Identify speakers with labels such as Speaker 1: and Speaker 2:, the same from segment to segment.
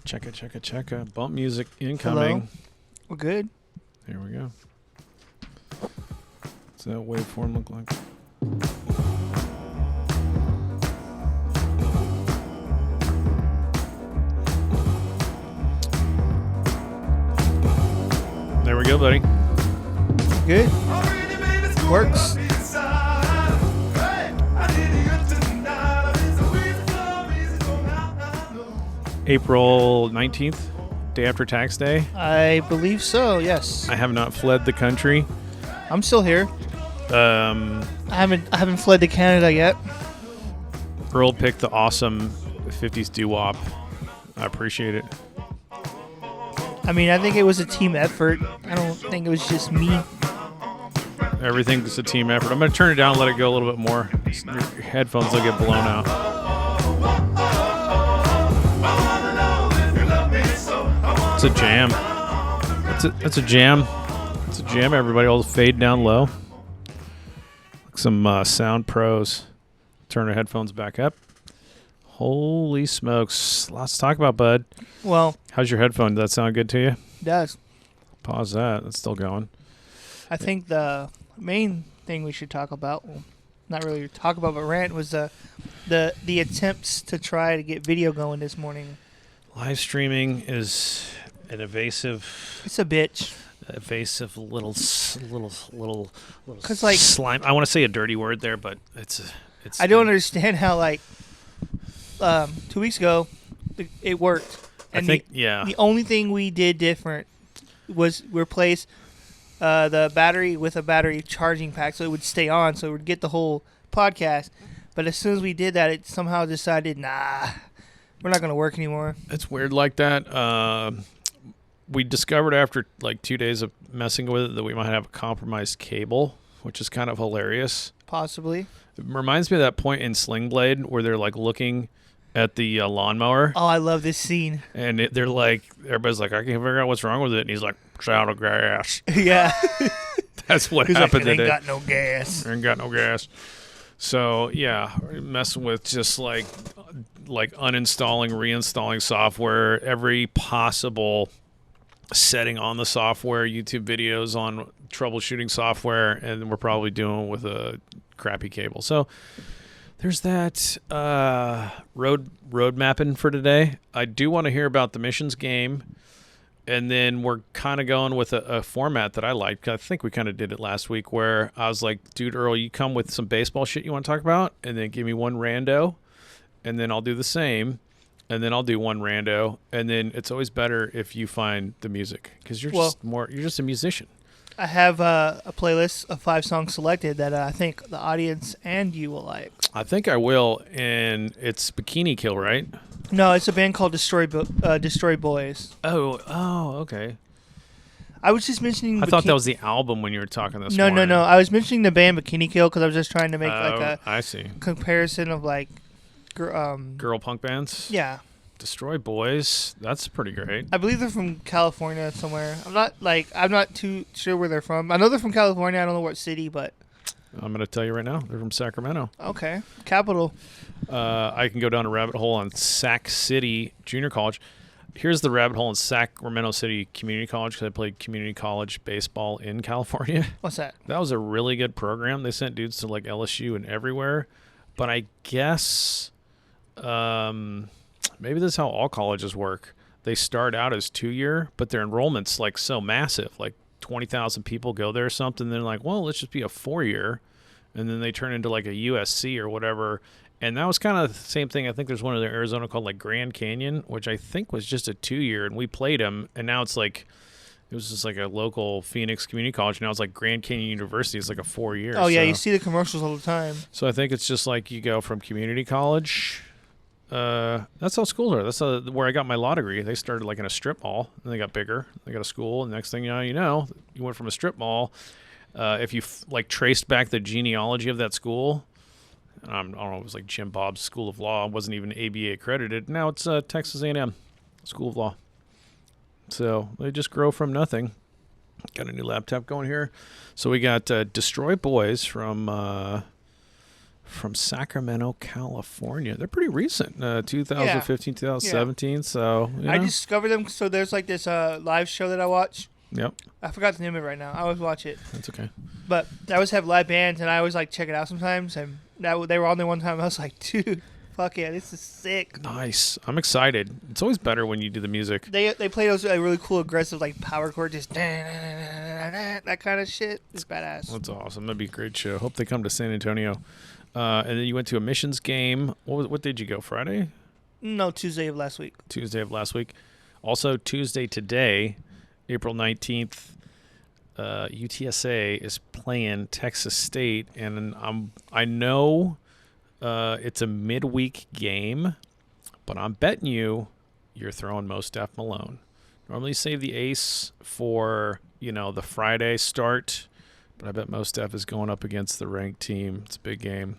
Speaker 1: Checka. Bump music incoming.
Speaker 2: Hello? We're good.
Speaker 1: Here we go. What's that waveform look like? There we go, buddy.
Speaker 2: Good. Works.
Speaker 1: April 19th, day after tax day.
Speaker 2: I believe so, yes.
Speaker 1: I have not fled the country.
Speaker 2: I'm still here. I haven't fled to Canada yet.
Speaker 1: Earl picked the awesome 50s doo-wop. I appreciate it.
Speaker 2: I mean, I think it was a team effort. I don't think it was just me.
Speaker 1: Everything's a team effort. I'm going to turn it down and let it go a little bit more. Your headphones will get blown out. It's a jam. It's a jam. It's a jam, everybody. All fade down low. Some sound pros. Turn our headphones back up. Holy smokes. Lots to talk about, bud.
Speaker 2: Well,
Speaker 1: how's your headphone? Does that sound good to you?
Speaker 2: It does.
Speaker 1: Pause that. It's still going.
Speaker 2: I think the main thing we should talk about, well, not really talk about, but rant, was the attempts to try to get video going this morning.
Speaker 1: Live streaming is an evasive.
Speaker 2: It's a bitch.
Speaker 1: Evasive little
Speaker 2: Cause like
Speaker 1: slime. I want to say a dirty word there, but it's.
Speaker 2: I don't understand how 2 weeks ago it worked. And
Speaker 1: I think the
Speaker 2: only thing we did different was replace the battery with a battery charging pack, so it would stay on, so it would get the whole podcast. But as soon as we did that, it somehow decided, nah, we're not going to work anymore.
Speaker 1: It's weird like that. We discovered after 2 days of messing with it that we might have a compromised cable, which is kind of hilarious.
Speaker 2: Possibly.
Speaker 1: It reminds me of that point in Sling Blade where they're looking at the lawnmower.
Speaker 2: Oh, I love this scene.
Speaker 1: And they're everybody's like, I can't figure out what's wrong with it. And he's like, it's out of gas.
Speaker 2: Yeah.
Speaker 1: That's what happened today.
Speaker 2: Ain't got no gas.
Speaker 1: Ain't got no gas. So, yeah, messing with just uninstalling, reinstalling software, every possible setting on the software, YouTube videos on troubleshooting software, and we're probably doing it with a crappy cable. So there's that road mapping for today. I do want to hear about the missions game, and then we're kind of going with a format that I like. I think we kind of did it last week where I was like, dude, Earl, you come with some baseball shit you want to talk about, and then give me one rando, and then I'll do the same. And then I'll do one rando, and then it's always better if you find the music because you're just a musician.
Speaker 2: I have a playlist of 5 songs selected that I think the audience and you will like.
Speaker 1: I think I will, and it's Bikini Kill, right?
Speaker 2: No, it's a band called Destroy Boys.
Speaker 1: Oh, okay.
Speaker 2: I was just mentioning.
Speaker 1: I thought that was the album when you were talking this.
Speaker 2: No.
Speaker 1: morning.
Speaker 2: I was mentioning the band Bikini Kill because I was just trying to make
Speaker 1: I see.
Speaker 2: comparison of
Speaker 1: girl punk bands.
Speaker 2: Yeah.
Speaker 1: Destroy Boys. That's pretty great.
Speaker 2: I believe they're from California somewhere. I'm not too sure where they're from. I know they're from California. I don't know what city, but
Speaker 1: I'm going to tell you right now. They're from Sacramento.
Speaker 2: Okay. Capital.
Speaker 1: I can go down a rabbit hole on Sac City Junior College. Here's the rabbit hole in Sacramento City Community College because I played community college baseball in California.
Speaker 2: What's that?
Speaker 1: That was a really good program. They sent dudes to LSU and everywhere. But I guess maybe this is how all colleges work. They start out as 2-year, but their enrollment's so massive. 20,000 people go there or something. They're like, well, let's just be a 4-year. And then they turn into a USC or whatever. And that was kind of the same thing. I think there's one in Arizona called Grand Canyon, which I think was just a 2-year. And we played them. And now it's it was just a local Phoenix community college. Now it's Grand Canyon University. It's a 4-year.
Speaker 2: Oh, yeah. You see the commercials all the time.
Speaker 1: So I think it's just you go from community college. That's how schools are. That's where I got my law degree. They started in a strip mall, and they got bigger. They got a school, and the next thing you know, you went from a strip mall. If you traced back the genealogy of that school, I don't know, it was Jim Bob's School of Law. It wasn't even ABA accredited. Now it's Texas A&M School of Law. So they just grow from nothing. Got a new laptop going here. So we got Destroy Boys from from Sacramento, California. They're pretty recent, 2015, 2017. So
Speaker 2: I discovered them. So there's like this live show that I watch.
Speaker 1: Yep,
Speaker 2: I forgot the name of it right now. I always watch it.
Speaker 1: that's okay.
Speaker 2: But they always have live bands, and I always like check it out sometimes. And they were on there one time. I was like, dude, fuck yeah, this is sick.
Speaker 1: Nice. I'm excited. It's always better when you do the music.
Speaker 2: They play those really cool, aggressive like power chord, just that kind of shit. It's badass.
Speaker 1: That's awesome. That'd be a great show. Hope they come to San Antonio. And then you went to a missions game. What did you go? Friday?
Speaker 2: No, Tuesday of last week.
Speaker 1: Tuesday of last week. Also Tuesday today, April 19th. UTSA is playing Texas State, and I know it's a midweek game, but I'm betting you're throwing Mostaf Malone. Normally save the ace for the Friday start, but I bet Mostaf is going up against the ranked team. It's a big game.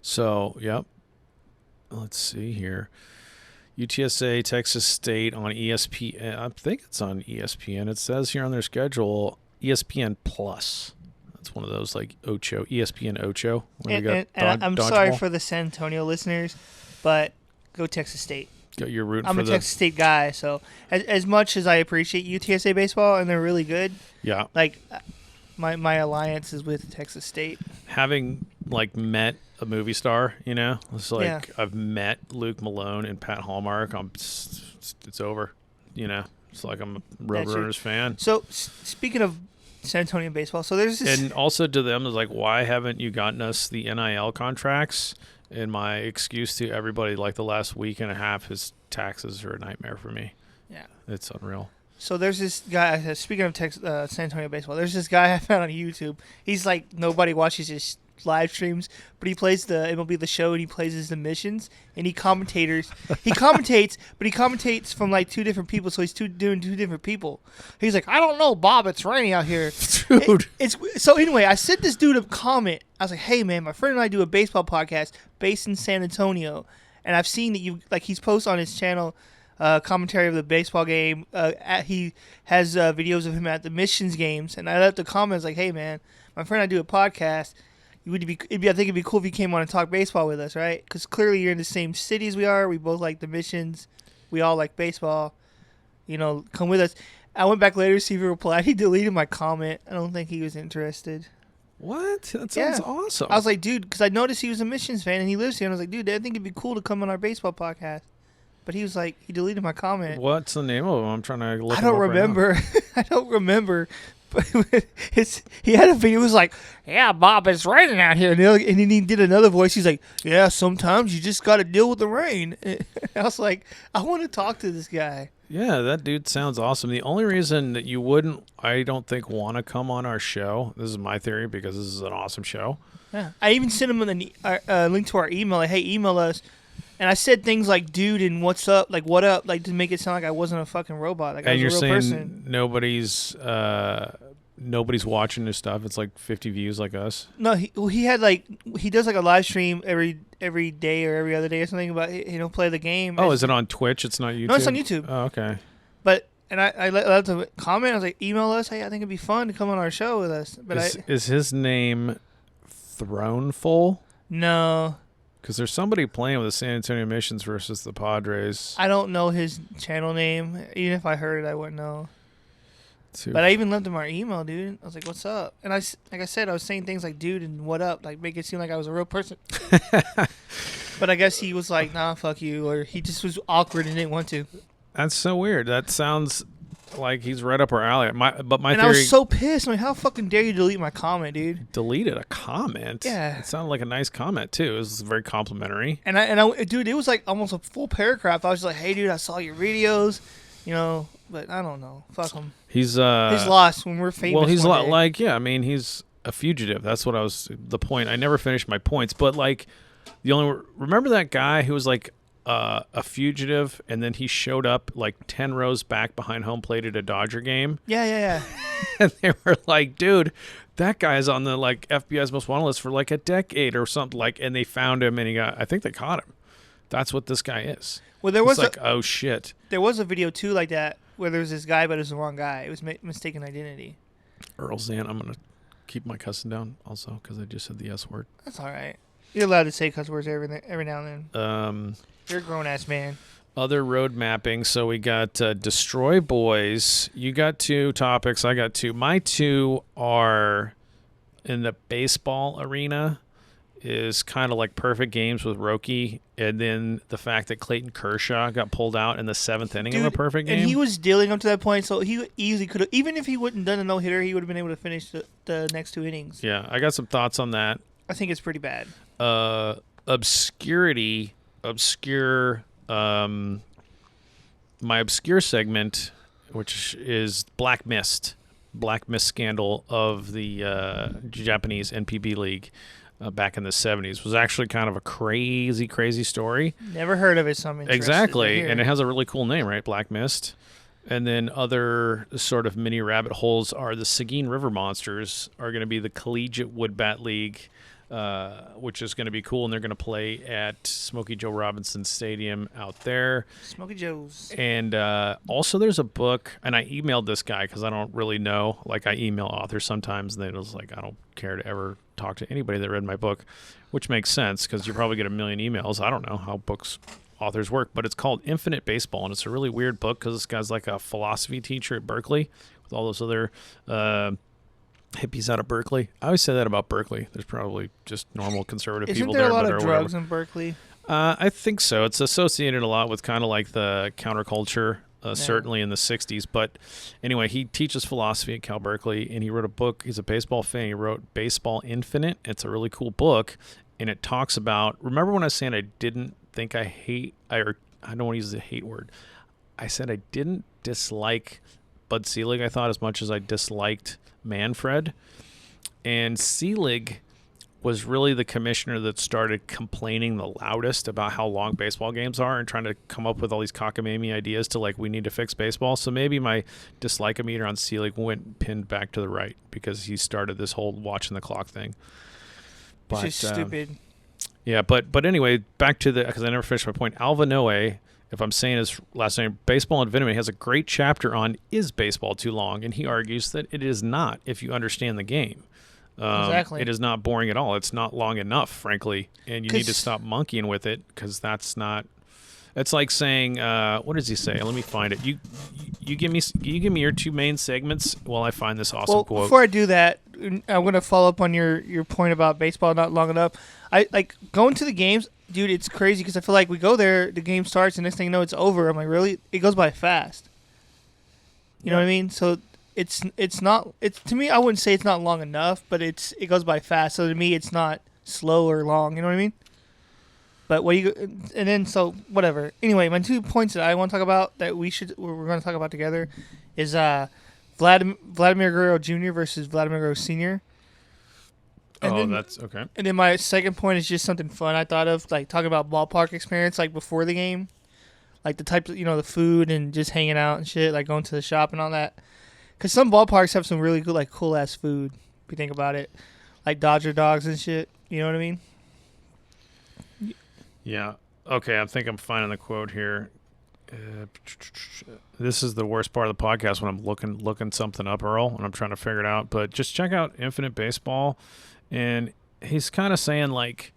Speaker 1: So, yep. Let's see here. UTSA, Texas State on ESPN. I think it's on ESPN. It says here on their schedule, ESPN Plus. That's one of those like Ocho, ESPN Ocho.
Speaker 2: And I'm sorry for the San Antonio listeners, but go Texas State.
Speaker 1: You're rooting
Speaker 2: I'm
Speaker 1: for
Speaker 2: a Texas State guy, so as much as I appreciate UTSA baseball and they're really good,
Speaker 1: yeah.
Speaker 2: Like my alliance is with Texas State.
Speaker 1: Having like met a movie star, it's like I've met Luke Malone and Pat Hallmark. It's over, It's like I'm a Roadrunners fan.
Speaker 2: So speaking of San Antonio baseball, so there's this,
Speaker 1: and also to them is like, why haven't you gotten us the NIL contracts? And my excuse to everybody, like the last week and a half, his taxes are a nightmare for me.
Speaker 2: Yeah,
Speaker 1: it's unreal.
Speaker 2: So there's this guy. Speaking of San Antonio baseball, there's this guy I found on YouTube. He's like, nobody watches his live streams, but he plays the MLB The Show, and he plays his missions, and he commentates, but he commentates from like two different people, so he's doing two different people. He's like, I don't know, Bob, it's raining out here.
Speaker 1: Dude.
Speaker 2: So anyway, I sent this dude a comment. I was like, hey man, my friend and I do a baseball podcast based in San Antonio, and I've seen that he's posted on his channel commentary of the baseball game. He has videos of him at the missions games, and I left a comment like, hey man, my friend and I do a podcast. I think it'd be cool if you came on and talked baseball with us, right? Because clearly you're in the same city as we are. We both like the missions. We all like baseball. Come with us. I went back later to see if he replied. He deleted my comment. I don't think he was interested.
Speaker 1: What? That sounds awesome.
Speaker 2: I was like, dude, because I noticed he was a missions fan and he lives here. And I was like, dude, I think it'd be cool to come on our baseball podcast. But he was like, he deleted my comment.
Speaker 1: What's the name of him? I'm trying to look
Speaker 2: I don't remember. I don't remember. But he had a video. It was like, yeah, Bob, it's raining out here. And then he did another voice. He's like, yeah, sometimes you just got to deal with the rain. I was like, I want to talk to this guy.
Speaker 1: Yeah, that dude sounds awesome. The only reason that you wouldn't, I don't think, want to come on our show, this is my theory because this is an awesome show.
Speaker 2: Yeah, I even sent him a link to our email. Like, hey, email us. And I said things like, dude, and what's up? Like, what up? Like, to make it sound like I wasn't a fucking robot. Like, I was a real person.
Speaker 1: Nobody's watching this stuff. It's like 50 views like us.
Speaker 2: No, he does like a live stream every day or every other day or something about, he'll play the game.
Speaker 1: Oh, is it on Twitch? It's not YouTube?
Speaker 2: No, it's on YouTube.
Speaker 1: Oh, okay.
Speaker 2: But, and I left a comment. I was like, email us. Hey, I think it'd be fun to come on our show with us. But
Speaker 1: is his name Throneful?
Speaker 2: No.
Speaker 1: Because there's somebody playing with the San Antonio Missions versus the Padres.
Speaker 2: I don't know his channel name. Even if I heard it, I wouldn't know. But I even left him our email, dude. I was like, what's up? And like I said, I was saying things like, dude, and what up? Like, make it seem like I was a real person. But I guess he was like, nah, fuck you. Or he just was awkward and didn't want to.
Speaker 1: That's so weird. That sounds like he's right up our alley. My theory.
Speaker 2: I was so pissed. I'm like, how fucking dare you delete my comment, dude?
Speaker 1: Deleted a comment?
Speaker 2: Yeah.
Speaker 1: It sounded like a nice comment, too. It was very complimentary.
Speaker 2: And I dude, it was like almost a full paragraph. I was like, hey, dude, I saw your videos, but I don't know. Fuck him.
Speaker 1: He's
Speaker 2: lost when we're famous.
Speaker 1: Well, he's he's a fugitive. That's what the point. I never finished my points, but like remember that guy who was like a fugitive, and then he showed up like 10 rows back behind home plate at a Dodger game.
Speaker 2: Yeah.
Speaker 1: And they were like, dude, that guy's on the like FBI's most wanted list for like a decade or something. And they found him, and I think they caught him. That's what this guy is.
Speaker 2: Well, there was
Speaker 1: oh shit.
Speaker 2: There was a video too like that where there was this guy, but it was the wrong guy. It was mistaken identity.
Speaker 1: Earl Zan, I'm gonna keep my cussing down also because I just said the S word.
Speaker 2: That's all right. You're allowed to say cuss words every now and then. You're a grown ass man.
Speaker 1: Other road mapping. So we got Destroy Boys. You got 2 topics. I got 2. My 2 are in the baseball arena. Is kind of like perfect games with Roki, and then the fact that Clayton Kershaw got pulled out in the 7th inning of a perfect game.
Speaker 2: And he was dealing up to that point, so he easily could have, even if he wouldn't done a no-hitter, he would have been able to finish the next 2 innings.
Speaker 1: Yeah, I got some thoughts on that.
Speaker 2: I think it's pretty bad.
Speaker 1: Obscure, my obscure segment, which is Black Mist scandal of the Japanese NPB League. Back in the 70s was actually kind of a crazy story.
Speaker 2: Never heard of it, so I'm interested.
Speaker 1: Exactly, and it has a really cool name, right? Black Mist. And then other sort of mini rabbit holes are the Seguin River Monsters are going to be the Collegiate Woodbat League, which is going to be cool, and they're going to play at Smokey Joe Robinson Stadium out there.
Speaker 2: Smokey Joe's.
Speaker 1: And also there's a book, and I emailed this guy because I don't really know. Like, I email authors sometimes, and they was like, I don't care to ever talk to anybody that read my book, which makes sense because you probably get a million emails. I don't know how authors work, but it's called Infinite Baseball, and it's a really weird book because this guy's like a philosophy teacher at Berkeley with all those other hippies out of Berkeley. I always say that about Berkeley. There's probably just normal conservative people there.
Speaker 2: Isn't there a lot of drugs in Berkeley?
Speaker 1: I think so. It's associated a lot with kind of like the counterculture. Certainly in the 60s. But anyway, he teaches philosophy at Cal Berkeley, and he wrote a book. He's a baseball fan. He wrote Baseball Infinite. It's a really cool book, and it talks about, remember when I was saying I didn't think I don't want to use the hate word. I said I didn't dislike Bud Selig, I thought, as much as I disliked Manfred. And Selig was really the commissioner that started complaining the loudest about how long baseball games are and trying to come up with all these cockamamie ideas to, like, we need to fix baseball. So maybe my dislike-o-meter on Selig went pinned back to the right because he started this whole watching the clock thing.
Speaker 2: But, it's just stupid.
Speaker 1: Yeah, but anyway, back to because I never finished my point. Alva Noe, if I'm saying his last name, Baseball and Venom, has a great chapter on is baseball too long? And he argues that it is not if you understand the game.
Speaker 2: Exactly.
Speaker 1: It is not boring at all. It's not long enough, frankly, and you need to stop monkeying with it because that's not. It's like saying, what does he say? Let me find it. You give me your 2 main segments while I find this awesome quote.
Speaker 2: Before I do that, I'm gonna follow up on your point about baseball not long enough. I like going to the games, dude. It's crazy because I feel like we go there, the game starts, and next thing you know, it's over. I'm like, really? It goes by fast. You know what I mean? So. It's not to me. I wouldn't say it's not long enough, but it goes by fast. So to me, it's not slow or long. You know what I mean? But so whatever. Anyway, my 2 points that I want to talk about that we're going to talk about together is Vladimir Guerrero Jr. versus Vladimir Guerrero Sr.
Speaker 1: That's okay.
Speaker 2: And then my second point is just something fun I thought of, like talking about ballpark experience, like before the game, like the types of, the food and just hanging out and shit, like going to the shop and all that. Because some ballparks have some really good, like, cool-ass food, if you think about it. Like Dodger dogs and shit. You know what I mean?
Speaker 1: Yeah. Okay, I think I'm finding the quote here. This is the worst part of the podcast when I'm looking something up, Earl, and I'm trying to figure it out. But just check out Infinite Baseball. And he's kind of saying, like,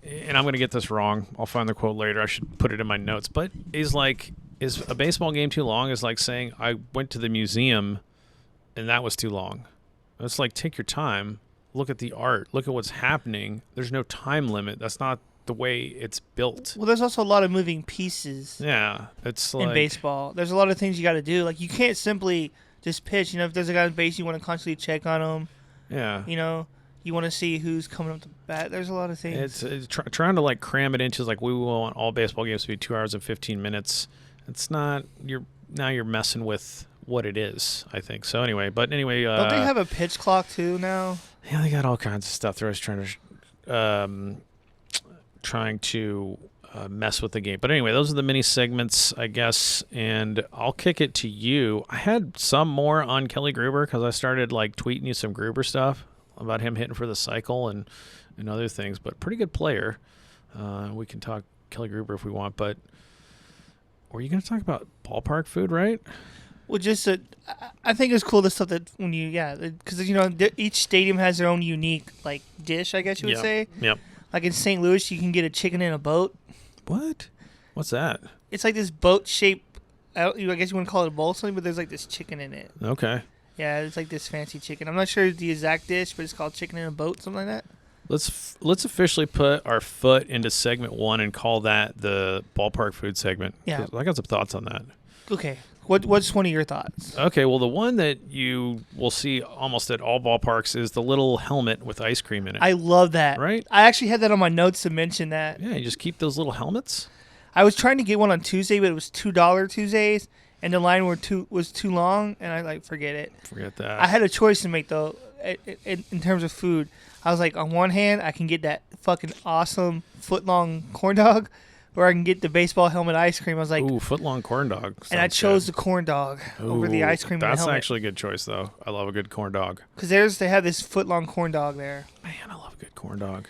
Speaker 1: and I'm going to get this wrong. I'll find the quote later. I should put it in my notes. But he's like, is a baseball game too long? Is like saying I went to the museum and that was too long. It's like, take your time, look at the art, look at what's happening. There's no time limit. That's not the way it's built.
Speaker 2: Well, there's also a lot of moving pieces.
Speaker 1: Yeah, it's like,
Speaker 2: in baseball. There's a lot of things you got to do. Like, you can't simply just pitch. If there's a guy on base, you want to constantly check on him.
Speaker 1: Yeah.
Speaker 2: You want to see who's coming up to bat. There's a lot of things.
Speaker 1: It's trying to, like, cram it into, like, we want all baseball games to be 2 hours and 15 minutes. It's not. You're messing with what it is, I think. So anyway, don't
Speaker 2: they have a pitch clock too now?
Speaker 1: Yeah, they got all kinds of stuff. They're always trying to mess with the game. But anyway, those are the mini segments, I guess. And I'll kick it to you. I had some more on Kelly Gruber because I started, like, tweeting you some Gruber stuff about him hitting for the cycle and other things. But pretty good player. We can talk Kelly Gruber if we want, but. Were you going to talk about ballpark food, right?
Speaker 2: Well, I think it's cool the stuff that when because each stadium has their own unique like dish, I guess you would say.
Speaker 1: Yep.
Speaker 2: Like in St. Louis, you can get a chicken in a boat.
Speaker 1: What? What's that?
Speaker 2: It's like this boat shape. I guess you want to call it a bowl or something, but there's like this chicken in it.
Speaker 1: Okay.
Speaker 2: Yeah, it's like this fancy chicken. I'm not sure the exact dish, but it's called chicken in a boat, something like that.
Speaker 1: Let's officially put our foot into segment 1 and call that the ballpark food segment.
Speaker 2: Yeah.
Speaker 1: I got some thoughts on that.
Speaker 2: Okay. What's one of your thoughts?
Speaker 1: Okay, well, the one that you will see almost at all ballparks is the little helmet with ice cream in it.
Speaker 2: I love that.
Speaker 1: Right?
Speaker 2: I actually had that on my notes to mention that.
Speaker 1: Yeah, you just keep those little helmets.
Speaker 2: I was trying to get one on Tuesday, but it was $2 Tuesdays, and the line was too long, and I forget it.
Speaker 1: Forget that.
Speaker 2: I had a choice to make though, in terms of food. I was like, on one hand, I can get that fucking awesome foot-long corn dog, or I can get the baseball helmet ice cream. I was like,
Speaker 1: ooh, foot-long corn dog.
Speaker 2: And I chose the corn dog over the ice cream and the helmet.
Speaker 1: That's actually a good choice, though. I love a good corn dog.
Speaker 2: Because they have this foot-long corn dog there.
Speaker 1: Man, I love a good corn dog.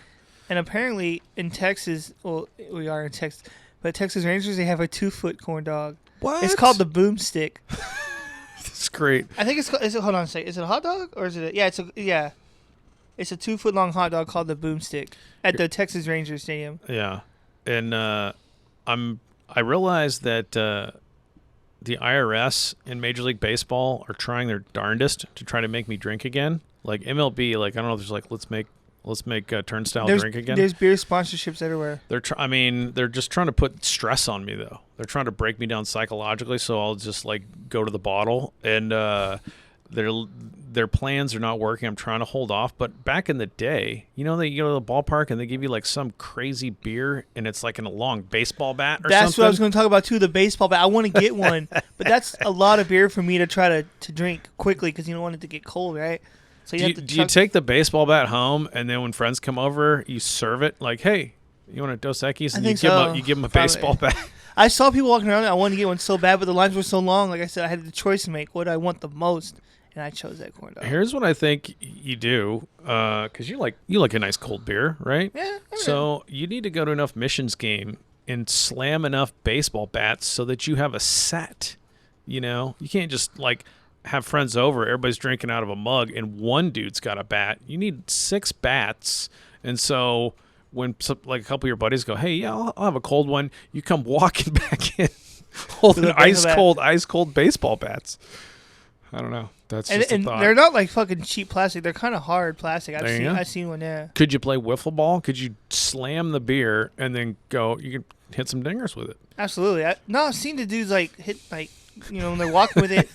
Speaker 2: And apparently in Texas, well, we are in Texas, but Texas Rangers, they have a 2-foot corn dog.
Speaker 1: What?
Speaker 2: It's called the Boomstick.
Speaker 1: That's great.
Speaker 2: I think hold on a second. Is it a hot dog or is it? It's a 2-foot-long hot dog called the Boomstick at the Texas Rangers Stadium.
Speaker 1: Yeah, and I realized that the IRS and Major League Baseball are trying their darndest to try to make me drink again. Like MLB, like I don't know, there's like let's make Turnstile drink again.
Speaker 2: There's beer sponsorships everywhere.
Speaker 1: They're just trying to put stress on me though. They're trying to break me down psychologically, so I'll just like go to the bottle and their plans are not working. I'm trying to hold off. But back in the day, you go to the ballpark and they give you like some crazy beer and it's like in a long baseball bat or something.
Speaker 2: That's what I was going to talk about too, the baseball bat. I want to get one, but that's a lot of beer for me to try to drink quickly because you don't want it to get cold, right? So do you take the baseball bat home and then when friends come over, you serve it like, hey, you want a Dos Equis? And you give them a baseball bat. I saw people walking around. I wanted to get one so bad, but the lines were so long. Like I said, I had the choice to make. What do I want the most? And I chose that corn dog.
Speaker 1: Here's what I think you do, because you like a nice cold beer, right?
Speaker 2: Yeah.
Speaker 1: So you need to go to enough missions game and slam enough baseball bats so that you have a set. You can't just like have friends over, everybody's drinking out of a mug, and one dude's got a bat. You need 6 bats, and so when like a couple of your buddies go, hey, yeah, I'll have a cold one, you come walking back in holding ice cold baseball bats. I don't know. That's just a thought.
Speaker 2: They're not like fucking cheap plastic. They're kind of hard plastic. I've seen one there.
Speaker 1: Could you play wiffle ball? Could you slam the beer and then go? You could hit some dingers with it.
Speaker 2: Absolutely. I've seen the dudes like hit like when they're walking with it,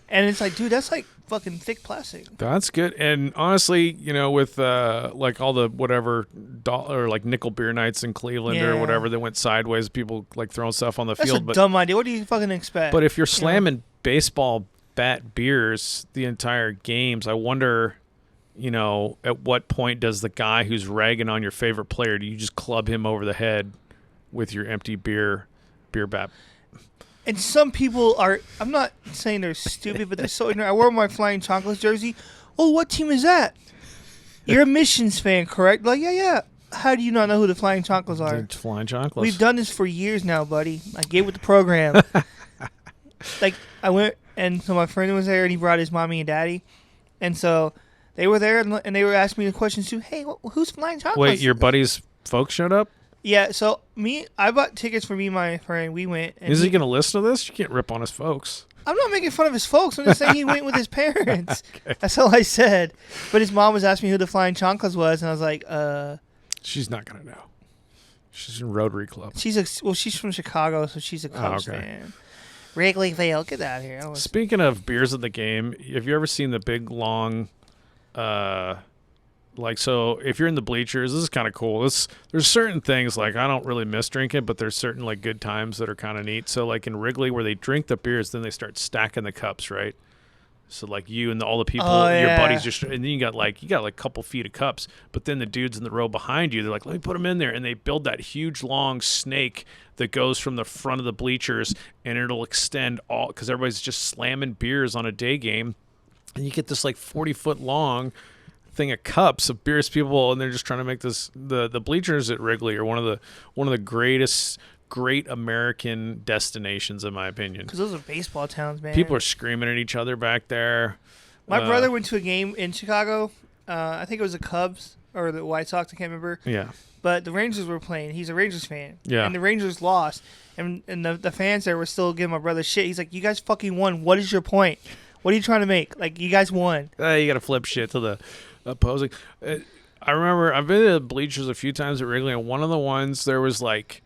Speaker 2: and it's like, dude, that's like fucking thick plastic.
Speaker 1: That's good. And honestly, with like all the whatever or like nickel beer nights in Cleveland or whatever that went sideways, people like throwing stuff on the field.
Speaker 2: That's a dumb idea. What do you fucking expect?
Speaker 1: But if you're slamming baseball bat beers the entire games, I wonder, at what point does the guy who's ragging on your favorite player, do you just club him over the head with your empty beer bat?
Speaker 2: And some people are, I'm not saying they're stupid, but they're so ignorant. I wore my Flying Chocolates jersey. Oh, what team is that? You're a Missions fan, correct? Like, yeah. How do you not know who the Flying Chocolates are?
Speaker 1: It's Flying Chocolates.
Speaker 2: We've done this for years now, buddy. I get with the program. Like, I went, and so my friend was there, and he brought his mommy and daddy. And so they were there, and they were asking me the questions too. Hey, who's Flying Chocolates?
Speaker 1: Wait, your buddy's folks showed up?
Speaker 2: Yeah, so I bought tickets for me and my friend. We went. And
Speaker 1: is he going to listen to this? You can't rip on his folks.
Speaker 2: I'm not making fun of his folks. I'm just saying he went with his parents.
Speaker 1: Okay.
Speaker 2: That's all I said. But his mom was asking me who the Flying Chocolates was, and I was like,
Speaker 1: She's not going to know. She's in Rotary Club.
Speaker 2: She's from Chicago, so she's a Cubs fan. Wrigleyville, get out of here.
Speaker 1: Speaking of beers at the game, have you ever seen the big, long... so if you're in the bleachers, this is kind of cool. There's certain things, like I don't really miss drinking, but there's certain like good times that are kind of neat. So like in Wrigley where they drink the beers, then they start stacking the cups, right? So like you and all the people, your buddies just, and then you got like a couple feet of cups, but then the dudes in the row behind you, they're like, let me put them in there. And they build that huge long snake that goes from the front of the bleachers and it'll extend all, because everybody's just slamming beers on a day game. And you get this like 40-foot long thing of cups of beers people, and they're just trying to make this the bleachers at Wrigley are one of the greatest great American destinations, in my opinion.
Speaker 2: Because those are baseball towns, man.
Speaker 1: People are screaming at each other back there.
Speaker 2: My brother went to a game in Chicago. I think it was the Cubs or the White Sox. I can't remember.
Speaker 1: Yeah.
Speaker 2: But the Rangers were playing. He's a Rangers fan.
Speaker 1: Yeah.
Speaker 2: And the Rangers lost. And the fans there were still giving my brother shit. He's like, you guys fucking won. What is your point? What are you trying to make? Like, you guys won.
Speaker 1: You got to flip shit to the opposing. I remember I've been to the bleachers a few times at Wrigley, and one of the ones there was like,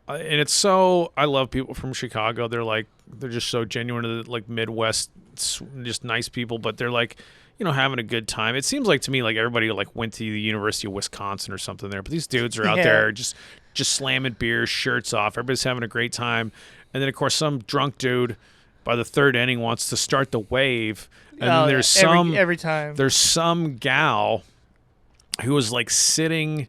Speaker 1: and it's so, I love people from Chicago. They're just so genuine, like Midwest, just nice people, but they're like, having a good time. It seems like to me like everybody like went to the University of Wisconsin or something there, but these dudes are out there just slamming beers, shirts off. Everybody's having a great time, and then of course some drunk dude by the third inning wants to start the wave, and then there's
Speaker 2: every time
Speaker 1: there's some gal who was like sitting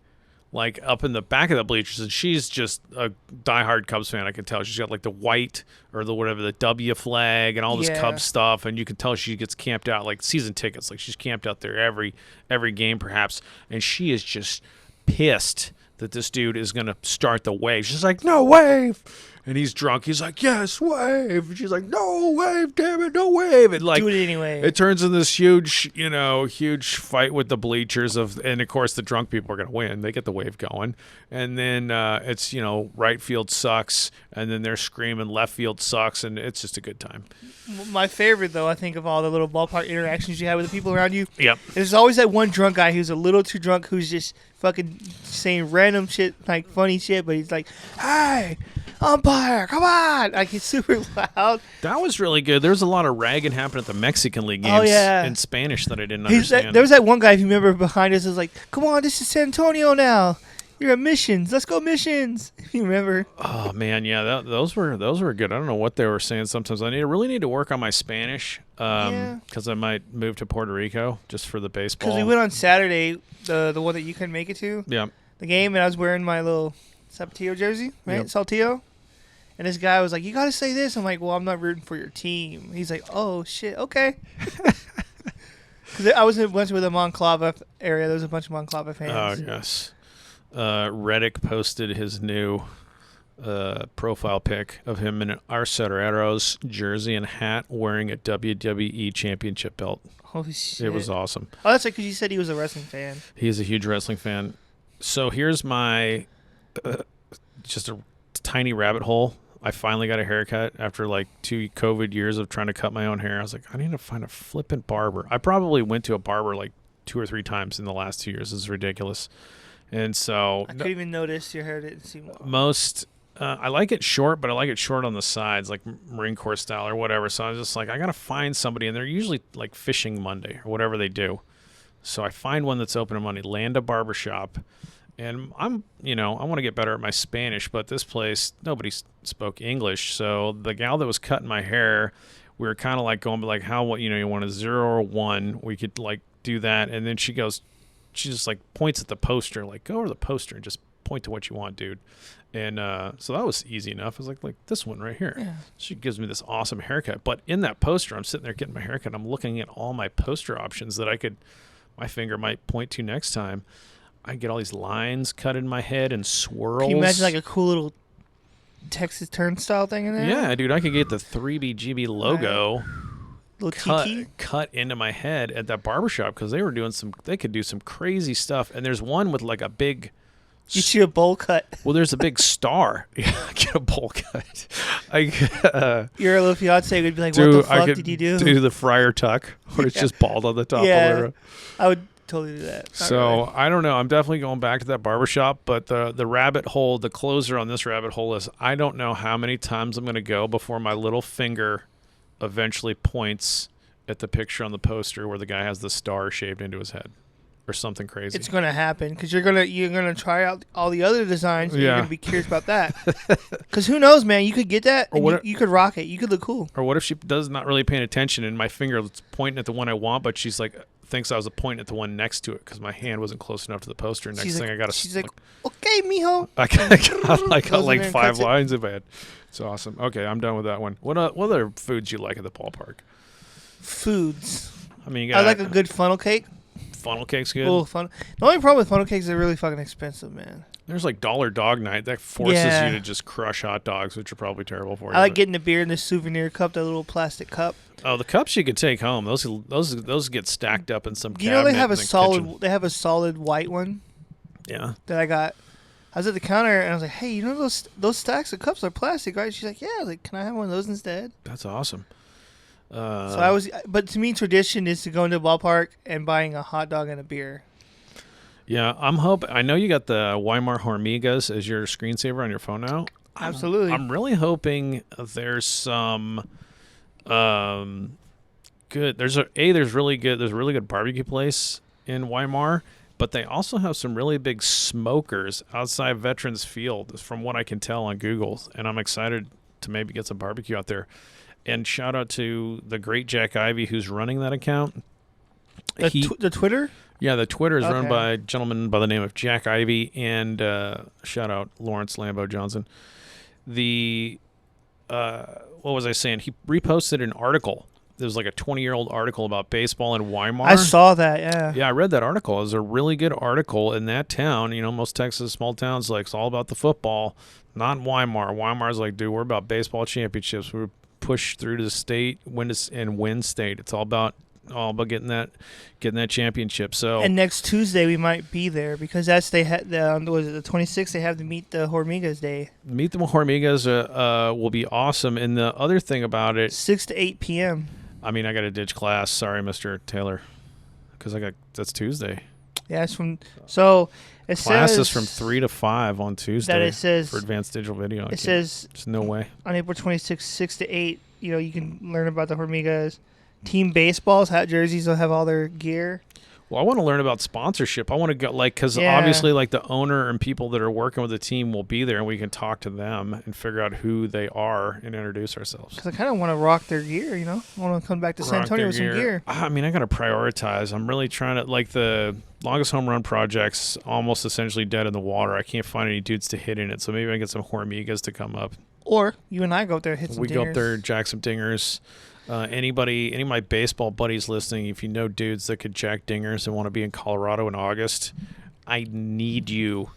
Speaker 1: like up in the back of the bleachers, and she's just a diehard Cubs fan. I can tell she's got like the white or the whatever, the W flag and all this Cubs stuff, and you can tell she gets camped out like season tickets. Like she's camped out there every game perhaps, and she is just pissed that this dude is gonna start the wave. She's like, no wave. And he's drunk. He's like, yes, wave. And she's like, no wave, damn it, no wave. And like,
Speaker 2: do it anyway.
Speaker 1: It turns into this huge fight with the bleachers and of course the drunk people are gonna win. They get the wave going, and then it's right field sucks, and then they're screaming left field sucks, and it's just a good time.
Speaker 2: My favorite though, I think, of all the little ballpark interactions you have with the people around you.
Speaker 1: Yep.
Speaker 2: There's always that one drunk guy who's a little too drunk, who's just fucking saying random shit, like funny shit, but he's like, hey, umpire, come on. Like, he's super loud.
Speaker 1: That was really good. There was a lot of ragging happening at the Mexican League games in Spanish that I didn't understand.
Speaker 2: There was that one guy, if you remember, behind us, was like, come on, this is San Antonio now. You're at Missions. Let's go Missions. If you remember.
Speaker 1: Oh man, yeah, those were good. I don't know what they were saying. Sometimes I really need to work on my Spanish because I might move to Puerto Rico just for the baseball.
Speaker 2: Because we went on Saturday, the one that you couldn't make it to.
Speaker 1: Yeah.
Speaker 2: The game, and I was wearing my little Saltillo jersey, right? Yep. Saltillo. And this guy was like, you got to say this. I'm like, well, I'm not rooting for your team. He's like, oh, shit, okay. Because I went to the Monclova area. There was a bunch of Monclova fans.
Speaker 1: Oh, yes. Reddick posted his new profile pic of him in an Arcereros jersey and hat wearing a WWE championship belt.
Speaker 2: Holy shit.
Speaker 1: It was awesome.
Speaker 2: Oh, that's like because you said he was a wrestling fan.
Speaker 1: He is a huge wrestling fan. So here's my just a tiny rabbit hole. I finally got a haircut after like 2 COVID years of trying to cut my own hair. I was like, I need to find a flippant barber. I probably went to a barber like 2 or 3 times in the last 2 years. This is ridiculous. And so
Speaker 2: I couldn't even notice your hair didn't seem long.
Speaker 1: Most I like it short, but I like it short on the sides, like Marine Corps style or whatever. So I was just like, I gotta find somebody, and they're usually like Fishing Monday or whatever they do. So I find one that's open on Monday, land a barbershop, and I want to get better at my Spanish, but this place nobody spoke English. So the gal that was cutting my hair, we were kind of like going, like, how you want a 0 or 1? We could like do that, and then she just like points at the poster, like, go over the poster and just point to what you want, dude. And so that was easy enough. I was like this one right here. Yeah. She gives me this awesome haircut. But in that poster, I'm sitting there getting my haircut. I'm looking at all my poster options that my finger might point to next time. I get all these lines cut in my head and swirls.
Speaker 2: Can you imagine like a cool little Texas Turnstile thing in there?
Speaker 1: Yeah, dude. I could get the 3BGB logo
Speaker 2: little
Speaker 1: cut into my head at that barbershop because they could do some crazy stuff. And there's one with like a big...
Speaker 2: Get you a bowl cut.
Speaker 1: Well, there's a big star. Get a bowl cut.
Speaker 2: Your little fiance would be like, what the fuck did you do?
Speaker 1: Do the friar tuck where it's just bald on the top.
Speaker 2: Yeah, I would totally do that.
Speaker 1: So, I don't know. I'm definitely going back to that barbershop, but the rabbit hole, the closer on this rabbit hole is I don't know how many times I'm going to go before my little finger eventually points at the picture on the poster where the guy has the star shaved into his head. Or something crazy.
Speaker 2: It's gonna happen because you're gonna try out all the other designs. And You're gonna be curious about that. Because who knows, man? You could get that, and you could rock it. You could look cool.
Speaker 1: Or what if she does not really paying attention, and my finger is pointing at the one I want, but she's like thinks I was pointing at the one next to it because my hand wasn't close enough to the poster. Next thing I got to.
Speaker 2: She's like, okay, mijo.
Speaker 1: I got like 5 lines in my head. It's awesome. Okay, I'm done with that one. What other foods you like at the ballpark?
Speaker 2: Foods.
Speaker 1: I mean,
Speaker 2: I like a good funnel cake.
Speaker 1: Funnel cake's good.
Speaker 2: Oh, the only problem with funnel cakes is they're really fucking expensive, man.
Speaker 1: There's like Dollar Dog Night that forces
Speaker 2: Yeah.
Speaker 1: you to just crush hot dogs, which are probably terrible for you.
Speaker 2: I like
Speaker 1: but-
Speaker 2: getting the beer in the souvenir cup, the little plastic cup.
Speaker 1: Oh, the cups you could take home. Those get stacked up in some cabinet.
Speaker 2: You know they have
Speaker 1: in
Speaker 2: a
Speaker 1: the
Speaker 2: solid.
Speaker 1: kitchen.
Speaker 2: They have a solid white one
Speaker 1: Yeah.
Speaker 2: that I got. I was at the counter and I was like, "Hey, you know those stacks of cups are plastic, right?" She's like, "Yeah." I was like, "Can I have one of those instead?"
Speaker 1: That's awesome.
Speaker 2: So I was, but to me, tradition is to go into the ballpark and buying a hot dog and a beer.
Speaker 1: Yeah, I'm hoping. I know you got the Weimar Hormigas as your screensaver on your phone now.
Speaker 2: Absolutely.
Speaker 1: I'm really hoping there's some good. There's really good barbecue place in Weimar, but they also have some really big smokers outside Veterans Field, from what I can tell on Google, and I'm excited to maybe get some barbecue out there. And shout out to the great Jack Ivy who's running that account.
Speaker 2: The Twitter.
Speaker 1: Yeah, the Twitter is run
Speaker 2: Okay.
Speaker 1: by a gentleman by the name of Jack Ivy, and shout out Lawrence Lambeau Johnson. What was I saying? He reposted an article. There was like a 20-year-old article about baseball in Weimar.
Speaker 2: I saw that. Yeah.
Speaker 1: Yeah, I read that article. It was a really good article in that town. You know, most Texas small towns, like, it's all about the football. Not in Weimar. Weimar's like, dude, we're about baseball championships. We're push through to the state, win state. It's all about getting that championship. So
Speaker 2: And next Tuesday we might be there because that's they had was it the 26th? They have to meet the Hormigas Day.
Speaker 1: Meet the Hormigas will be awesome. And the other thing about it,
Speaker 2: 6 to 8 p.m.
Speaker 1: I mean, I got to ditch class. Sorry, Mr. Taylor, because that's Tuesday.
Speaker 2: Yeah, it's from it
Speaker 1: Class
Speaker 2: says
Speaker 1: is from 3 to 5 on Tuesday.
Speaker 2: that it says
Speaker 1: for advanced digital video.
Speaker 2: it says
Speaker 1: there's no way.
Speaker 2: on April 26th, 6 to 8. You know, you can learn about the Hormigas. Team baseballs, hat jerseys will have all their gear.
Speaker 1: Well, I want to learn about sponsorship. I want to go, because
Speaker 2: Yeah.
Speaker 1: obviously, like, the owner and people that are working with the team will be there, and we can talk to them and figure out who they are and introduce ourselves.
Speaker 2: Because I kind of want to rock their gear, you know? I want to come back to San
Speaker 1: Rock
Speaker 2: Antonio
Speaker 1: their
Speaker 2: with some gear.
Speaker 1: I mean, I got to prioritize. I'm really trying to, like, the longest home run project's almost essentially dead in the water. I can't find any dudes to hit in it, so maybe I can get some Hormigas to come up.
Speaker 2: Or you and I go up there and hit some
Speaker 1: We go up
Speaker 2: dingers.
Speaker 1: there, jack some dingers. Any of my baseball buddies listening, if you know dudes that could jack dingers and want to be in Colorado in August, I need you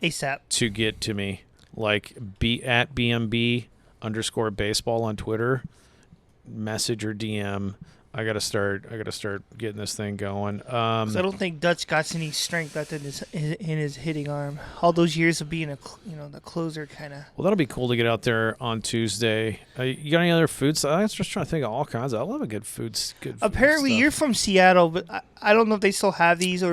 Speaker 2: ASAP.
Speaker 1: to get to me. Like, be at BMB_baseball on Twitter, message or DM. I gotta start getting this thing going.
Speaker 2: 'Cause I don't think Dutch got any strength left in his hitting arm. All those years of being the closer kind of.
Speaker 1: Well, that'll be cool to get out there on Tuesday. You got any other foods? I was just trying to think of all kinds. I love a good food.
Speaker 2: Apparently,
Speaker 1: stuff.
Speaker 2: you're from Seattle, but I don't know if they still have these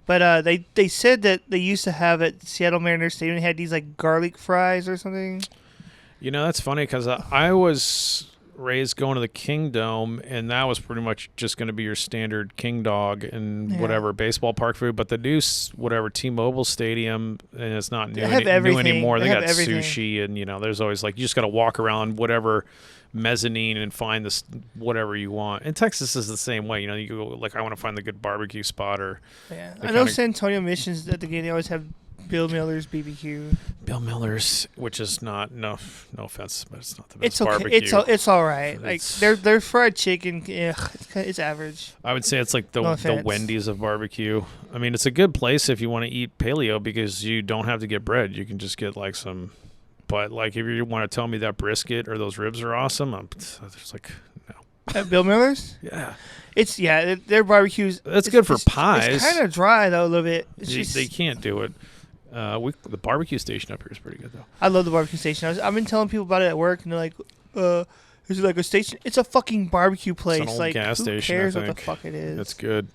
Speaker 2: but they said that they used to have at Seattle Mariners Stadium. They had these like garlic fries or something.
Speaker 1: You know, that's funny because I was raised going to the King Dome, and that was pretty much just going to be your standard King Dog and whatever baseball park food. But the new whatever T-Mobile Stadium, and it's not new,
Speaker 2: They have
Speaker 1: new
Speaker 2: everything.
Speaker 1: anymore. They
Speaker 2: They
Speaker 1: got
Speaker 2: have everything.
Speaker 1: sushi, and there's always like you just got to walk around whatever mezzanine and find this whatever you want. And Texas is the same way. You go like I want to find the good barbecue spot or
Speaker 2: Yeah,
Speaker 1: They
Speaker 2: I know
Speaker 1: kinda-
Speaker 2: San Antonio Missions at the game. They always have Bill Miller's BBQ.
Speaker 1: Bill Miller's, which is not no offense, but it's not the best
Speaker 2: It's okay.
Speaker 1: barbecue.
Speaker 2: It's all right. Like
Speaker 1: It's-
Speaker 2: their fried chicken, it's average.
Speaker 1: I would say it's like
Speaker 2: No
Speaker 1: the
Speaker 2: offense.
Speaker 1: Wendy's of barbecue. I mean, it's a good place if you want to eat paleo because you don't have to get bread. You can just get like some. But like if you want to tell me that brisket or those ribs are awesome, I'm just like no.
Speaker 2: At Bill Miller's,
Speaker 1: Yeah,
Speaker 2: their barbecues.
Speaker 1: That's good for pies.
Speaker 2: It's kind of dry though a little bit. It's just,
Speaker 1: they can't do it. The barbecue station up here is pretty good though.
Speaker 2: I love the barbecue station. I've been telling people about it at work, and they're like, "Is it like a station?" It's a fucking barbecue place.
Speaker 1: old
Speaker 2: Like,
Speaker 1: gas
Speaker 2: who
Speaker 1: station, I
Speaker 2: cares what the
Speaker 1: think.
Speaker 2: fuck it is?
Speaker 1: That's good.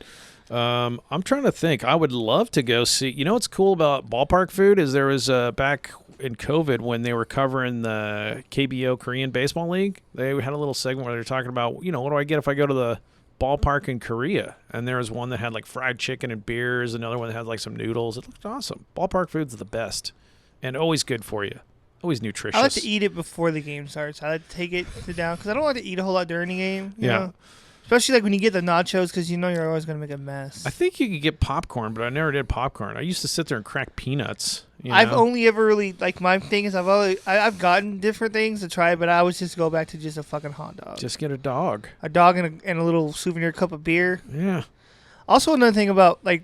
Speaker 1: I'm trying to think. I would love to go see. You know what's cool about ballpark food is there was back in COVID when they were covering the KBO Korean Baseball League. They had a little segment where they were talking about, what do I get if I go to the ballpark in Korea? And there was one that had like fried chicken and beers. Another one that had like some noodles. It looked awesome. Ballpark food's the best and always good for you. Always nutritious.
Speaker 2: I like to eat it before the game starts. I like to take it down because I don't like to eat a whole lot during the game. You
Speaker 1: Yeah.
Speaker 2: know? Especially like when you get the nachos because you're always gonna make a mess.
Speaker 1: I think you could get popcorn, but I never did popcorn. I used to sit there and crack peanuts.
Speaker 2: I've only ever really like my thing is I've gotten different things to try, but I always just go back to just a fucking hot dog,
Speaker 1: just get a dog.
Speaker 2: a dog and a little souvenir cup of beer.
Speaker 1: Yeah.
Speaker 2: Also, another thing about like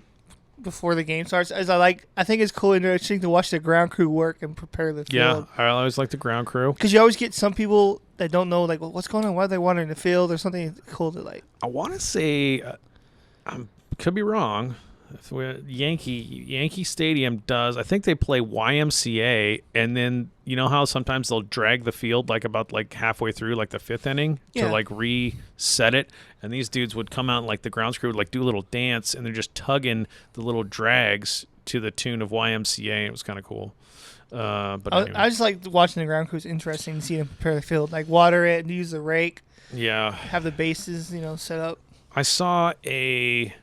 Speaker 2: before the game starts. I think it's cool and interesting to watch the ground crew work and prepare the field.
Speaker 1: Yeah, I always like the ground crew.
Speaker 2: Because you always get some people that don't know, like, well, what's going on? Why are they wandering the field or something cool to like?
Speaker 1: I want to say, I could be wrong. Yankee Stadium does. I think they play YMCA, and then you know how sometimes they'll drag the field like halfway through, like the fifth inning, to like reset it. And these dudes would come out and like the grounds crew would like do a little dance, and they're just tugging the little drags to the tune of YMCA. And it was kind of cool. But anyway.
Speaker 2: I just like watching the ground crew. It's interesting to see them prepare the field, like water it, and use the rake.
Speaker 1: Yeah.
Speaker 2: Have the bases, set up.
Speaker 1: I saw a.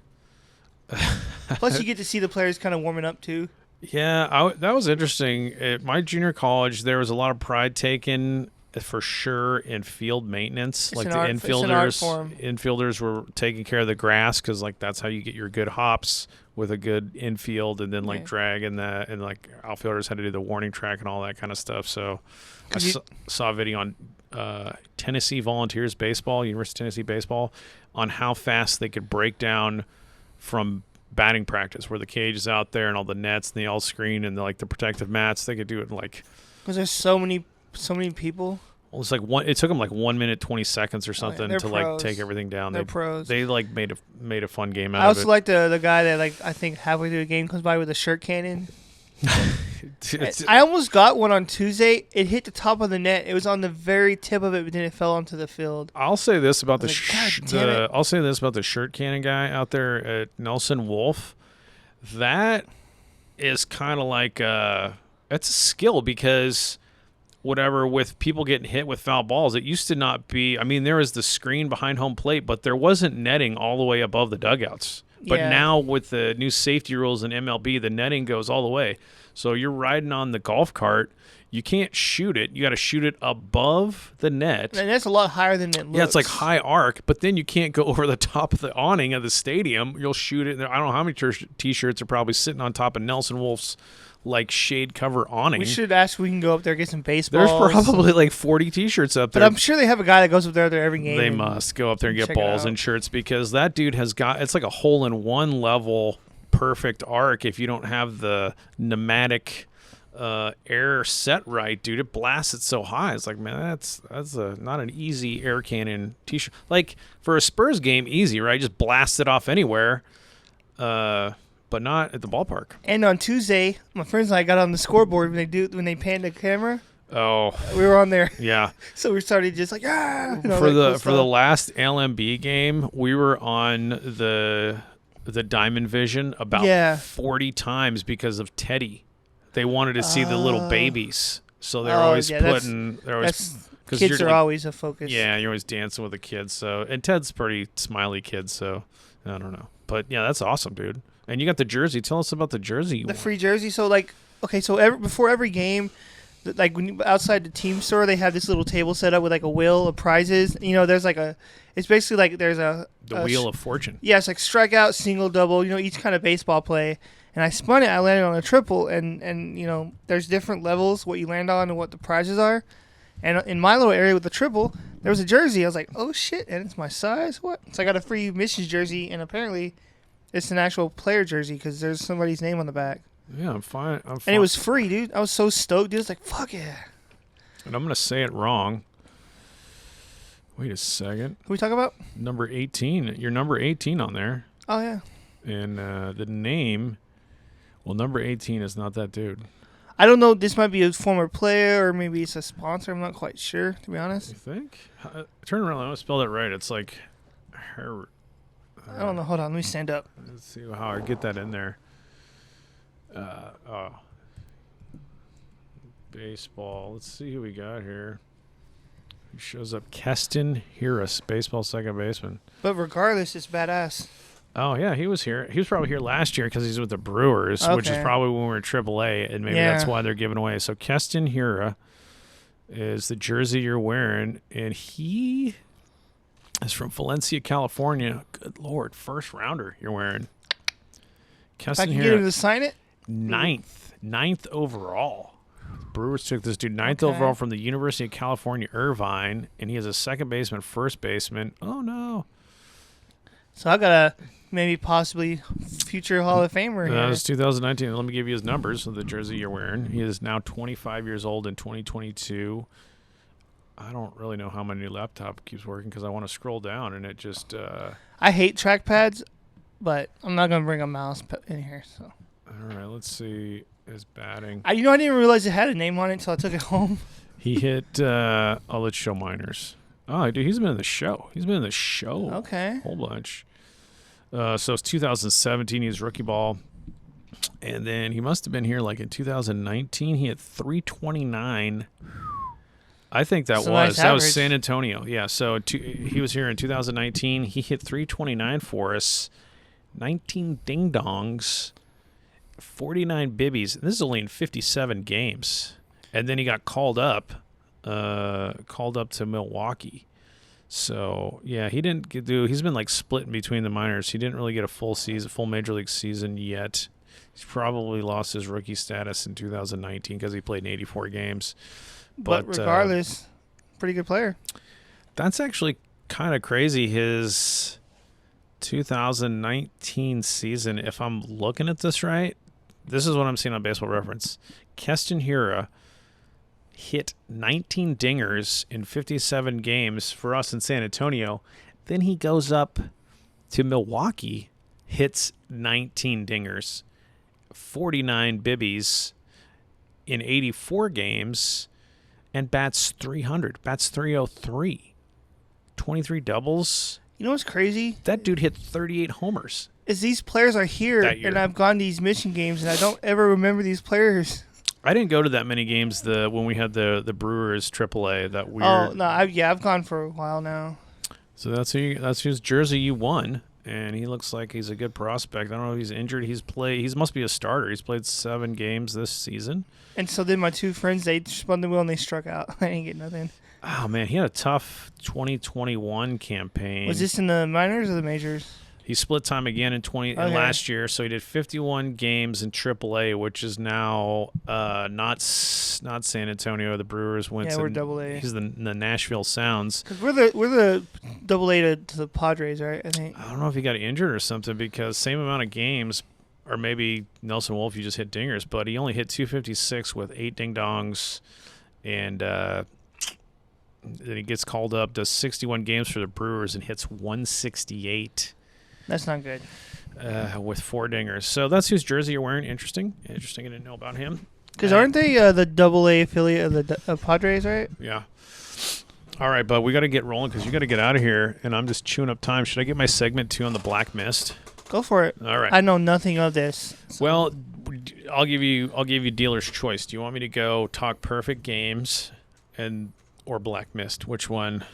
Speaker 2: Plus, you get to see the players kind of warming up too.
Speaker 1: Yeah, that was interesting. At my junior college, there was a lot of pride taken for sure in field maintenance. Like the infielders were taking care of the grass because like that's how you get your good hops with a good infield, and then like drag and that, and like outfielders had to do the warning track and all that kind of stuff. So I saw a video on Tennessee Volunteers baseball, University of Tennessee baseball, on how fast they could break down from batting practice, where the cage is out there and all the nets and the all screen and the protective mats. They could do it in like,
Speaker 2: because there's so many people.
Speaker 1: Well, it's like it took them like 1 minute 20 seconds or something to
Speaker 2: pros.
Speaker 1: like take everything down.
Speaker 2: They're pros.
Speaker 1: They like made a fun game out
Speaker 2: I
Speaker 1: of
Speaker 2: also
Speaker 1: it.
Speaker 2: like the guy that like I think halfway through the game comes by with a shirt cannon. I almost got one on Tuesday. It hit the top of the net. It was on the very tip of it, but then it fell onto the field.
Speaker 1: I'll say this about
Speaker 2: I'll
Speaker 1: say this about the shirt cannon guy out there at Nelson Wolf. That is kind of like it's a skill, because whatever with people getting hit with foul balls, it used to not be. I mean, there was the screen behind home plate, but there wasn't netting all the way above the dugouts. But now with the new safety rules in MLB, the netting goes all the way. So you're riding on the golf cart. You can't shoot it. You got to shoot it above the net.
Speaker 2: And that's a lot higher than it looks.
Speaker 1: Yeah, it's like high arc, but then you can't go over the top of the awning of the stadium. You'll shoot it. I don't know how many T-shirts are probably sitting on top of Nelson Wolf's like shade cover awning.
Speaker 2: We should ask if we can go up there and get some baseballs.
Speaker 1: There's probably like 40 T-shirts up there.
Speaker 2: But I'm sure they have a guy that goes up there every game.
Speaker 1: They must go up there and get balls and shirts, because that dude has got, it's like a hole-in-one level perfect arc. If you don't have the pneumatic air set right, dude, it blasts it so high. It's like, man, that's not an easy air cannon T-shirt. Like for a Spurs game, easy, right? Just blast it off anywhere. But not at the ballpark.
Speaker 2: And on Tuesday, my friends and I got on the scoreboard when they panned the camera.
Speaker 1: Oh,
Speaker 2: we were on there.
Speaker 1: Yeah.
Speaker 2: So we started just like
Speaker 1: for the last LMB game, we were on the Diamond Vision about 40 times because of Teddy. They wanted to see the little babies, so they're always putting.
Speaker 2: Kids are always a focus.
Speaker 1: Yeah, you're always dancing with the kids. So, and Ted's pretty smiley kid, so I don't know. But yeah, that's awesome, dude. And you got the jersey. Tell us about the jersey.
Speaker 2: The free jersey. So before every game, like outside the team store, they have this little table set up with like a wheel of prizes. There's like it's basically like there's the
Speaker 1: wheel of fortune.
Speaker 2: Yeah, it's like strikeout, single, double. Each kind of baseball play. And I spun it. I landed on a triple, and there's different levels what you land on and what the prizes are. And in my little area with the triple, there was a jersey. I was like, oh shit, and it's my size. What? So I got a free missions jersey, and apparently it's an actual player jersey because there's somebody's name on the back.
Speaker 1: Yeah, I'm fine.
Speaker 2: And it was free, dude. I was so stoked, dude. I was like, fuck yeah.
Speaker 1: And I'm going to say it wrong. Wait a second.
Speaker 2: Who we talking about?
Speaker 1: Number 18. You're number 18 on there.
Speaker 2: Oh, yeah.
Speaker 1: And the name, number 18 is not that dude.
Speaker 2: I don't know. This might be a former player or maybe it's a sponsor. I'm not quite sure, to be honest.
Speaker 1: You think? Turn around. I want to spell that right. It's like...
Speaker 2: I don't know. Hold on. Let me stand up.
Speaker 1: Let's see how I get that in there. Baseball. Let's see who we got here. He shows up. Keston Harris, baseball second baseman.
Speaker 2: But regardless, it's badass.
Speaker 1: Oh, yeah. He was here. He was probably here last year because he's with the Brewers, which is probably when we were AAA, and maybe that's why they're giving away. So Keston Harris is the jersey you're wearing, and he... is from Valencia, California. Good Lord. First rounder you're wearing.
Speaker 2: Keston Harris. I can get him to sign it?
Speaker 1: Ninth overall. Brewers took this dude ninth overall from the University of California, Irvine, and he is a second baseman, first baseman. Oh, no.
Speaker 2: So I got to maybe possibly future Hall of Famer
Speaker 1: That
Speaker 2: here.
Speaker 1: was 2019. Let me give you his numbers of the jersey you're wearing. He is now 25 years old in 2022. I don't really know how my new laptop keeps working because I want to scroll down and it just.
Speaker 2: I hate trackpads, but I'm not gonna bring a mouse in here. So.
Speaker 1: All right, let's see his batting.
Speaker 2: I didn't realize it had a name on it until I took it home.
Speaker 1: He hit. Let's show minors. Oh, dude, he's been in the show. He's been in the show.
Speaker 2: Okay.
Speaker 1: A whole bunch. So it's 2017. He was rookie ball. And then he must have been here like in 2019. He hit 329. I think that
Speaker 2: That's a
Speaker 1: was.
Speaker 2: nice
Speaker 1: That was
Speaker 2: average.
Speaker 1: San Antonio. Yeah, so he was here in 2019. He hit 329 for us. 19 ding-dongs. 49 bibbies. This is only in 57 games. And then he got called up to Milwaukee. So, yeah, he didn't he's been like split in between the minors. He didn't really get a full major league season yet. He's probably lost his rookie status in 2019 because he played in 84 games.
Speaker 2: But regardless, pretty good player.
Speaker 1: That's actually kind of crazy. His 2019 season, if I'm looking at this right, this is what I'm seeing on Baseball Reference. Keston Hiura hit 19 dingers in 57 games for us in San Antonio. Then he goes up to Milwaukee, hits 19 dingers, 49 bibbies in 84 games, and bats 300, bats 303, 23 doubles.
Speaker 2: You know what's crazy?
Speaker 1: That dude hit 38 homers.
Speaker 2: Is these players are here,
Speaker 1: That year.
Speaker 2: and I've gone to these mission games, and I don't ever remember these players.
Speaker 1: I didn't go to that many games when we had the Brewers AAA. That weird.
Speaker 2: Oh no, I've gone for a while now.
Speaker 1: So that's whose jersey you won, and he looks like he's a good prospect. I don't know if he's injured. He must be a starter. He's played 7 games this season.
Speaker 2: And so then my two friends, they spun the wheel and they struck out. I didn't get nothing.
Speaker 1: Oh man, he had a tough 2021 campaign.
Speaker 2: Was this in the minors or the majors?
Speaker 1: He split time again in last year, so he did 51 games in AAA, which is now not San Antonio. The Brewers went
Speaker 2: Yeah,
Speaker 1: to
Speaker 2: we're AA.
Speaker 1: He's the Nashville Sounds.
Speaker 2: Because we're the AA to the Padres, right? I think.
Speaker 1: I don't know if he got injured or something because same amount of games, or maybe Nelson Wolff, you just hit dingers, but he only hit 256 with 8 ding-dongs, and then he gets called up, does 61 games for the Brewers, and hits 168.
Speaker 2: That's not good.
Speaker 1: With 4 dingers. So that's whose jersey you're wearing. Interesting. I didn't know about him.
Speaker 2: Because aren't they the AA affiliate of the Padres, right?
Speaker 1: Yeah. All right, but we got to get rolling because you got to get out of here, and I'm just chewing up time. Should I get my segment 2 on the Black Mist?
Speaker 2: Go for it.
Speaker 1: All right.
Speaker 2: I know nothing of this. So.
Speaker 1: Well, I'll give you dealer's choice. Do you want me to go talk perfect games or Black Mist? Which one?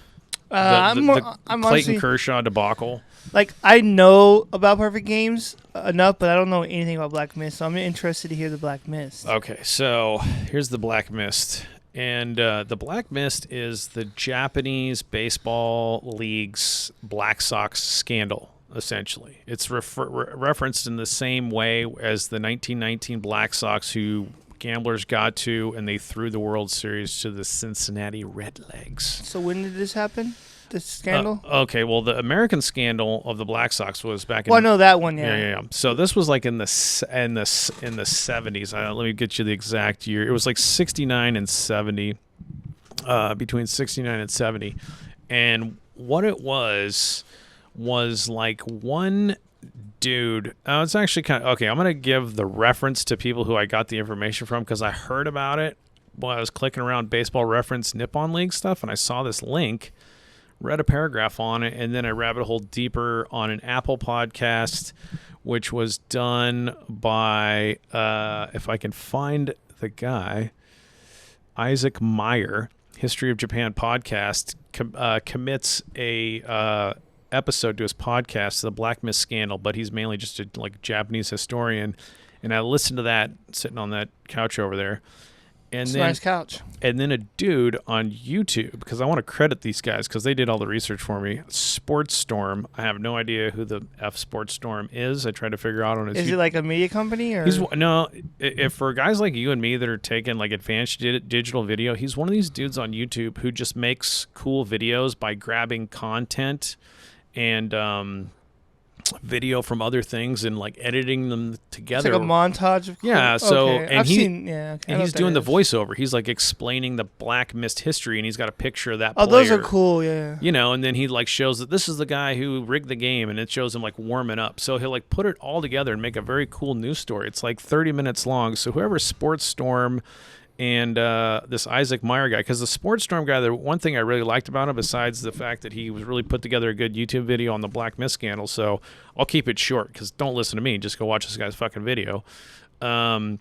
Speaker 2: I'm
Speaker 1: Clayton
Speaker 2: honestly,
Speaker 1: Kershaw debacle.
Speaker 2: like, I know about perfect games enough, but I don't know anything about Black Mist, so I'm interested to hear the Black Mist.
Speaker 1: Okay, so here's the Black Mist. And the Black Mist is the Japanese Baseball League's Black Sox scandal, essentially. It's referenced in the same way as the 1919 Black Sox, who gamblers got to, and they threw the World Series to the Cincinnati Redlegs.
Speaker 2: So when did this happen? This scandal?
Speaker 1: Okay, well, the American scandal of the Black Sox was back in.
Speaker 2: Well, I know that one,
Speaker 1: Yeah. So this was like in the 70s. Let me get you the exact year. It was like 69 and 70, between 69 and 70, and what it was like one dude. It's actually kind of okay. I'm gonna give the reference to people who I got the information from because I heard about it while I was clicking around Baseball Reference Nippon League stuff, and I saw this link. Read a paragraph on it, and then I rabbit holed deeper on an Apple podcast, which was done by, if I can find the guy, Isaac Meyer, History of Japan podcast, commits a episode to his podcast, The Black Mist Scandal, but he's mainly just a Japanese historian. And I listened to that sitting on that couch over there. And
Speaker 2: it's
Speaker 1: then,
Speaker 2: a nice couch.
Speaker 1: And then a dude on YouTube, because I want to credit these guys because they did all the research for me. Sports Storm. I have no idea who the F Sports Storm is. I tried to figure out on his.
Speaker 2: Is it like a media company or?
Speaker 1: No, if for guys like you and me that are taking like advanced digital video, he's one of these dudes on YouTube who just makes cool videos by grabbing content and video from other things and like editing them
Speaker 2: It's
Speaker 1: together.
Speaker 2: like a montage of
Speaker 1: Yeah, so
Speaker 2: okay.
Speaker 1: and
Speaker 2: I've seen okay, I
Speaker 1: and
Speaker 2: know
Speaker 1: he's
Speaker 2: what
Speaker 1: doing
Speaker 2: that
Speaker 1: the
Speaker 2: is.
Speaker 1: voiceover. He's like explaining the Black Mist history, and he's got a picture of that
Speaker 2: Oh,
Speaker 1: player.
Speaker 2: those are cool. Yeah.
Speaker 1: You know, and then he like shows that this is the guy who rigged the game, and it shows him like warming up. So he'll like put it all together and make a very cool news story. It's like 30 minutes long. So whoever Sports Storm and this Isaac Meyer guy, because the Sports Storm guy, the one thing I really liked about him, besides the fact that he was really put together a good YouTube video on the Black Mist scandal, so I'll keep it short because don't listen to me, just go watch this guy's fucking video. At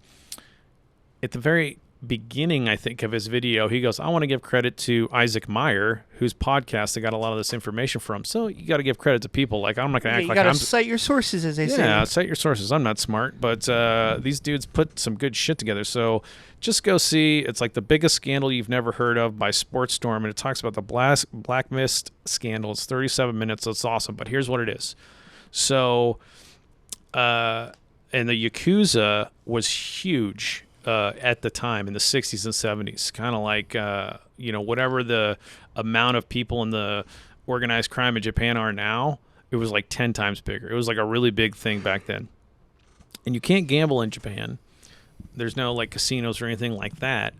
Speaker 1: the very beginning, I think, of his video, he goes, I want to give credit to Isaac Meyer, whose podcast I got a lot of this information from. So you got to give credit to people. Like, I'm not going to act
Speaker 2: You
Speaker 1: like
Speaker 2: gotta
Speaker 1: I'm...
Speaker 2: cite your sources, as they say.
Speaker 1: Yeah, cite your sources. I'm not smart, but these dudes put some good shit together. So just go see. It's like the biggest scandal you've never heard of by Sports Storm, and it talks about the Black Mist scandal. It's 37 minutes. So it's awesome. But here's what it is. So, and the Yakuza was huge at the time in the 60s and 70s. Kind of like, whatever the amount of people in the organized crime in Japan are now, it was like 10 times bigger. It was like a really big thing back then. And you can't gamble in Japan. There's no like casinos or anything like that.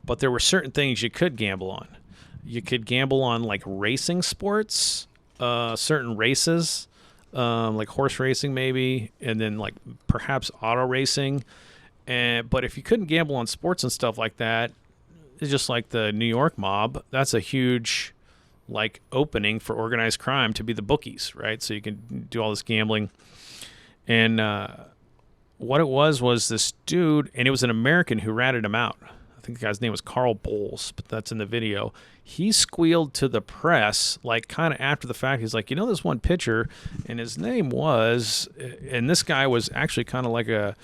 Speaker 1: But there were certain things you could gamble on. You could gamble on like racing sports, certain races, like horse racing maybe, and then like perhaps auto racing. But if you couldn't gamble on sports and stuff like that, it's just like the New York mob. That's a huge like opening for organized crime to be the bookies, right? So you can do all this gambling. And what it was this dude, and it was an American who ratted him out. I think the guy's name was Carl Bowles, but that's in the video. He squealed to the press, like kind of after the fact. He's like, this one pitcher, and his name was, and this guy was actually kind of like a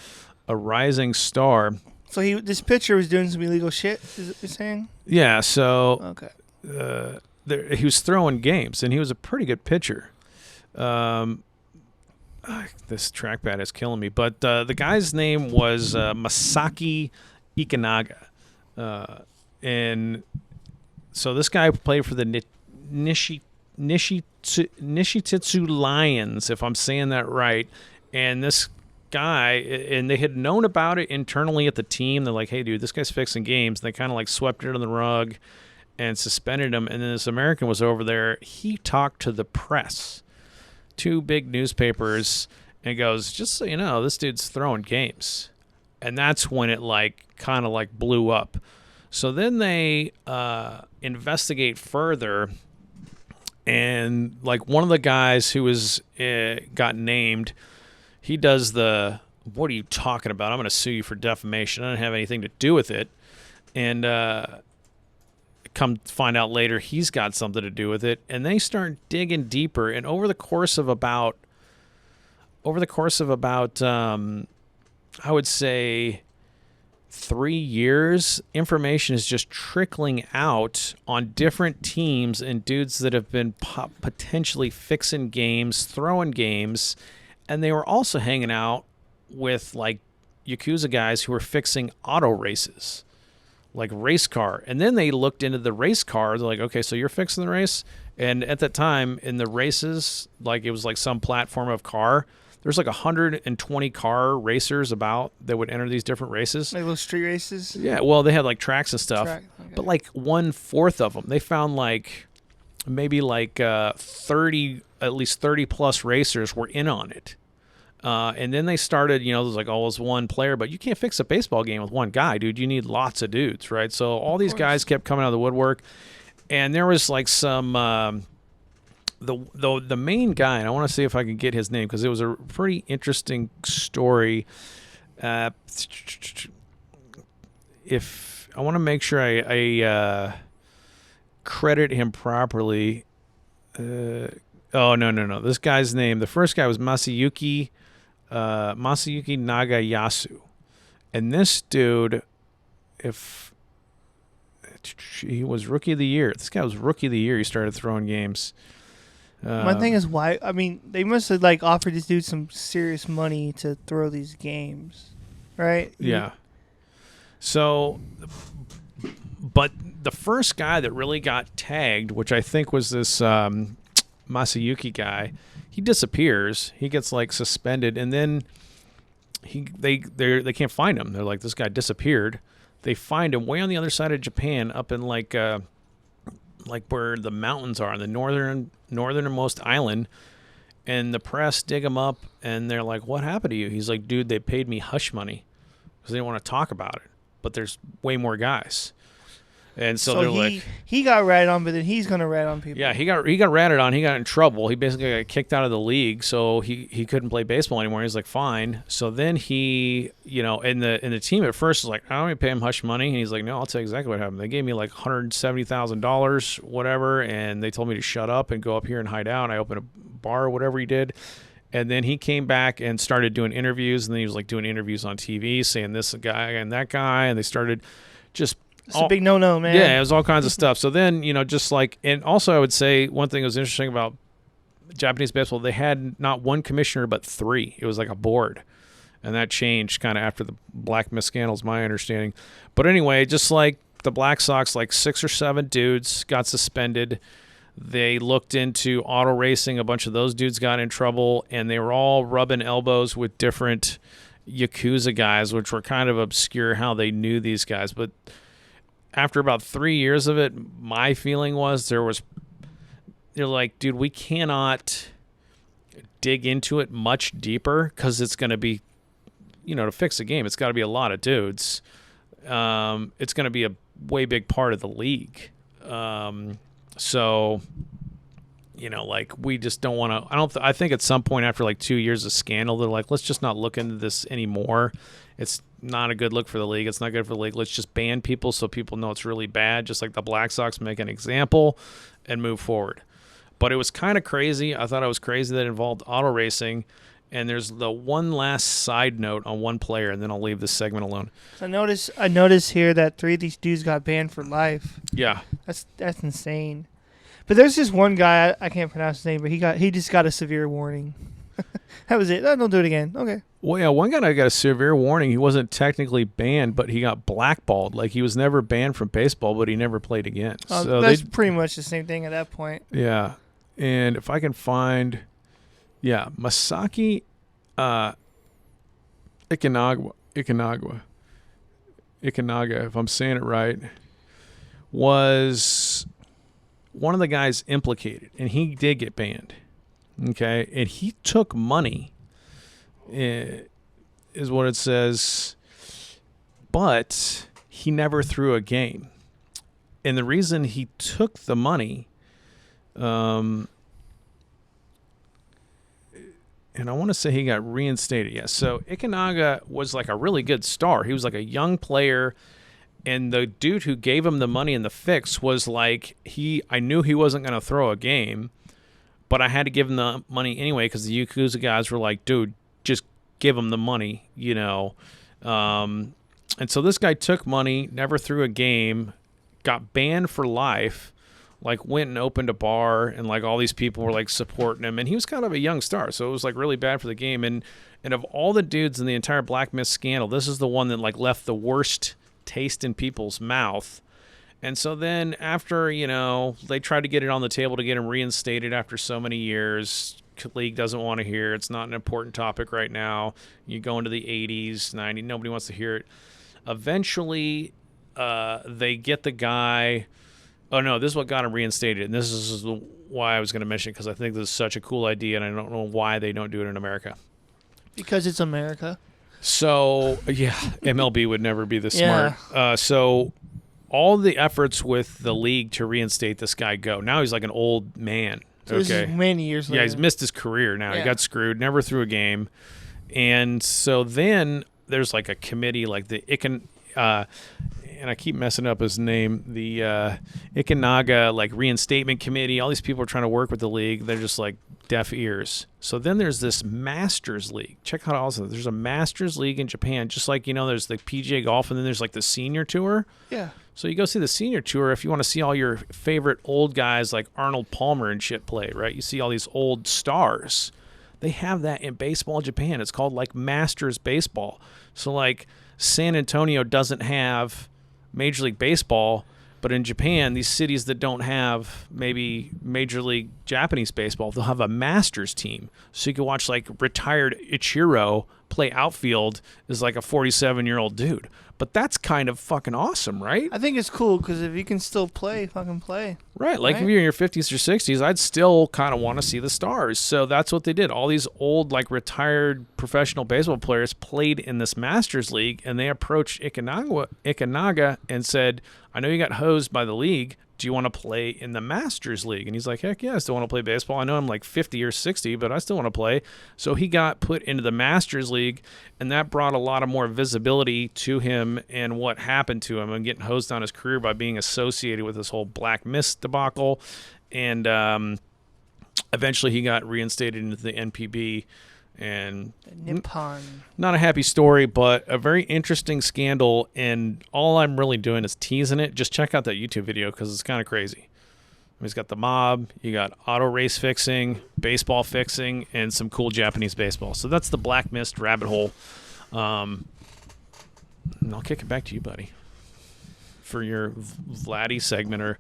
Speaker 1: rising star.
Speaker 2: So this pitcher was doing some illegal shit. Is what you're saying?
Speaker 1: Yeah. So
Speaker 2: Okay.
Speaker 1: he was throwing games, and he was a pretty good pitcher. This trackpad is killing me. But the guy's name was Masaki Ikanaga. And so this guy played for the Nishitsu Lions, if I'm saying that right. And this guy, and they had known about it internally at the team. They're like, hey, dude, this guy's fixing games. And they kind of like swept it under the rug and suspended him. And then this American was over there. He talked to the press, 2 big newspapers, and goes, just so you know, this dude's throwing games. And that's when it like kind of like blew up. So then they investigate further, and like one of the guys who was got named, he does the, what are you talking about? I'm going to sue you for defamation. I don't have anything to do with it. And come find out later, he's got something to do with it. And they start digging deeper. And over the course of about, I would say 3 years, information is just trickling out on different teams and dudes that have been potentially fixing games, throwing games. And they were also hanging out with like Yakuza guys who were fixing auto races, like race car. And then they looked into the race car. They're like, okay, so you're fixing the race. And at that time in the races, like it was like some platform of car. There's like 120 car racers about that would enter these different races.
Speaker 2: Like little street races?
Speaker 1: Yeah, well, they had like tracks and stuff.
Speaker 2: Okay.
Speaker 1: But like 1/4 of them, they found like maybe like 30, at least 30 plus racers were in on it. And then they started, there's like always one player, but you can't fix a baseball game with one guy, dude. You need lots of dudes, right? So all these guys kept coming out of the woodwork. And there was like some... The main guy, and I want to see if I can get his name because it was a pretty interesting story. If I want to make sure I credit him properly. No. This guy's name, the first guy was Masayuki Nagayasu. And this dude, if he was Rookie of the Year. This guy was Rookie of the Year. He started throwing games.
Speaker 2: My thing is why? I mean, they must have like offered this dude some serious money to throw these games, right?
Speaker 1: Yeah. So, but the first guy that really got tagged, which I think was this Masayuki guy, he disappears. He gets like suspended, and then they can't find him. They're like, this guy disappeared. They find him way on the other side of Japan, up in like where the mountains are on the northernmost island. And the press dig him up, and they're like, what happened to you? He's like, dude, they paid me hush money because they didn't want to talk about it. But there's way more guys. And so they're like,
Speaker 2: he got ratted on, but then he's gonna rat on people.
Speaker 1: yeah, he got ratted on. He got in trouble. He basically got kicked out of the league, so he couldn't play baseball anymore. He's like, fine. So then he, and the team at first was like, I don't even pay him hush money, and he's like, no, I'll tell you exactly what happened. They gave me like $170,000, whatever, and they told me to shut up and go up here and hide out. And I opened a bar or whatever he did. And then he came back and started doing interviews, and then he was like doing interviews on TV, saying this guy and that guy, and they started just.
Speaker 2: It's a big no-no, man.
Speaker 1: Yeah, it was all kinds of stuff. So then, just like, and also I would say one thing that was interesting about Japanese baseball, they had not one commissioner but three. It was like a board, and that changed kind of after the Black Mist scandal, is my understanding. But anyway, just like the Black Sox, like 6 or 7 dudes got suspended. They looked into auto racing. A bunch of those dudes got in trouble, and they were all rubbing elbows with different Yakuza guys, which were kind of obscure how they knew these guys. But after about 3 years of it, my feeling was they're like, dude, we cannot dig into it much deeper because it's going to be, to fix the game, it's got to be a lot of dudes. It's going to be a way big part of the league. So, like, we just don't want to. I think at some point after like 2 years of scandal, they're like, let's just not look into this anymore. It's not a good look for the league. It's not good for the league. Let's just ban people so people know it's really bad, just like the Black Sox, make an example and move forward. But it was kind of crazy. I thought it was crazy that it involved auto racing. And there's the one last side note on one player, and then I'll leave this segment alone.
Speaker 2: So I notice here that 3 of these dudes got banned for life.
Speaker 1: Yeah.
Speaker 2: That's insane. But there's this one guy, I can't pronounce his name, but he just got a severe warning. That was it. Don't do it again. Okay.
Speaker 1: Well, yeah, one guy got a severe warning. He wasn't technically banned, but he got blackballed. Like, he was never banned from baseball, but he never played again. So
Speaker 2: that's pretty much the same thing at that point.
Speaker 1: Yeah. And if I can find, Masaki Ikanaga, if I'm saying it right, was one of the guys implicated, and he did get banned. Okay, and he took money, is what it says, but he never threw a game. And the reason he took the money, and I want to say he got reinstated. Yeah, so Ikanaga was like a really good star. He was like a young player, and the dude who gave him the money in the fix was like, I knew he wasn't going to throw a game, but I had to give him the money anyway because the Yakuza guys were like, dude, just give him the money, And so this guy took money, never threw a game, got banned for life, like went and opened a bar, and like all these people were like supporting him. And he was kind of a young star, so it was like really bad for the game. And of all the dudes in the entire Black Mist scandal, this is the one that like left the worst taste in people's mouth. And so then after, they tried to get it on the table to get him reinstated after so many years. League doesn't want to hear. It's not an important topic right now. You go into the 80s, 90s, nobody wants to hear it. Eventually, they get the guy. Oh, no, this is what got him reinstated. And this is why I was going to mention it, because I think this is such a cool idea, and I don't know why they don't do it in America.
Speaker 2: Because it's America.
Speaker 1: So, yeah, MLB would never be this smart. So all the efforts with the league to reinstate this guy go. Now he's like an old man.
Speaker 2: So this is many years later.
Speaker 1: Yeah, he's missed his career now. Yeah. He got screwed, never threw a game. And so then there's like a committee, like the and I keep messing up his name, the Ikanaga like reinstatement committee. All these people are trying to work with the league. They're just like deaf ears. So then there's this Masters League. Check out also. There's a Masters League in Japan, just like, there's the PGA Golf, and then there's like the Senior Tour.
Speaker 2: Yeah.
Speaker 1: So you go see the Senior Tour if you want to see all your favorite old guys like Arnold Palmer and shit play, right? You see all these old stars. They have that in baseball in Japan. It's called like Masters Baseball. So like San Antonio doesn't have Major League Baseball, But in Japan, these cities that don't have maybe Major League Japanese baseball, they'll have a Masters team. So you can watch like retired Ichiro play outfield as like a 47-year-old dude. But that's kind of fucking awesome, right?
Speaker 2: I think it's cool because if you can still play, fucking play.
Speaker 1: Right. Like
Speaker 2: Right?
Speaker 1: if you're in your 50s or 60s, I'd still kind of want to see the stars. So that's what they did. All these old, like retired professional baseball players played in this Masters League, and they approached Ikanaga and said, I know you got hosed by the league. Do you want to play in the Masters League? And he's like, heck yeah, I still want to play baseball. I know I'm like 50 or 60, but I still want to play. So he got put into the Masters League, and that brought a lot of more visibility to him and what happened to him and getting hosed on his career by being associated with this whole Black Mist debacle. And eventually he got reinstated into the NPB. And
Speaker 2: Nippon.
Speaker 1: not a happy story, but a very interesting scandal. And all I'm really doing is teasing it. Just check out that YouTube video because it's kind of crazy. He's got the mob, you got auto race fixing, baseball fixing, and some cool Japanese baseball. So that's the Black Mist rabbit hole. And I'll kick it back to you, buddy, for your Vladdy segment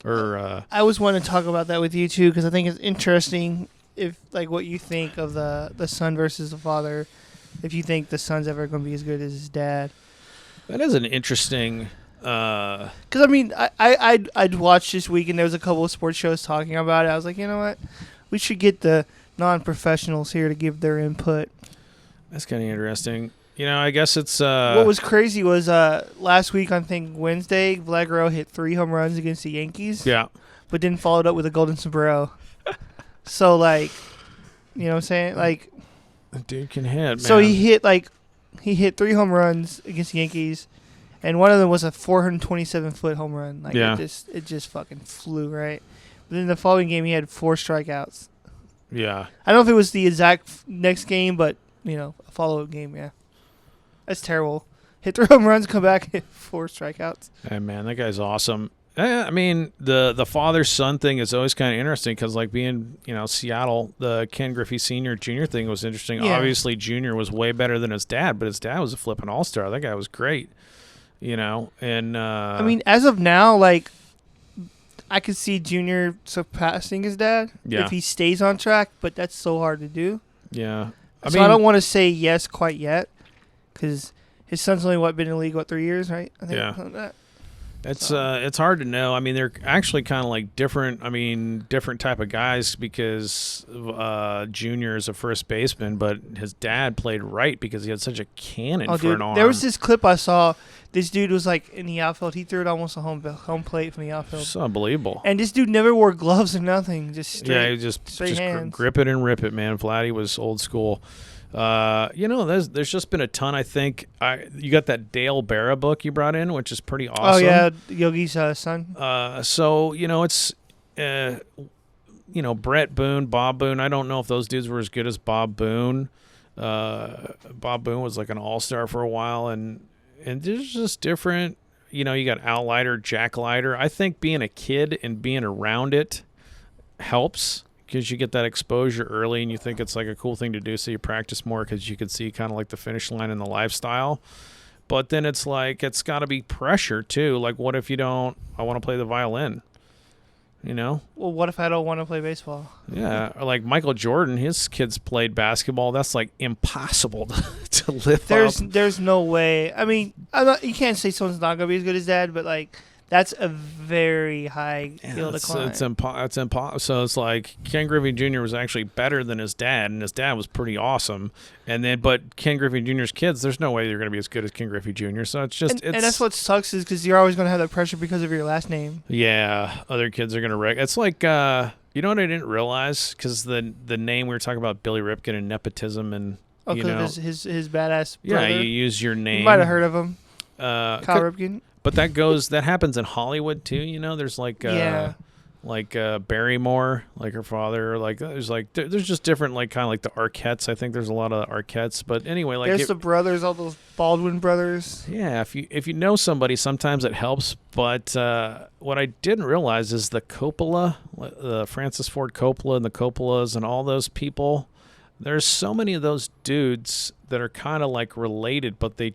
Speaker 1: or
Speaker 2: I always want to talk about that with you too because I think it's interesting. If like what you think of the son versus the father, if you think the son's ever going to be as good as his dad.
Speaker 1: that is an interesting.
Speaker 2: Because I mean, I'd watched this week and there was a couple of sports shows talking about it. I was like, you know what, we should get the non-professionals here to give their input.
Speaker 1: That's kind of interesting. You know, I guess it's.
Speaker 2: What was crazy was last week I think Wednesday, Vlad Guerrero hit 3 home runs against the Yankees.
Speaker 1: Yeah.
Speaker 2: But then followed up with a golden sombrero. So, like, you know what I'm saying? Like,
Speaker 1: Dude can hit, man.
Speaker 2: so he hit 3 home runs against the Yankees, and one of them was a 427-foot home run. Like,
Speaker 1: Yeah.
Speaker 2: it just fucking flew, right? But then the following game, he had 4 strikeouts.
Speaker 1: Yeah.
Speaker 2: I don't know if it was the exact next game, but, you know, a follow-up game, yeah. That's terrible. Hit 3 home runs, come back, hit 4 strikeouts.
Speaker 1: Hey, man, that guy's awesome. I mean, the father-son thing is always kind of interesting because, like, being, you know, Seattle, the Ken Griffey Sr. Jr. thing was interesting.
Speaker 2: Yeah.
Speaker 1: Obviously, Jr. was way better than his dad, but his dad was a flipping all-star. That guy was great, you know. And
Speaker 2: I mean, as of now, like, I could see Junior surpassing his dad if he stays on track, but that's so hard to do.
Speaker 1: Yeah.
Speaker 2: I don't want to say yes quite yet because his son's only, been in the league, 3 years, right? I think
Speaker 1: Yeah. It's hard to know. I mean, they're actually kind of like different. I mean, different type of guys because Junior is a first baseman, but his dad played right because he had such a cannon for an arm.
Speaker 2: There was this clip I saw. This dude was like in the outfield. He threw it almost a home plate from the outfield.
Speaker 1: It's unbelievable.
Speaker 2: And this dude never wore gloves or nothing. Just straight,
Speaker 1: he just
Speaker 2: hands.
Speaker 1: grip it and rip it, man. Vladdy was old school. You know, there's just been a ton. I think you got that Dale Barra book you brought in, which is pretty awesome.
Speaker 2: Oh yeah, Yogi's son.
Speaker 1: So you know it's you know, Brett Boone, Bob Boone. I don't know if those dudes were as good as Bob Boone. Bob Boone was like an all-star for a while, and there's just different. You know, you got Al Leiter, Jack Leiter. I think being a kid and being around it helps. Because you get that exposure early and you think it's like a cool thing to do, so you practice more because you can see kind of like the finish line and the lifestyle. But then it's like it's got to be pressure too. Like, what if you don't? I want to play the violin. You know?
Speaker 2: Well, what if I don't want to play baseball?
Speaker 1: Yeah, or like Michael Jordan, his kids played basketball. That's like impossible to live up.
Speaker 2: There's no way. I mean, you can't say someone's not gonna be as good as dad, but like. That's a very high hill to climb.
Speaker 1: It's impossible. So it's like Ken Griffey Jr. was actually better than his dad, and his dad was pretty awesome. But Ken Griffey Jr.'s kids, there's no way they're going to be as good as Ken Griffey Jr. So it's just
Speaker 2: and that's what sucks is because you're always going to have that pressure because of your last name.
Speaker 1: Yeah, other kids are going to wreck. It's like you know what I didn't realize because the name we were talking about Billy Ripken and nepotism and you know
Speaker 2: his badass brother.
Speaker 1: Yeah, you use your name.
Speaker 2: You might have heard of him. Kyle Ripken.
Speaker 1: But that happens in Hollywood too. You know, there's like Barrymore, like her father. Like there's just different like kind of like the Arquettes. I think there's a lot of Arquettes. But anyway, like
Speaker 2: there's the brothers, all those Baldwin brothers.
Speaker 1: Yeah, if you know somebody, sometimes it helps. But what I didn't realize is the Coppola, the Francis Ford Coppola and the Coppolas and all those people. There's so many of those dudes that are kind of like related, but they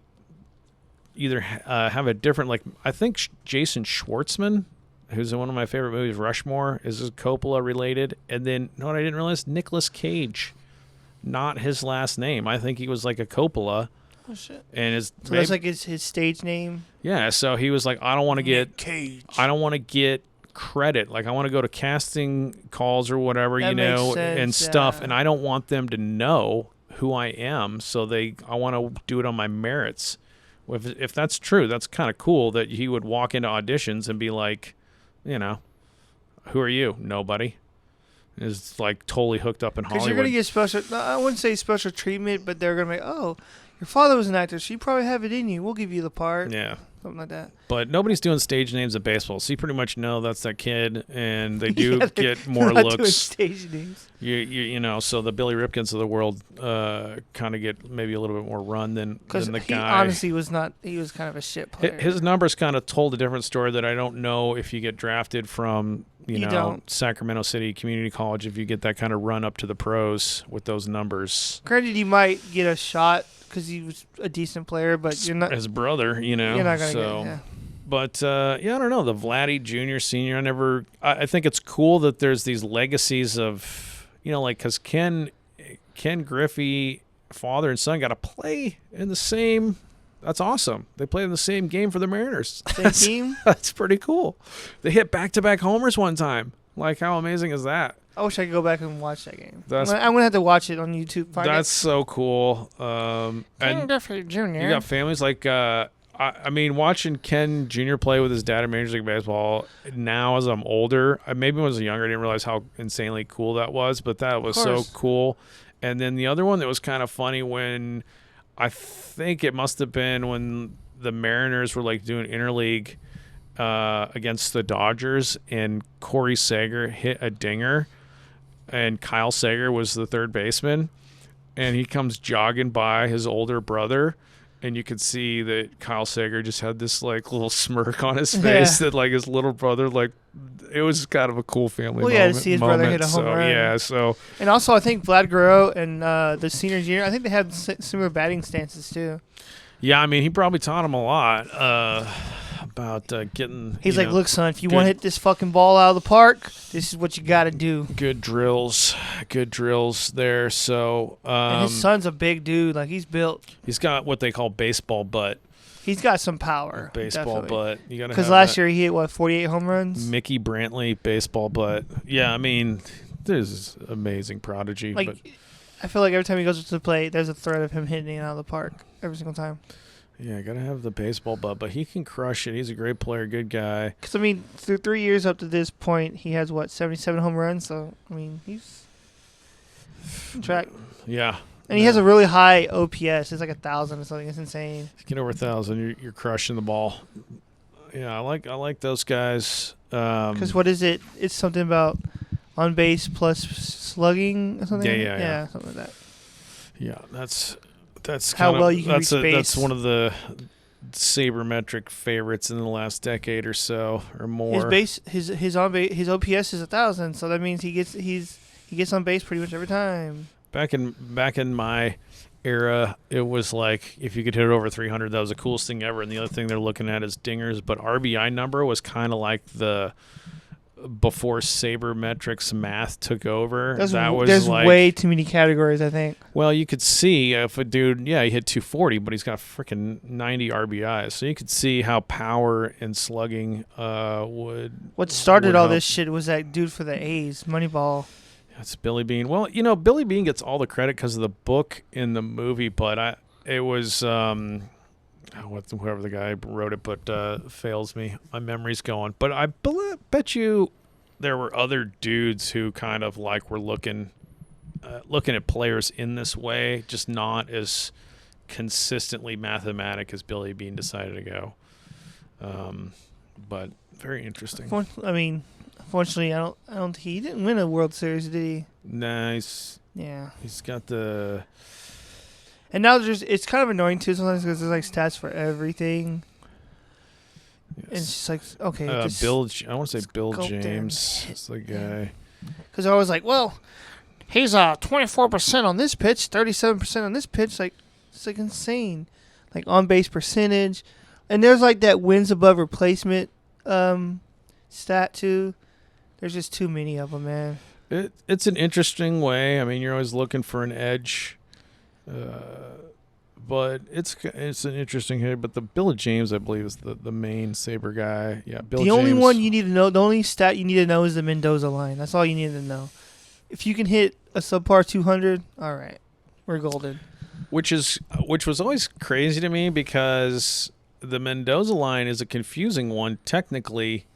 Speaker 1: either have a different, like, I think Jason Schwartzman, who's in one of my favorite movies, Rushmore, is Coppola related. And then, no, what I didn't realize, Nicolas Cage, not his last name. I think he was like a Coppola.
Speaker 2: Oh shit!
Speaker 1: And
Speaker 2: so that's like his stage name.
Speaker 1: Yeah, so he was like, I don't want to get
Speaker 2: Cage.
Speaker 1: I don't want to get credit. Like, I want to go to casting calls or whatever,
Speaker 2: That
Speaker 1: you
Speaker 2: makes
Speaker 1: know,
Speaker 2: sense,
Speaker 1: and stuff,
Speaker 2: yeah.
Speaker 1: and I don't want them to know who I am. So I want to do it on my merits. If that's true, that's kind of cool that he would walk into auditions and be like, you know, who are you? Nobody. Is like totally hooked up in Hollywood.
Speaker 2: Because you're gonna get special. I wouldn't say special treatment, but they're gonna be, oh, your father was an actor, so you probably have it in you. We'll give you the part.
Speaker 1: Yeah.
Speaker 2: Something like that.
Speaker 1: But nobody's doing stage names of baseball, so you pretty much know that's that kid, and they do
Speaker 2: Yeah,
Speaker 1: get more
Speaker 2: not doing
Speaker 1: looks.
Speaker 2: stage names.
Speaker 1: You know, so the Billy Ripkins of the world kind of get maybe a little bit more run than the
Speaker 2: he
Speaker 1: guy.
Speaker 2: honestly was not. He was kind of a shit player.
Speaker 1: His numbers kind of told a different story that I don't know if you get drafted from you know
Speaker 2: don't.
Speaker 1: Sacramento City Community College, if you get that kind of run up to the pros with those numbers.
Speaker 2: Granted, you might get a shot because he was a decent player, but you're not.
Speaker 1: His brother, you know.
Speaker 2: You're not gonna
Speaker 1: so.
Speaker 2: get. Yeah.
Speaker 1: But, yeah, I don't know. The Vladdy Jr., Sr., I think it's cool that there's these legacies of, you know, like, because Ken Griffey, father and son, got to play in the same. That's awesome. They played in the same game for the Mariners.
Speaker 2: Same team?
Speaker 1: That's pretty cool. They hit back-to-back homers one time. Like, how amazing is that?
Speaker 2: I wish I could go back and watch that game.
Speaker 1: That's-
Speaker 2: I'm gonna have to watch it on YouTube.
Speaker 1: That's so cool.
Speaker 2: Ken
Speaker 1: And
Speaker 2: Griffey Jr.
Speaker 1: you got families like, I mean, watching Ken Jr. play with his dad in Major League Baseball now as I'm older, maybe when I was younger, I didn't realize how insanely cool that was, but that was so cool. And then the other one that was kind of funny when I think it must have been when the Mariners were like doing interleague against the Dodgers, and Corey Seager hit a dinger, and Kyle Seager was the third baseman, and he comes jogging by his older brother. And you could see that Kyle Seager just had this like little smirk on his face that like his little brother, like, it was kind of a cool family moment.
Speaker 2: Well, yeah, to see his brother hit a home run.
Speaker 1: Yeah, so.
Speaker 2: And also, I think Vlad Guerrero and the senior year, I think they had similar batting stances too.
Speaker 1: Yeah, I mean, he probably taught him a lot about getting.
Speaker 2: He's like, look, son, if you want to hit this fucking ball out of the park, this is what you got to do.
Speaker 1: Good drills there. So,
Speaker 2: and his son's a big dude. Like, he's built.
Speaker 1: He's got what they call baseball butt.
Speaker 2: He's got some power.
Speaker 1: Baseball butt. You got to.
Speaker 2: Because last year he hit 48 home runs.
Speaker 1: Mickey Brantley baseball butt. Yeah, I mean, there's amazing prodigy.
Speaker 2: Like,
Speaker 1: but
Speaker 2: I feel like every time he goes to the plate, there's a threat of him hitting it out of the park every single time.
Speaker 1: Yeah, got to have the baseball butt, but he can crush it. He's a great player, good guy.
Speaker 2: Because, I mean, through 3 years up to this point, he has, 77 home runs? So, I mean, he's on track.
Speaker 1: Yeah.
Speaker 2: And he has a really high OPS. It's like 1,000 or something. It's insane.
Speaker 1: Get over 1,000, you're crushing the ball. Yeah, I like those guys.
Speaker 2: Because what is it? It's something about on base plus slugging or something? Yeah, something like that.
Speaker 1: Yeah, that's
Speaker 2: how well you can reach base.
Speaker 1: That's one of the sabermetric favorites in the last decade or so or more.
Speaker 2: His on base, his OPS is 1,000, so that means he gets on base pretty much every time.
Speaker 1: Back in my era, it was like if you could hit it over 300, that was the coolest thing ever. And the other thing they're looking at is dingers, but RBI number was kind of like the before sabermetrics math took over.
Speaker 2: There's like, way too many categories, I think.
Speaker 1: Well, you could see if a dude, he hit 240, but he's got freaking 90 RBIs. So you could see how power and slugging would.
Speaker 2: What started
Speaker 1: would
Speaker 2: all
Speaker 1: help.
Speaker 2: this shit was that dude for the A's, Moneyball.
Speaker 1: That's Billy Bean. Well, Billy Bean gets all the credit because of the book in the movie, but it was whoever the guy wrote it, but fails me. My memory's going. But I bet you there were other dudes who kind of like were looking at players in this way, just not as consistently mathematic as Billy Bean decided to go. But very interesting.
Speaker 2: Unfortunately, I don't. He didn't win a World Series, did he?
Speaker 1: Nice.
Speaker 2: Yeah.
Speaker 1: He's got the.
Speaker 2: And now it's kind of annoying too sometimes because there's like stats for everything. Yes. And it's just like, okay.
Speaker 1: I want to say Bill James is the guy.
Speaker 2: Because I was like, well, he's 24% on this pitch, 37% on this pitch. Like, it's like insane. Like on base percentage, And there's like that wins above replacement stat too. There's just too many of them, man.
Speaker 1: It's an interesting way. I mean, you're always looking for an edge, but it's an interesting hit. But the Bill James, I believe, is the main Sabre guy. Yeah, Bill
Speaker 2: The
Speaker 1: James.
Speaker 2: only one you need to know, the only stat you need to know is the Mendoza line. That's all you need to know. If you can hit a subpar 200, all right, we're golden.
Speaker 1: Which was always crazy to me because the Mendoza line is a confusing one. Technically,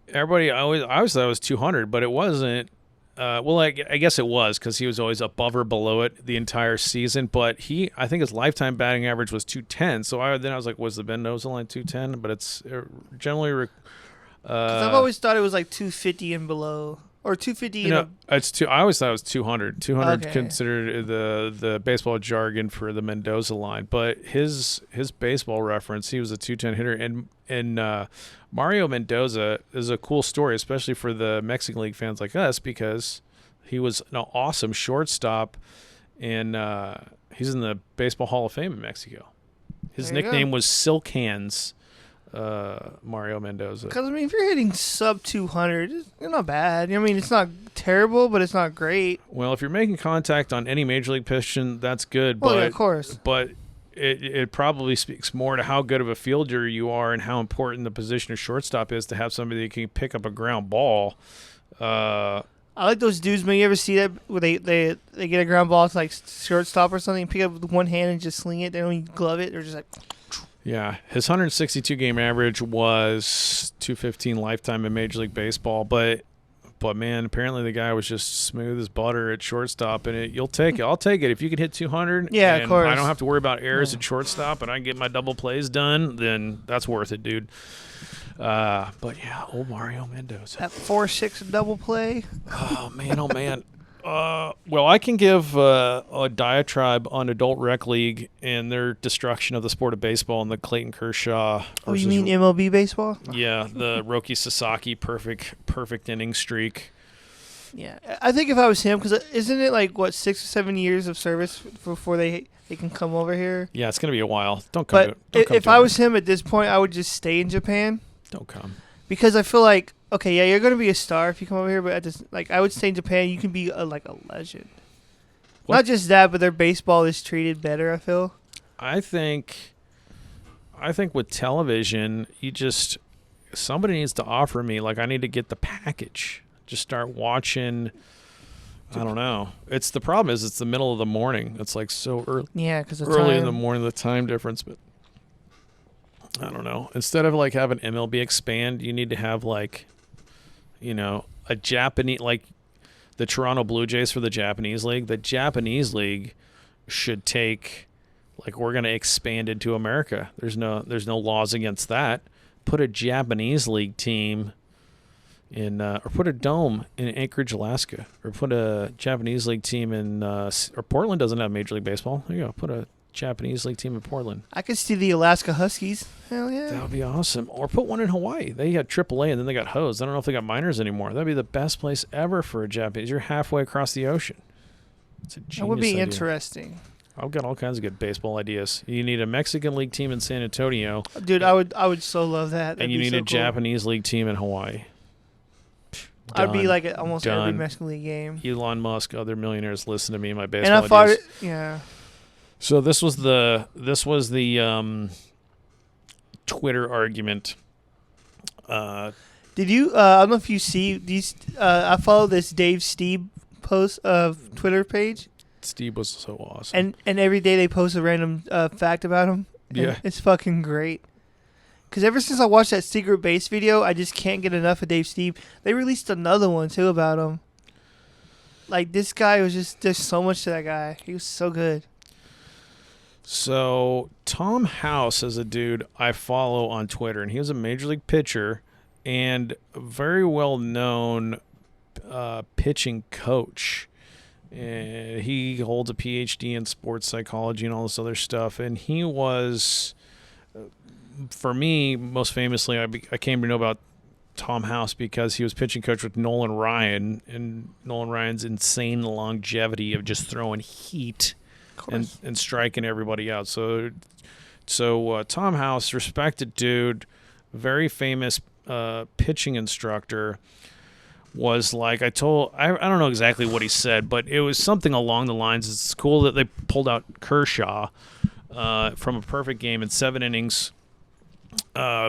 Speaker 1: everybody I always thought it was 200, but it wasn't. I guess it was because he was always above or below it the entire season. But I think his lifetime batting average was 210. So I was like, was the Mendoza line 210? But it's generally.
Speaker 2: 'Cause I've always thought it was like 250 and below. Or 250
Speaker 1: it's I always thought it was 200. 200
Speaker 2: Okay.
Speaker 1: considered the baseball jargon for the Mendoza line, but his baseball reference, he was a 210 hitter, and Mario Mendoza is a cool story, especially for the Mexican League fans like us, because he was an awesome shortstop, and he's in the Baseball Hall of Fame in Mexico. His
Speaker 2: There you
Speaker 1: nickname
Speaker 2: go.
Speaker 1: was Silk Hands. Mario Mendoza.
Speaker 2: Because, I mean, if you're hitting sub 200, it's not bad. I mean, it's not terrible, but it's not great.
Speaker 1: Well, if you're making contact on any major league position, that's good.
Speaker 2: Well,
Speaker 1: but
Speaker 2: yeah, of course.
Speaker 1: But it probably speaks more to how good of a fielder you are and how important the position of shortstop is to have somebody that can pick up a ground ball.
Speaker 2: I like those dudes, man. You ever see that where they get a ground ball to like shortstop or something, pick up with one hand and just sling it? They don't even glove it. They're just like.
Speaker 1: Yeah, his 162 game average was 215 lifetime in Major League Baseball, but man, apparently the guy was just smooth as butter at shortstop, and you'll take it. I'll take it if you can hit 200.
Speaker 2: Yeah,
Speaker 1: and
Speaker 2: of course.
Speaker 1: I don't have to worry about errors
Speaker 2: Yeah.
Speaker 1: at shortstop, and I can get my double plays done. Then that's worth it, dude. But yeah, old Mario Mendoza.
Speaker 2: That 4-6 double play.
Speaker 1: Oh man, oh man. Well, I can give a diatribe on Adult Rec League and their destruction of the sport of baseball and the Clayton Kershaw.
Speaker 2: Oh, you
Speaker 1: versus-
Speaker 2: mean MLB baseball?
Speaker 1: Yeah, the Roki Sasaki perfect inning streak.
Speaker 2: Yeah, I think if I was him, because isn't it like what 6 or 7 years of service before they can come over here?
Speaker 1: Yeah, it's gonna be a while. Don't come.
Speaker 2: But if I
Speaker 1: to
Speaker 2: was him at this point, I would just stay in Japan
Speaker 1: don't come.
Speaker 2: because I feel like okay, yeah, you're gonna be a star if you come over here, but at this, like I would stay in Japan. You can be like a legend.
Speaker 1: What?
Speaker 2: Not just that, but their baseball is treated better. I feel.
Speaker 1: I think with television, somebody needs to offer me, like, I need to get the package. Just start watching. I don't know. It's the problem is it's the middle of the morning. It's like so early.
Speaker 2: Yeah, because
Speaker 1: Early in the morning, the time difference, but I don't know. Instead of like having MLB expand, you need to have like, a Japanese, like the Toronto Blue Jays for the Japanese league. The Japanese league should take, like, we're going to expand into America. There's no laws against that. Put a Japanese league team in, or put a dome in Anchorage, Alaska, or put a Japanese league team in, or Portland doesn't have Major League Baseball. There you go. Put a Japanese league team in Portland.
Speaker 2: I could see the Alaska Huskies. Hell yeah.
Speaker 1: That would be awesome. Or put one in Hawaii. They got AAA and then they got hosed. I don't know if they got minors anymore. That'd be the best place ever for a Japanese. You're halfway across the ocean. It's a genius
Speaker 2: That would be
Speaker 1: idea.
Speaker 2: interesting.
Speaker 1: I've got all kinds of good baseball ideas. You need a Mexican league team in San Antonio.
Speaker 2: Dude, I would so love that. That'd
Speaker 1: And you
Speaker 2: be
Speaker 1: need
Speaker 2: so
Speaker 1: a
Speaker 2: cool.
Speaker 1: Japanese league team in Hawaii.
Speaker 2: I'd be
Speaker 1: Done.
Speaker 2: like at almost every
Speaker 1: Done.
Speaker 2: Mexican League game.
Speaker 1: Elon Musk, other millionaires listen to me in my
Speaker 2: And
Speaker 1: baseball
Speaker 2: I thought
Speaker 1: ideas.
Speaker 2: yeah.
Speaker 1: So this was the Twitter argument.
Speaker 2: Did you? I don't know if you see these. I follow this Dave Steeb post of Twitter page,
Speaker 1: Steve was so awesome.
Speaker 2: and every day they post a random fact about him. And
Speaker 1: Yeah.
Speaker 2: it's fucking great. Because ever since I watched that secret base video, I just can't get enough of Dave Steeb. They released another one too about him. Like this guy was just there's so much to that guy. He was so good.
Speaker 1: So Tom House is a dude I follow on Twitter, and he was a major league pitcher and a very well known pitching coach. And he holds a PhD in sports psychology and all this other stuff. And he was, for me, most famously, I came to know about Tom House because he was pitching coach with Nolan Ryan, and Nolan Ryan's insane longevity of just throwing heat and striking everybody out. So So Tom House, respected dude, very famous pitching instructor, was like, I don't know exactly what he said, but it was something along the lines, it's cool that they pulled out Kershaw from a perfect game in 7 innings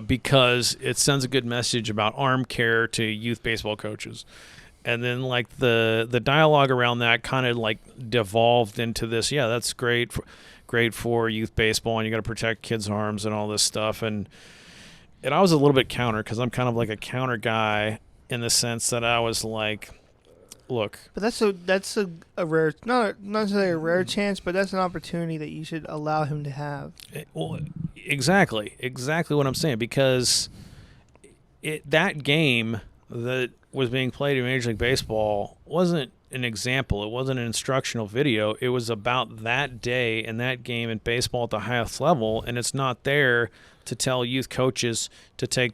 Speaker 1: because it sends a good message about arm care to youth baseball coaches. And then like the dialogue around that kind of like devolved into this, yeah, that's great for youth baseball, and you got to protect kids' arms and all this stuff. And I was a little bit counter because I'm kind of like a counter guy in the sense that I was like, look.
Speaker 2: But that's a rare, not necessarily a rare chance, but that's an opportunity that you should allow him to have.
Speaker 1: Well, exactly what I'm saying, because that game that was being played in Major League Baseball wasn't an example. It wasn't an instructional video. It was about that day and that game in baseball at the highest level, and it's not there to tell youth coaches to take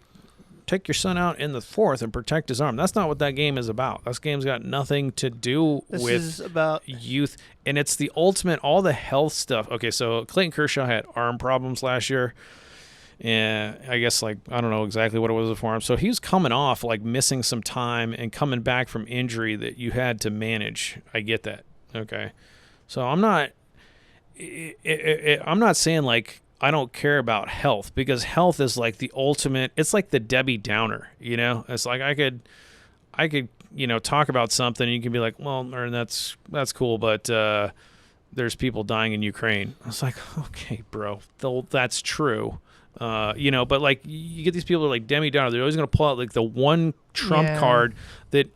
Speaker 1: your son out in the 4th and protect his arm. That's not what that game is about. This game's got nothing to do with
Speaker 2: about
Speaker 1: youth, and it's the ultimate, all the health stuff. Okay, so Clayton Kershaw had arm problems last year, and I guess, like, I don't know exactly what it was for him. So he was coming off, like, missing some time and coming back from injury that you had to manage. I get that. Okay. So I'm not saying, like, I don't care about health, because health is like the ultimate. It's like the Debbie Downer, you know. It's like I could, talk about something, and you can be like, well, or that's cool, but there's people dying in Ukraine. I was like, okay, bro, that's true, But like you get these people that are like Debbie Downer. They're always going to pull out like the one trump card that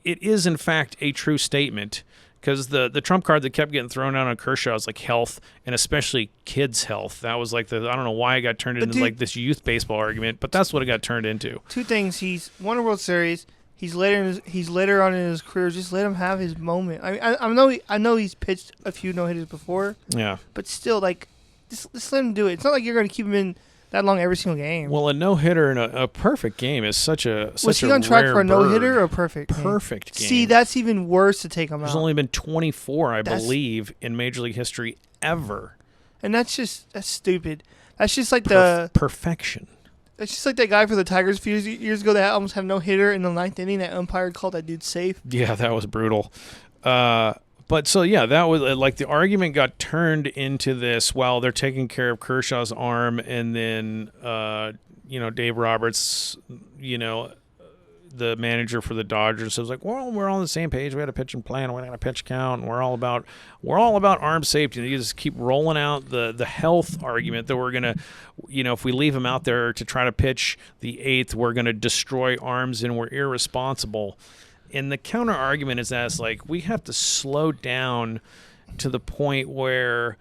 Speaker 1: it is in fact a true statement. Because the trump card that kept getting thrown out on Kershaw is like health, and especially kids' health. That was like I don't know why it got turned into like this youth baseball argument, but that's what it got turned into.
Speaker 2: 2 things: he's won a World Series. He's later on in his career. Just let him have his moment. I know he's pitched a few no-hitters before.
Speaker 1: Yeah,
Speaker 2: but still, like, just let him do it. It's not like you're going to keep him in that long every single game.
Speaker 1: Well, a no-hitter in a perfect game is such a
Speaker 2: Was he on track for a no-hitter or a perfect game?
Speaker 1: Perfect game.
Speaker 2: See, that's even worse to take him out.
Speaker 1: There's only been 24, I believe, in Major League history ever.
Speaker 2: And that's stupid. That's just like
Speaker 1: perfection.
Speaker 2: It's just like that guy for the Tigers a few years ago that almost had no hitter in the 9th inning. That umpire called that dude safe.
Speaker 1: Yeah, that was brutal. But so, yeah, that was like the argument got turned into this, well, they're taking care of Kershaw's arm, and then, Dave Roberts, the manager for the Dodgers, was like, well, we're all on the same page. We had a pitching plan. We had a pitch count, and we're all about arm safety. And you just keep rolling out the health argument that we're going to, if we leave him out there to try to pitch the 8th, we're going to destroy arms and we're irresponsible. And the counter argument is that it's like we have to slow down to the point where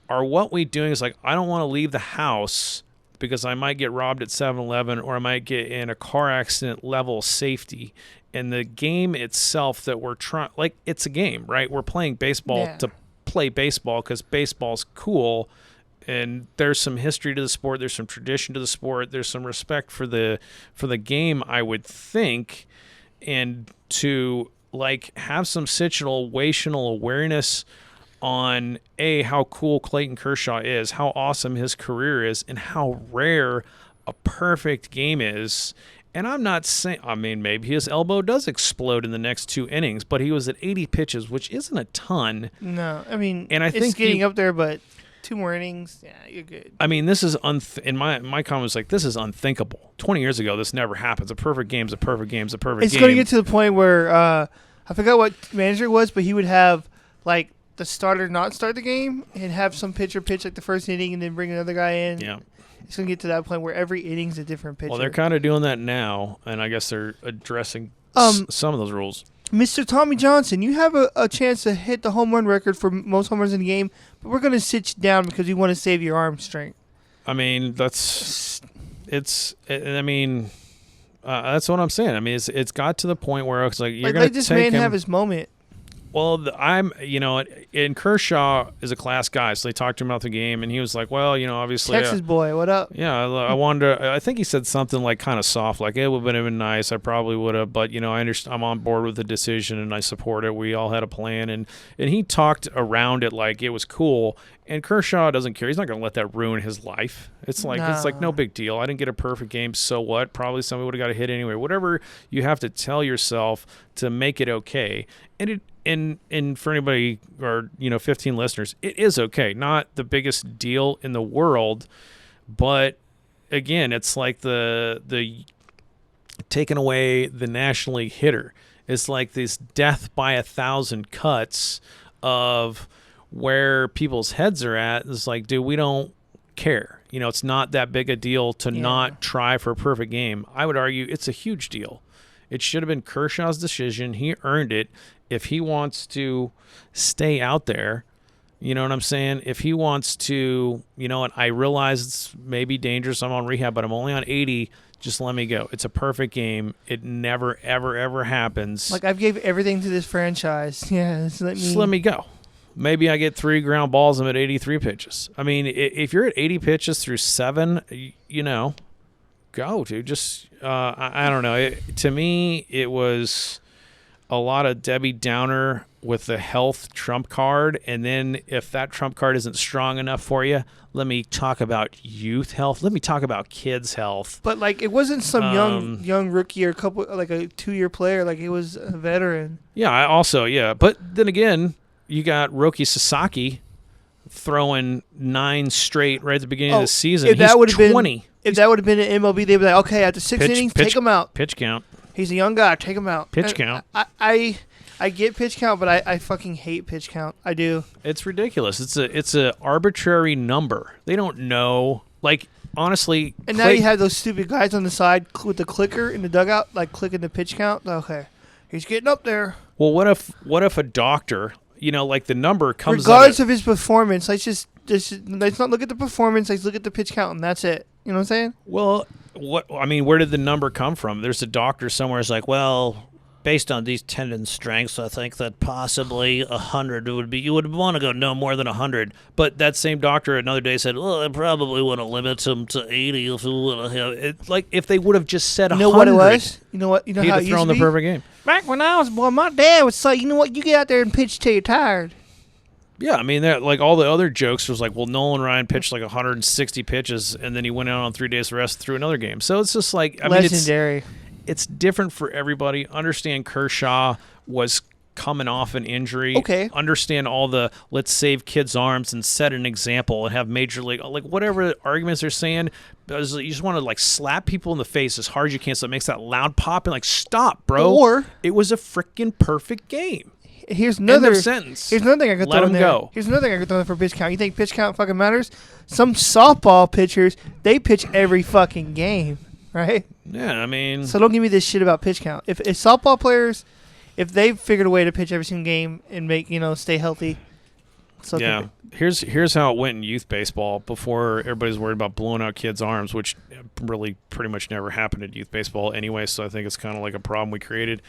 Speaker 1: what we doing is like, I don't want to leave the house because I might get robbed at 7-Eleven or I might get in a car accident level safety. And the game itself that we're trying, like, it's a game, right? We're playing baseball to play baseball because baseball's cool. And there's some history to the sport. There's some tradition to the sport. There's some respect for the game, I would think. And to, like, have some situational awareness on, how cool Clayton Kershaw is, how awesome his career is, and how rare a perfect game is. And I'm not saying, maybe his elbow does explode in the next 2 innings, but he was at 80 pitches, which isn't a ton.
Speaker 2: No, and I think
Speaker 1: it's
Speaker 2: getting up there, but 2 more innings, you're good.
Speaker 1: This is in my comments, like, this is unthinkable. 20 years ago, this never happens. A perfect game's a perfect game's a perfect game.
Speaker 2: It's going to get to the point where I forgot what manager it was, but he would have like the starter not start the game and have some pitcher pitch like the first inning and then bring another guy in.
Speaker 1: Yeah.
Speaker 2: It's going to get to that point where every inning's a different pitcher.
Speaker 1: Well, they're kind of doing that now, and I guess they're addressing some of those rules.
Speaker 2: Mr. Tommy Johnson, you have a chance to hit the home run record for most home runs in the game, but we're going to sit you down because we want to save your arm strength.
Speaker 1: That's what I'm saying. It's got to the point where it's like you're going to
Speaker 2: let this man have his moment.
Speaker 1: Well, and Kershaw is a class guy, so they talked to him about the game, and he was like, well, obviously.
Speaker 2: Texas boy, what up?
Speaker 1: Yeah, I wanted to, I think he said something like kind of soft, like, it would have been nice. I probably would have, but, I understand, I'm on board with the decision, and I support it. We all had a plan, and he talked around it like it was cool, and Kershaw doesn't care. He's not going to let that ruin his life. It's like no big deal. I didn't get a perfect game, so what? Probably somebody would have got a hit anyway. Whatever you have to tell yourself to make it okay. And for anybody or 15 listeners, it is okay. Not the biggest deal in the world, but again, it's like the taking away the National League hitter. It's like this death by 1,000 cuts of where people's heads are at. It's like, dude, we don't care. It's not that big a deal to not try for a perfect game. I would argue it's a huge deal. It should have been Kershaw's decision. He earned it. If he wants to stay out there, you know what I'm saying? If he wants to, and I realize it's maybe dangerous. I'm on rehab, but I'm only on 80. Just let me go. It's a perfect game. It never, ever, ever happens.
Speaker 2: Like, I've gave everything to this franchise. Yeah,
Speaker 1: just let me go. Maybe I get 3 ground balls. I'm at 83 pitches. I mean, if you're at 80 pitches through 7, go, dude. Just, I don't know. To me, it was a lot of Debbie Downer with the health trump card. And then if that trump card isn't strong enough for you, let me talk about youth health. Let me talk about kids' health.
Speaker 2: But, like, it wasn't some young rookie or like a 2-year player. Like, it was a veteran.
Speaker 1: Yeah, But then again, you got Roki Sasaki throwing 9 straight right at the beginning of the season. He's 20.
Speaker 2: If that would have been an MLB, they'd be like, okay, after 6 innings, take him out.
Speaker 1: Pitch count.
Speaker 2: He's a young guy. Take him out.
Speaker 1: Pitch count.
Speaker 2: I get pitch count, but I fucking hate pitch count. I do.
Speaker 1: It's ridiculous. It's a arbitrary number. They don't know. Like, honestly.
Speaker 2: And now you have those stupid guys on the side with the clicker in the dugout, like clicking the pitch count. Okay, he's getting up there.
Speaker 1: Well, what if a doctor, like the number comes
Speaker 2: regardless of his performance, let's not look at the performance. Let's look at the pitch count, and that's it. You know what I'm saying?
Speaker 1: Well, where did the number come from? There's a doctor somewhere who's like, well, based on these tendon strengths, I think that possibly 100 would be. You would want to go no more than 100. But that same doctor another day said, well, I probably want to limit him to 80 if we want to have it. Like, if they would have just said 100.
Speaker 2: You know what it was? You know what? You know how it used to be?
Speaker 1: The perfect game.
Speaker 2: Back when I was boy, my dad would say, you know what? You get out there and pitch till you're tired.
Speaker 1: Yeah, I mean, like all the other jokes was like, well, Nolan Ryan pitched like 160 pitches, and then he went out on 3 days rest through another game. So it's just like,
Speaker 2: legendary.
Speaker 1: It's different for everybody. Understand Kershaw was coming off an injury.
Speaker 2: Okay.
Speaker 1: Understand all the let's save kids' arms and set an example and have major league, like whatever arguments they're saying. You just want to like slap people in the face as hard as you can so it makes that loud pop and like, stop, bro.
Speaker 2: Or
Speaker 1: it was a freaking perfect game.
Speaker 2: Here's another
Speaker 1: sentence.
Speaker 2: Here's another thing I could throw in there.
Speaker 1: Go.
Speaker 2: Here's another thing I could throw in for pitch count. You think pitch count fucking matters? Some softball pitchers, they pitch every fucking game, right?
Speaker 1: Yeah, I mean.
Speaker 2: So don't give me this shit about pitch count. If softball players, if they've figured a way to pitch every single game and make stay healthy. So
Speaker 1: yeah. Here's how it went in youth baseball before everybody's worried about blowing out kids' arms, which really pretty much never happened in youth baseball anyway. So I think it's kind of like a problem we created.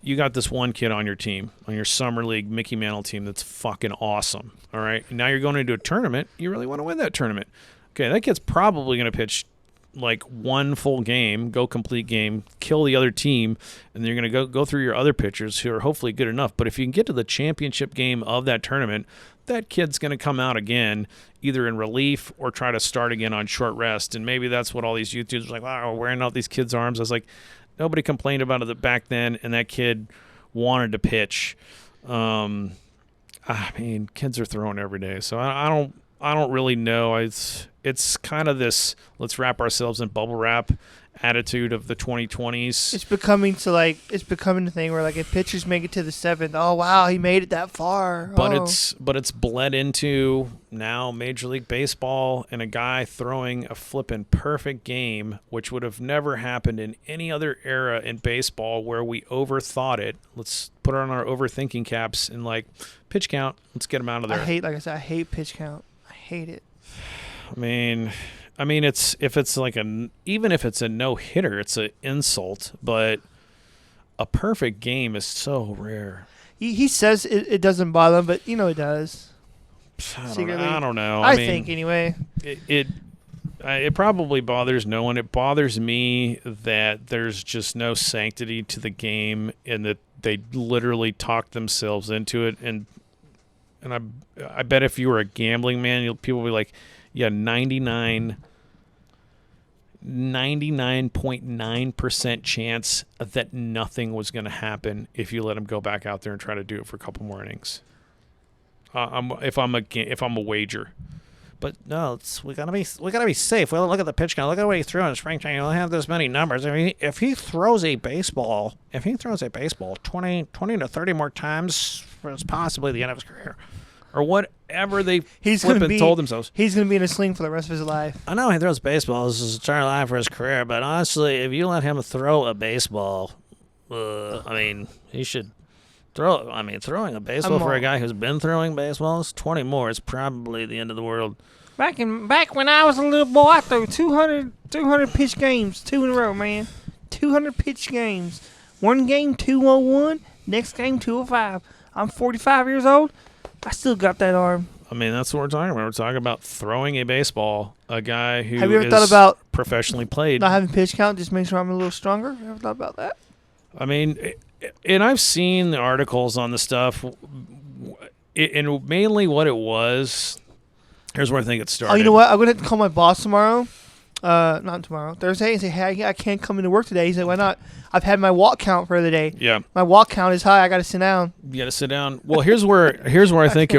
Speaker 1: You got this one kid on your team, on your summer league Mickey Mantle team that's fucking awesome, all right? And now you're going into a tournament. You really want to win that tournament. Okay, that kid's probably going to pitch like one full game, go complete game, kill the other team, and then you're going to go through your other pitchers who are hopefully good enough. But if you can get to the championship game of that tournament, that kid's going to come out again, either in relief or try to start again on short rest. And maybe that's what all these YouTubers are like, wow, we're wearing out these kids' arms. I was like, nobody complained about it back then, and that kid wanted to pitch. I mean, kids are throwing every day, so I don't really know. It's kind of this let's wrap ourselves in bubble wrap attitude of the 2020s.
Speaker 2: It's becoming the thing where like if pitchers make it to the 7th, oh wow, he made it that far.
Speaker 1: But it's bled into now Major League Baseball and a guy throwing a flippin' perfect game, which would have never happened in any other era in baseball where we overthought it. Let's put on our overthinking caps and like pitch count. Let's get him out of there.
Speaker 2: I hate pitch count. I hate it.
Speaker 1: I mean, even if it's a no-hitter, it's an insult, but a perfect game is so rare.
Speaker 2: He says it doesn't bother him, but it does.
Speaker 1: I don't know.
Speaker 2: I
Speaker 1: mean,
Speaker 2: think anyway.
Speaker 1: It probably bothers no one. It bothers me that there's just no sanctity to the game, and that they literally talk themselves into it. And I bet if you were a gambling man, people would be like, yeah, 99.9% chance that nothing was going to happen if you let him go back out there and try to do it for a couple more innings. If I'm a wager.
Speaker 3: But no, we gotta be safe. Well, look at the pitch count. Look at what he threw in spring training. You only have this many numbers. I mean, if he throws a baseball 20 to 30 more times, it's possibly the end of his career,
Speaker 1: or whatever they
Speaker 2: told
Speaker 1: themselves.
Speaker 2: He's gonna be in a sling for the rest of his life.
Speaker 3: I know he throws baseballs his entire life for his career, but honestly, if you let him throw a baseball, I mean, he should. Throwing a baseball for a guy who's been throwing baseballs, 20 more is probably the end of the world.
Speaker 2: Back when I was a little boy, I threw 200 pitch games, 2 in a row, man. 200 pitch games. One game 201, next game 205. I'm 45 years old. I still got that arm.
Speaker 1: I mean, that's what we're talking about. We're talking about throwing a baseball. A guy who
Speaker 2: have you ever thought about
Speaker 1: professionally played,
Speaker 2: not having pitch count, just make sure I'm a little stronger? You ever thought about that?
Speaker 1: I mean. And I've seen the articles on the stuff, and mainly what it was. Here's where I think it started.
Speaker 2: Oh, you know what? I'm going to call my boss tomorrow. Not tomorrow. Thursday. And say, hey, I can't come into work today. He said, why not? I've had my walk count for the day.
Speaker 1: Yeah.
Speaker 2: My walk count is high. I got to sit down.
Speaker 1: You got to sit down. Well, here's where I think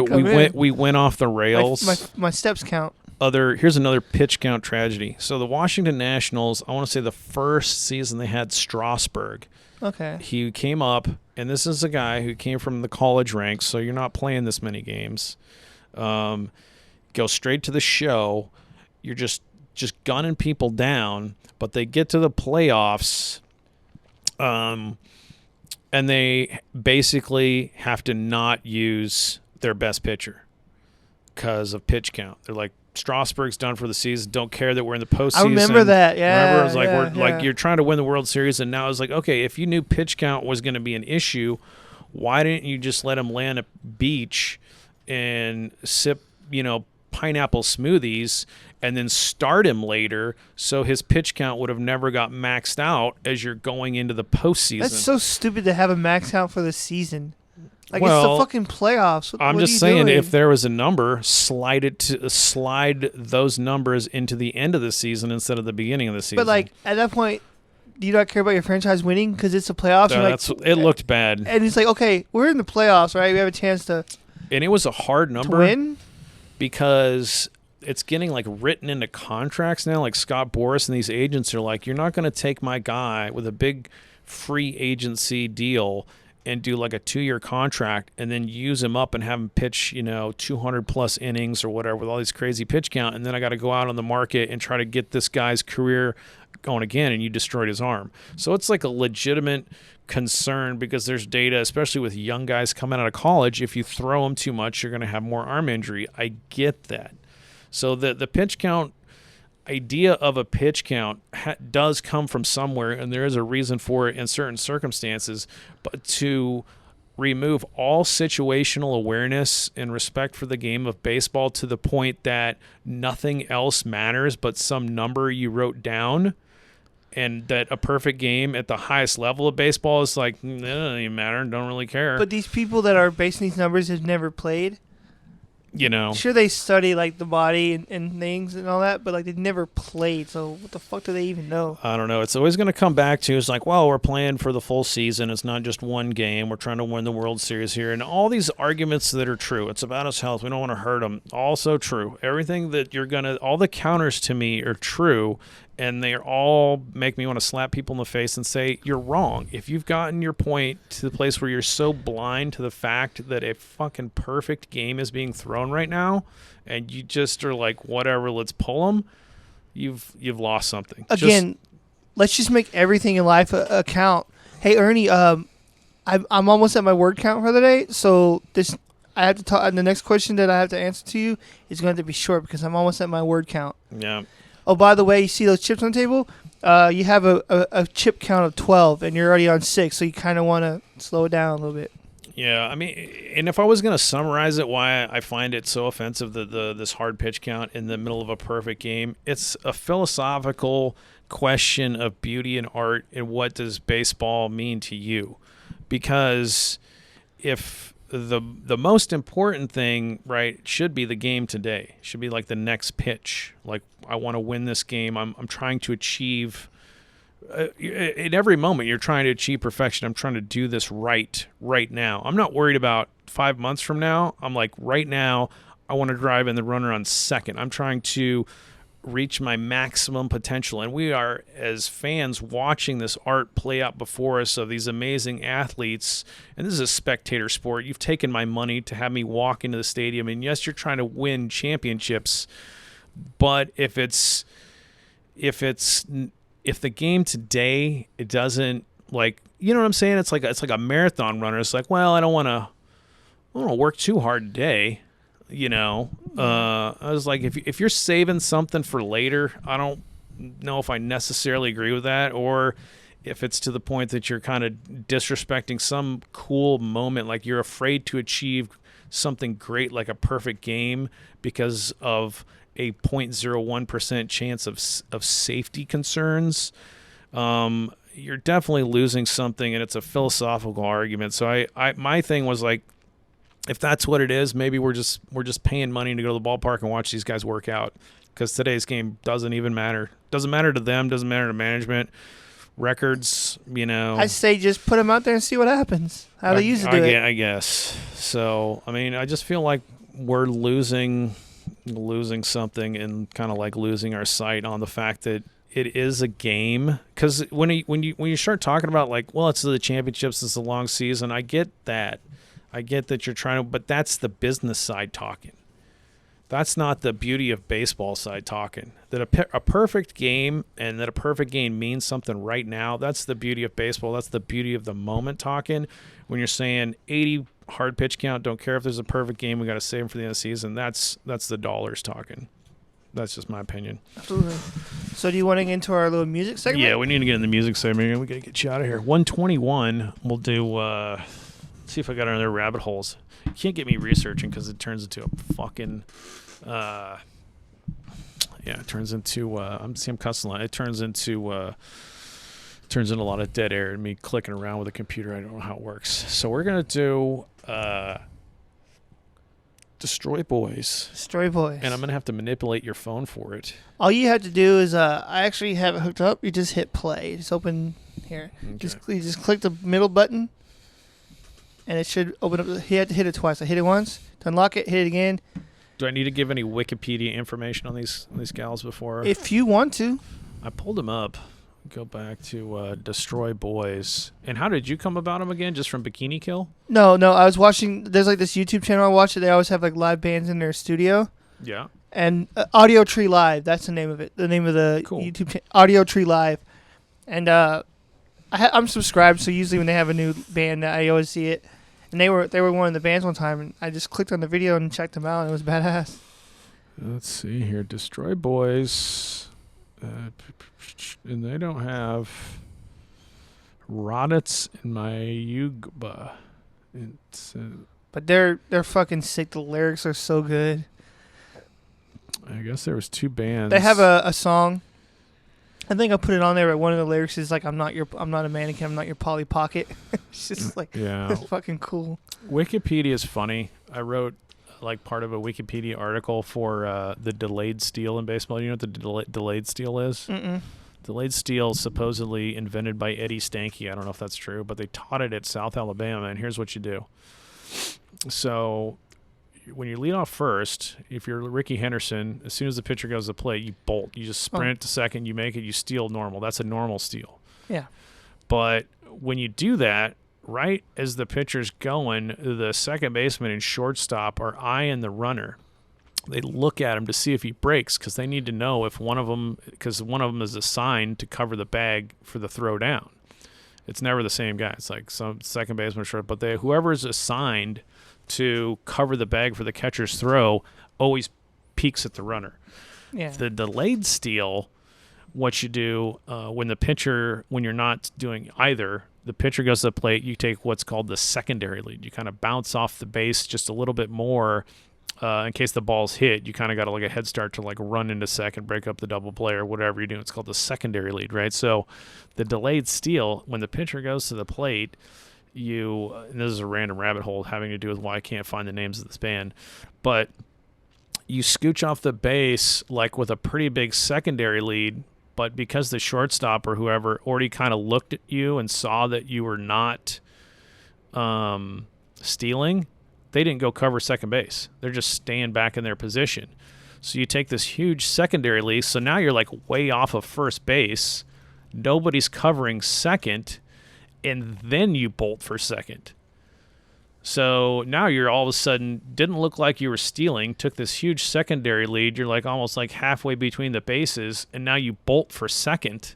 Speaker 1: we went off the rails.
Speaker 2: My steps count.
Speaker 1: Here's another pitch count tragedy. So the Washington Nationals, I want to say the first season they had Strasburg.
Speaker 2: Okay.
Speaker 1: He came up, and this is a guy who came from the college ranks, so you're not playing this many games. Go straight to the show. You're just gunning people down, but they get to the playoffs, and they basically have to not use their best pitcher because of pitch count. They're like, Strasburg's done for the season. Don't care that we're in the postseason.
Speaker 2: I remember that. Yeah.
Speaker 1: Remember, it was like like you're trying to win the World Series, and now it's like, okay, if you knew pitch count was going to be an issue, why didn't you just let him land a beach and sip, pineapple smoothies, and then start him later, so his pitch count would have never got maxed out as you're going into the postseason?
Speaker 2: That's so stupid to have a max count for the season. Like,
Speaker 1: well,
Speaker 2: it's the fucking playoffs.
Speaker 1: I'm just saying, if there was a number, slide those numbers into the end of the season instead of the beginning of the season.
Speaker 2: But like at that point, do you not care about your franchise winning because it's the playoffs?
Speaker 1: It looked bad.
Speaker 2: And it's like, okay, we're in the playoffs, right? We have a chance to.
Speaker 1: And it was a hard number
Speaker 2: to win
Speaker 1: because it's getting like written into contracts now. Like Scott Boras and these agents are like, you're not going to take my guy with a big free agency deal and do like a 2-year contract and then use him up and have him pitch, 200 plus innings or whatever with all these crazy pitch count. And then I got to go out on the market and try to get this guy's career going again, and you destroyed his arm. So it's like a legitimate concern because there's data, especially with young guys coming out of college. If you throw them too much, you're going to have more arm injury. I get that. So the pitch count idea of a pitch count does come from somewhere, and there is a reason for it in certain circumstances, but to remove all situational awareness and respect for the game of baseball to the point that nothing else matters but some number you wrote down, and that a perfect game at the highest level of baseball is like, it doesn't even matter, don't really care.
Speaker 2: But these people that are basing these numbers have never played.
Speaker 1: Sure,
Speaker 2: they study like the body and things and all that, but like they've never played, so what the fuck do they even know?
Speaker 1: I don't know. It's always going to come back to, it's like, well, we're playing for the full season. It's not just one game. We're trying to win the World Series here. And all these arguments that are true. It's about his health. We don't want to hurt him. Also true. Everything that all the counters to me are true, and they all make me want to slap people in the face and say, you're wrong. If you've gotten your point to the place where you're so blind to the fact that a fucking perfect game is being thrown right now, and you just are like, whatever, let's pull them, you've lost something.
Speaker 2: Again, let's just make everything in life a count. Hey, Ernie, I'm almost at my word count for the day, so I have to talk. And the next question that I have to answer to you is going to be short because I'm almost at my word count.
Speaker 1: Yeah.
Speaker 2: Oh, by the way, you see those chips on the table? You have a chip count of 12, and you're already on 6, so you kind of want to slow it down a little bit.
Speaker 1: Yeah, I mean, and if I was going to summarize it, why I find it so offensive that this hard pitch count in the middle of a perfect game, it's a philosophical question of beauty and art and what does baseball mean to you? Because if the most important thing, right, should be the game today, should be like the next pitch. Like, I want to win this game. I'm trying to achieve. In every moment you're trying to achieve perfection. I'm trying to do this right now. I'm not worried about 5 months from now. I'm like, right now I want to drive in the runner on second. I'm trying to reach my maximum potential, and we are, as fans, watching this art play out before us of these amazing athletes. And this is a spectator sport. You've taken my money to have me walk into the stadium, and yes, you're trying to win championships, but if the game today, it doesn't, like, you know what I'm saying? It's like a marathon runner. It's like, well, I don't want to work too hard today. You know, I was like, if you're saving something for later, I don't know if I necessarily agree with that, or if it's to the point that you're kind of disrespecting some cool moment, like you're afraid to achieve something great, like a perfect game, because of a 0.01% chance of safety concerns. You're definitely losing something, and it's a philosophical argument. So my thing was like, if that's what it is, maybe we're just paying money to go to the ballpark and watch these guys work out, because today's game doesn't even matter. Doesn't matter to them. Doesn't matter to management. Records, you know.
Speaker 2: I say just put them out there and see what happens. How they used to do it.
Speaker 1: I guess. So, I mean, I just feel like we're losing something, and kind of like losing our sight on the fact that it is a game. Because when you start talking about, like, well, it's the championships, it's a long season, I get that. I get that you're trying to, but that's the business side talking. That's not the beauty of baseball side talking. That a perfect game, and that a perfect game means something right now, that's the beauty of baseball. That's the beauty of the moment talking. When you're saying 80 hard pitch count, don't care if there's a perfect game, we got to save them for the end of the season, that's the dollars talking. That's just my opinion.
Speaker 2: Absolutely. So do you want to get into our little music segment?
Speaker 1: Yeah, we need to get in the music segment. We got to get you out of here. 121, we'll do... see if I got other rabbit holes. You can't get me researching because it turns into a fucking it turns into I'm cussing a lot. It turns into a lot of dead air and me clicking around with a computer. I don't know how it works. So we're gonna do Destroy Boys.
Speaker 2: Destroy Boys.
Speaker 1: And I'm gonna have to manipulate your phone for it.
Speaker 2: All you have to do is I actually have it hooked up. You just hit play. Just open here.
Speaker 1: Okay.
Speaker 2: You just click the middle button, and it should open up. He had to hit it twice. I hit it once to unlock it. Hit it again.
Speaker 1: Do I need to give any Wikipedia information on these gals before?
Speaker 2: If you want to.
Speaker 1: I pulled them up. Go back to Destroy Boys. And how did you come about them again? Just from Bikini Kill?
Speaker 2: No. I was watching. There's like this YouTube channel I watch. They always have like live bands in their studio.
Speaker 1: Yeah.
Speaker 2: And Audio Tree Live. That's the name of it. The name of the YouTube channel. Audio Tree Live. And I'm subscribed, so usually when they have a new band, I always see it. And they were one of the bands one time, and I just clicked on the video and checked them out, and it was badass.
Speaker 1: Let's see here. Destroy Boys. And they don't have Rodits in my Yugba.
Speaker 2: But they're fucking sick. The lyrics are so good.
Speaker 1: I guess there was two bands.
Speaker 2: They have a song. I think I put it on there, but one of the lyrics is like, I'm not a mannequin, I'm not your Polly Pocket. It's just like, yeah. It's fucking cool.
Speaker 1: Wikipedia is funny. I wrote like part of a Wikipedia article for the delayed steal in baseball. You know what the delayed steal is?
Speaker 2: Mm-mm.
Speaker 1: Delayed steal is supposedly invented by Eddie Stanky. I don't know if that's true, but they taught it at South Alabama, and here's what you do. So when you lead off first, if you're Ricky Henderson, as soon as the pitcher goes to the plate, you bolt. You just sprint it to second, you make it, you steal normal. That's a normal steal.
Speaker 2: Yeah.
Speaker 1: But when you do that, right as the pitcher's going, the second baseman and shortstop are eyeing the runner. They look at him to see if he breaks, because they need to know if one of them is assigned to cover the bag for the throw down. It's never the same guy. It's like some second baseman, short, but whoever is assigned to cover the bag for the catcher's throw always peeks at the runner.
Speaker 2: Yeah.
Speaker 1: The delayed steal, what you do when you're not doing either, the pitcher goes to the plate, you take what's called the secondary lead. You kind of bounce off the base just a little bit more in case the ball's hit. You kind of got like a head start to like run into second, break up the double play or whatever you're doing. It's called the secondary lead, right? So the delayed steal, when the pitcher goes to the plate, and this is a random rabbit hole having to do with why I can't find the names of this band, but you scooch off the base like with a pretty big secondary lead, but because the shortstop or whoever already kind of looked at you and saw that you were not stealing, they didn't go cover second base. They're just staying back in their position. So you take this huge secondary lead, so now you're like way off of first base. Nobody's covering second, and then you bolt for second. So now you're all of a sudden, didn't look like you were stealing, took this huge secondary lead. You're like almost like halfway between the bases, and now you bolt for second.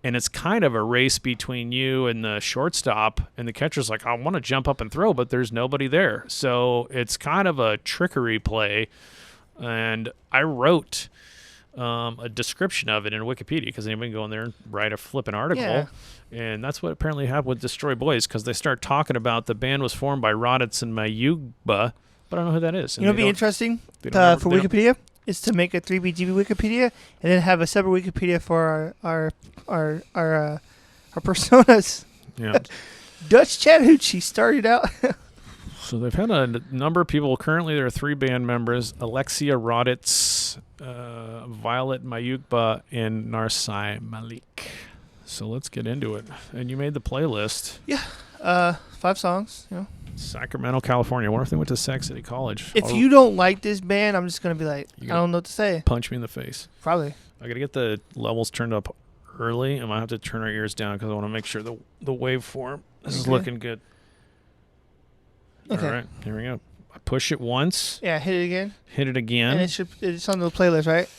Speaker 1: And it's kind of a race between you and the shortstop, and the catcher's like, I want to jump up and throw, but there's nobody there. So it's kind of a trickery play. And I wrote a description of it in Wikipedia because anybody can go in there and write a flipping article.
Speaker 2: Yeah.
Speaker 1: And that's what apparently happened with Destroy Boys, because they start talking about the band was formed by Roditz and Mayugba, but I don't know who that is.
Speaker 2: You know, what'd be interesting for Wikipedia is to make a 3BGB Wikipedia and then have a separate Wikipedia for our personas.
Speaker 1: Yeah.
Speaker 2: Dutch Chattahoochee started out.
Speaker 1: So they've had a number of people. Currently, there are 3 band members: Alexia Roditz, Violet Mayugba, and Narsai Malik. So let's get into it. And you made the playlist.
Speaker 2: Yeah. 5 songs, you know.
Speaker 1: Sacramento, California. I wonder if they went to Sac City College.
Speaker 2: If you don't like this band, I'm just going to be like, I don't know what to say.
Speaker 1: Punch me in the face.
Speaker 2: Probably.
Speaker 1: I got to get the levels turned up early. I might have to turn our ears down because I want to make sure the waveform is looking good.
Speaker 2: Okay.
Speaker 1: All right. Here we go. I push it once.
Speaker 2: Yeah, hit it again.
Speaker 1: Hit it again.
Speaker 2: And it's on the playlist, right?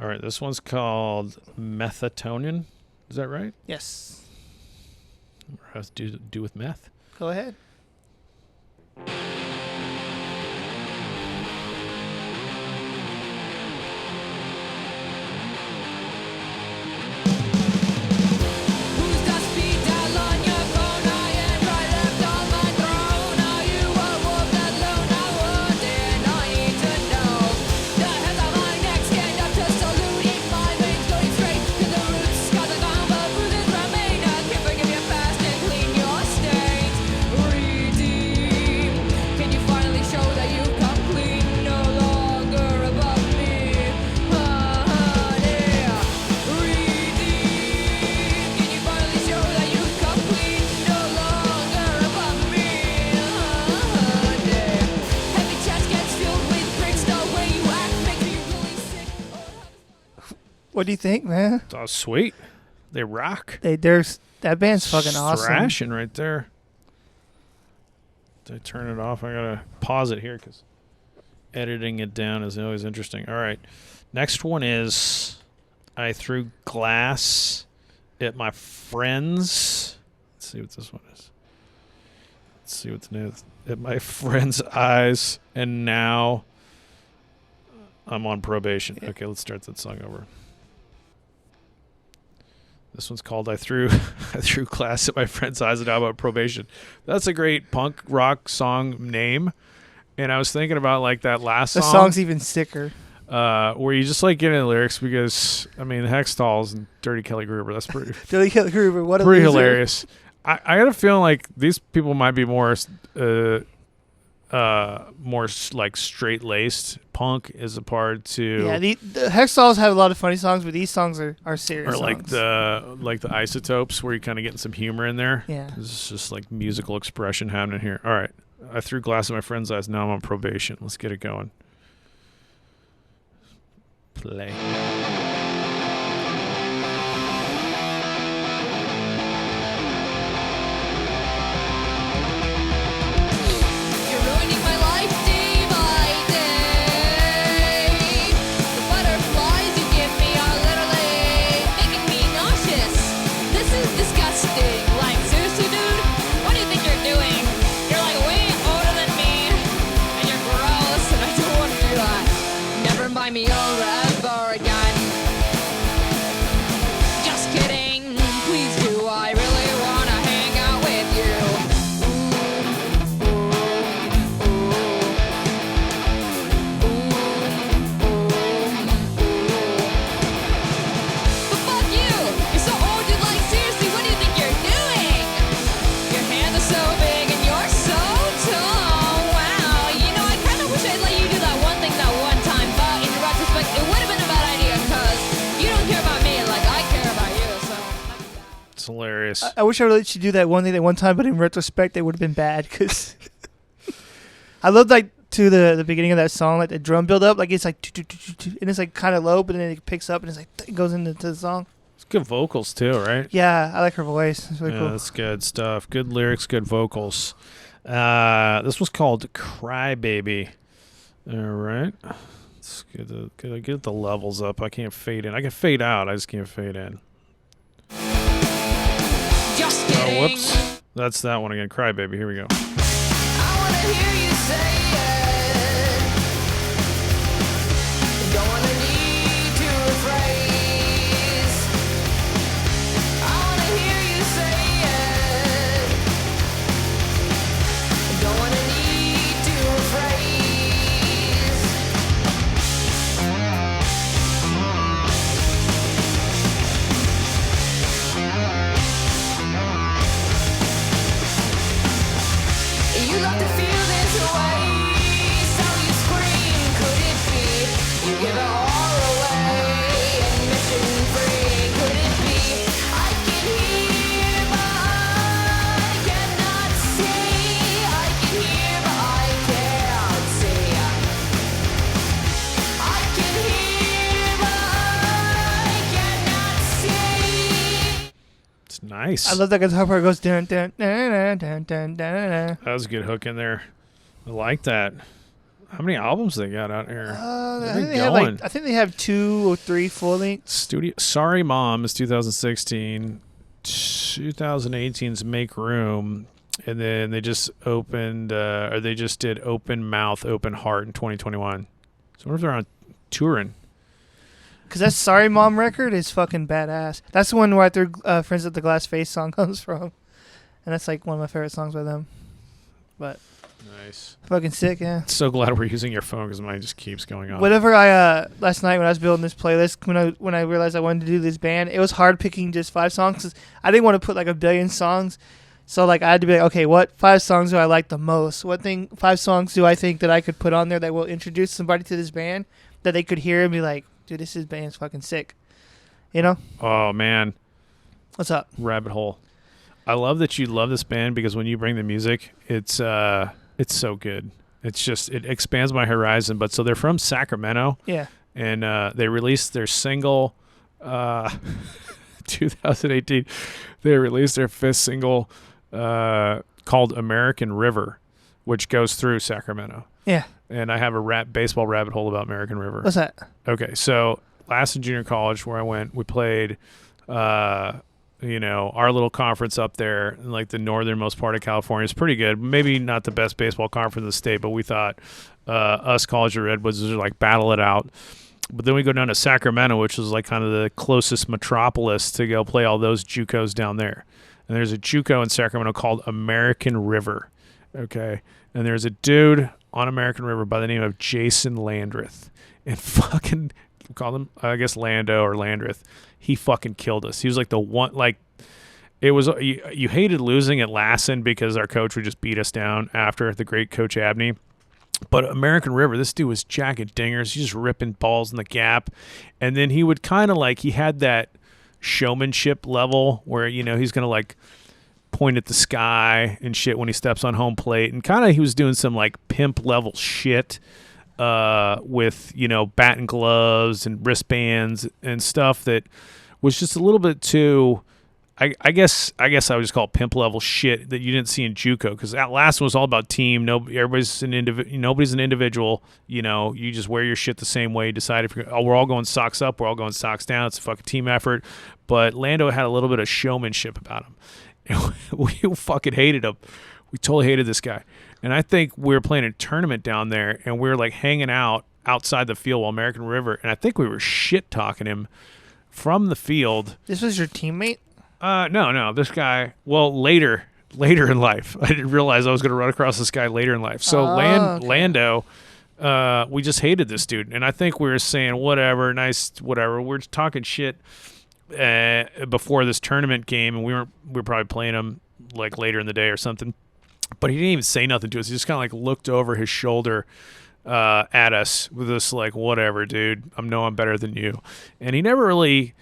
Speaker 1: All right. This one's called Methatonin. Is that right?
Speaker 2: Yes.
Speaker 1: Or has to do with meth?
Speaker 2: Go ahead. What do you think, man?
Speaker 1: Oh, sweet. They rock.
Speaker 2: That band's fucking awesome.
Speaker 1: Thrashing right there. Did I turn it off? I gotta pause it here because editing it down is always interesting. All right. Next one is I threw glass at my friends. Let's see what this one is. Let's see what's new. At my friend's eyes, and now I'm on probation. Okay, let's start that song over. This one's called I threw glass at my friend's eyes and now I'm on probation. That's a great punk rock song name. And I was thinking about like that last song.
Speaker 2: The song's even sicker.
Speaker 1: Where you just like get in the lyrics because, I mean, Hextalls and Dirty Kelly Gruber, that's pretty
Speaker 2: Dirty Kelly Gruber, what a
Speaker 1: pretty
Speaker 2: loser.
Speaker 1: hilarious. I got a feeling like these people might be more like straight-laced punk as a part to
Speaker 2: the Hextalls have a lot of funny songs, but these songs are serious
Speaker 1: or like
Speaker 2: songs.
Speaker 1: the Isotopes where you're kind of getting some humor in there.
Speaker 2: Yeah.
Speaker 1: This is just like musical expression happening here. All right. I threw glass at my friend's eyes. Now I'm on probation. Let's get it going. Play.
Speaker 4: Me over ever again.
Speaker 1: hilarious.
Speaker 2: I wish I would let you do that one thing at one time, but in retrospect, it would have been bad because I love like to the beginning of that song, like the drum build up, like it's like and it's like kind of low, but then it picks up and it's like it goes into the song.
Speaker 1: It's good vocals too, right?
Speaker 2: Yeah, I like her voice. It's really
Speaker 1: Yeah,
Speaker 2: cool.
Speaker 1: that's good stuff. Good lyrics, good vocals. This was called Cry Baby. All right. Let's get the levels up. I can't fade in. I can fade out. I just can't fade in.
Speaker 4: Just
Speaker 1: Oh,
Speaker 4: kidding.
Speaker 1: whoops. That's that one again. Cry Baby. Here we go.
Speaker 4: I wanna hear you say it. Don't wanna need to rephrase. I wanna hear you say it. Don't wanna need to rephrase. You love to feel this way, so you scream, could it be? You give it all away, admission free, could it be? I can hear, but I cannot see. I can hear, but I can't see. I can hear, but I cannot see.
Speaker 1: It's nice.
Speaker 2: I love that guitar part. It goes dun dun dun dun dun dun dun.
Speaker 1: That was a good hook in there. I like that. How many albums they got out here?
Speaker 2: I
Speaker 1: they
Speaker 2: think they have
Speaker 1: going?
Speaker 2: like 2 or 3 full length.
Speaker 1: Studio. Sorry, Mom is 2016. 2018's Make Room, and then they just opened, or they just did Open Mouth, Open Heart in 2021. So I wonder if they're on touring.
Speaker 2: Cause that Sorry Mom record is fucking badass. That's the one where I threw Friends with the Glass Face song comes from, and that's like one of my favorite songs by them. But
Speaker 1: Nice.
Speaker 2: fucking sick, yeah.
Speaker 1: So glad we're using your phone because mine just keeps going on.
Speaker 2: Whatever I last night when I was building this playlist, when I realized I wanted to do this band, it was hard picking just 5 songs 'cause I didn't want to put like a billion songs. So like I had to be like, okay, what 5 songs do I like the most? 5 songs do I think that I could put on there that will introduce somebody to this band that they could hear and be like, dude, this band's fucking sick. You know?
Speaker 1: Oh, man.
Speaker 2: What's up?
Speaker 1: Rabbit Hole. I love that you love this band because when you bring the music, it's so good. It's just, it expands my horizon. But so they're from Sacramento,
Speaker 2: Yeah.
Speaker 1: and they released their single 2018. They released their 5th single called American River, which goes through Sacramento.
Speaker 2: Yeah.
Speaker 1: And I have a baseball rabbit hole about American River.
Speaker 2: What's that?
Speaker 1: Okay, so last in junior college where I went, we played, our little conference up there in like the northernmost part of California. It's pretty good. Maybe not the best baseball conference in the state, but we thought us College of Redwoods would like battle it out. But then we go down to Sacramento, which is like kind of the closest metropolis to go play all those JUCOs down there. And there's a JUCO in Sacramento called American River. Okay, and there's a dude on American River by the name of Jason Landreth, and fucking call him, I guess, Lando or Landreth. He fucking killed us. He was like the one, like, it was, you hated losing at Lassen because our coach would just beat us down after, the great Coach Abney. But American River, this dude was jacking dingers. He's just ripping balls in the gap. And then he would kind of like, he had that showmanship level where, he's going to like point at the sky and shit when he steps on home plate. And kind of he was doing some like pimp level shit with, bat and gloves and wristbands and stuff that was just a little bit too, I guess I would just call it pimp level shit that you didn't see in JUCO, because that last one was all about team. Nobody's an individual. You just wear your shit the same way. Decide if we're all going socks up, we're all going socks down. It's a fucking team effort. But Lando had a little bit of showmanship about him. And we fucking hated him. We totally hated this guy. And I think we were playing a tournament down there, and we were like hanging out outside the field while American River, and I think we were shit talking him from the field.
Speaker 2: This was your teammate?
Speaker 1: No. This guy, well, later in life. I didn't realize I was going to run across this guy later in life. So
Speaker 2: okay.
Speaker 1: Lando, we just hated this dude. And I think we were saying, whatever, nice, whatever. We're just talking shit before this tournament game, and we were probably playing him like later in the day or something. But he didn't even say nothing to us. He just kind of like looked over his shoulder at us with this like, whatever, dude. I'm better than you. And he never really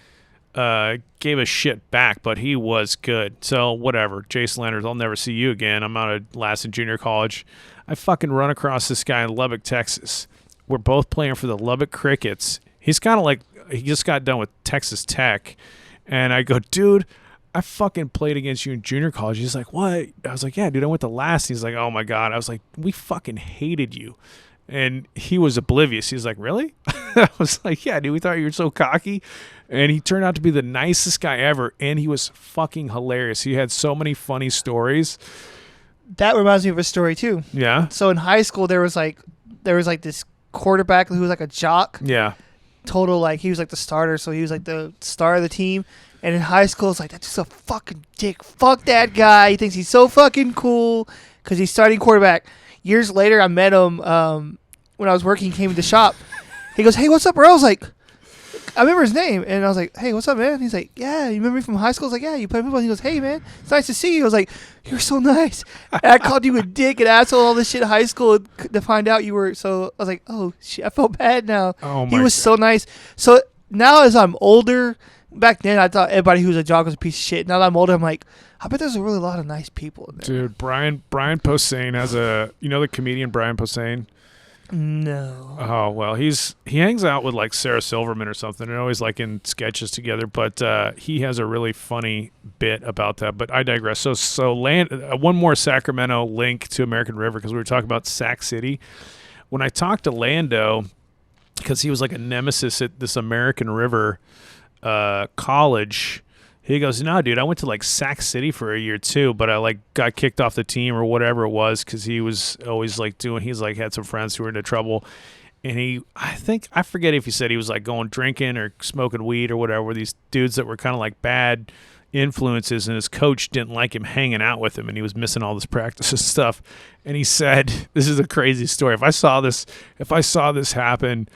Speaker 1: gave a shit back, but he was good. So whatever. Jason Landers, I'll never see you again. I'm out of last in junior college. I fucking run across this guy in Lubbock, Texas. We're both playing for the Lubbock Crickets. He's kind of like, he just got done with Texas Tech. And I go, dude, I fucking played against you in junior college. He's like, what? I was like, yeah, dude, I went to last. He's like, oh my God. I was like, we fucking hated you. And he was oblivious. He's like, really? I was like, yeah, dude, we thought you were so cocky. And he turned out to be the nicest guy ever. And he was fucking hilarious. He had so many funny stories.
Speaker 2: That reminds me of a story too.
Speaker 1: Yeah.
Speaker 2: So in high school, there was like this quarterback who was like a jock.
Speaker 1: Yeah.
Speaker 2: Total, like, he was like the starter, so he was like the star of the team. And in high school, it's like, that's just a fucking dick. Fuck that guy. He thinks he's so fucking cool because he's starting quarterback. Years later, I met him when I was working. He came to the shop. He goes, hey, what's up, bro? I was like, I remember his name. And I was like, hey, what's up, man? He's like, yeah, you remember me from high school? I was like, yeah, you play football. He goes, hey, man, it's nice to see you. I was like, you're so nice. And I called you a dick and asshole, all this shit in high school to find out you were. So I was like, oh, shit, I felt bad now.
Speaker 1: Oh, my
Speaker 2: He was
Speaker 1: God.
Speaker 2: so nice. So now as I'm older, back then I thought everybody who was a jock was a piece of shit. Now that I'm older, I'm like, I bet there's a really lot of nice people in there.
Speaker 1: Dude, Brian Posehn has the comedian Brian Posehn?
Speaker 2: No.
Speaker 1: Oh, well, he hangs out with like Sarah Silverman or something. They're always like in sketches together, but he has a really funny bit about that. But I digress. So one more Sacramento link to American River, because we were talking about Sac City. When I talked to Lando, because he was like a nemesis at this American River college, he goes, no, dude, I went to like Sac City for a year too, but I like got kicked off the team or whatever it was, because he was always like he's like had some friends who were into trouble. And I forget if he said he was like going drinking or smoking weed or whatever with these dudes that were kind of like bad influences, and his coach didn't like him hanging out with him, and he was missing all this practice and stuff. And he said, this is a crazy story. If I saw this happen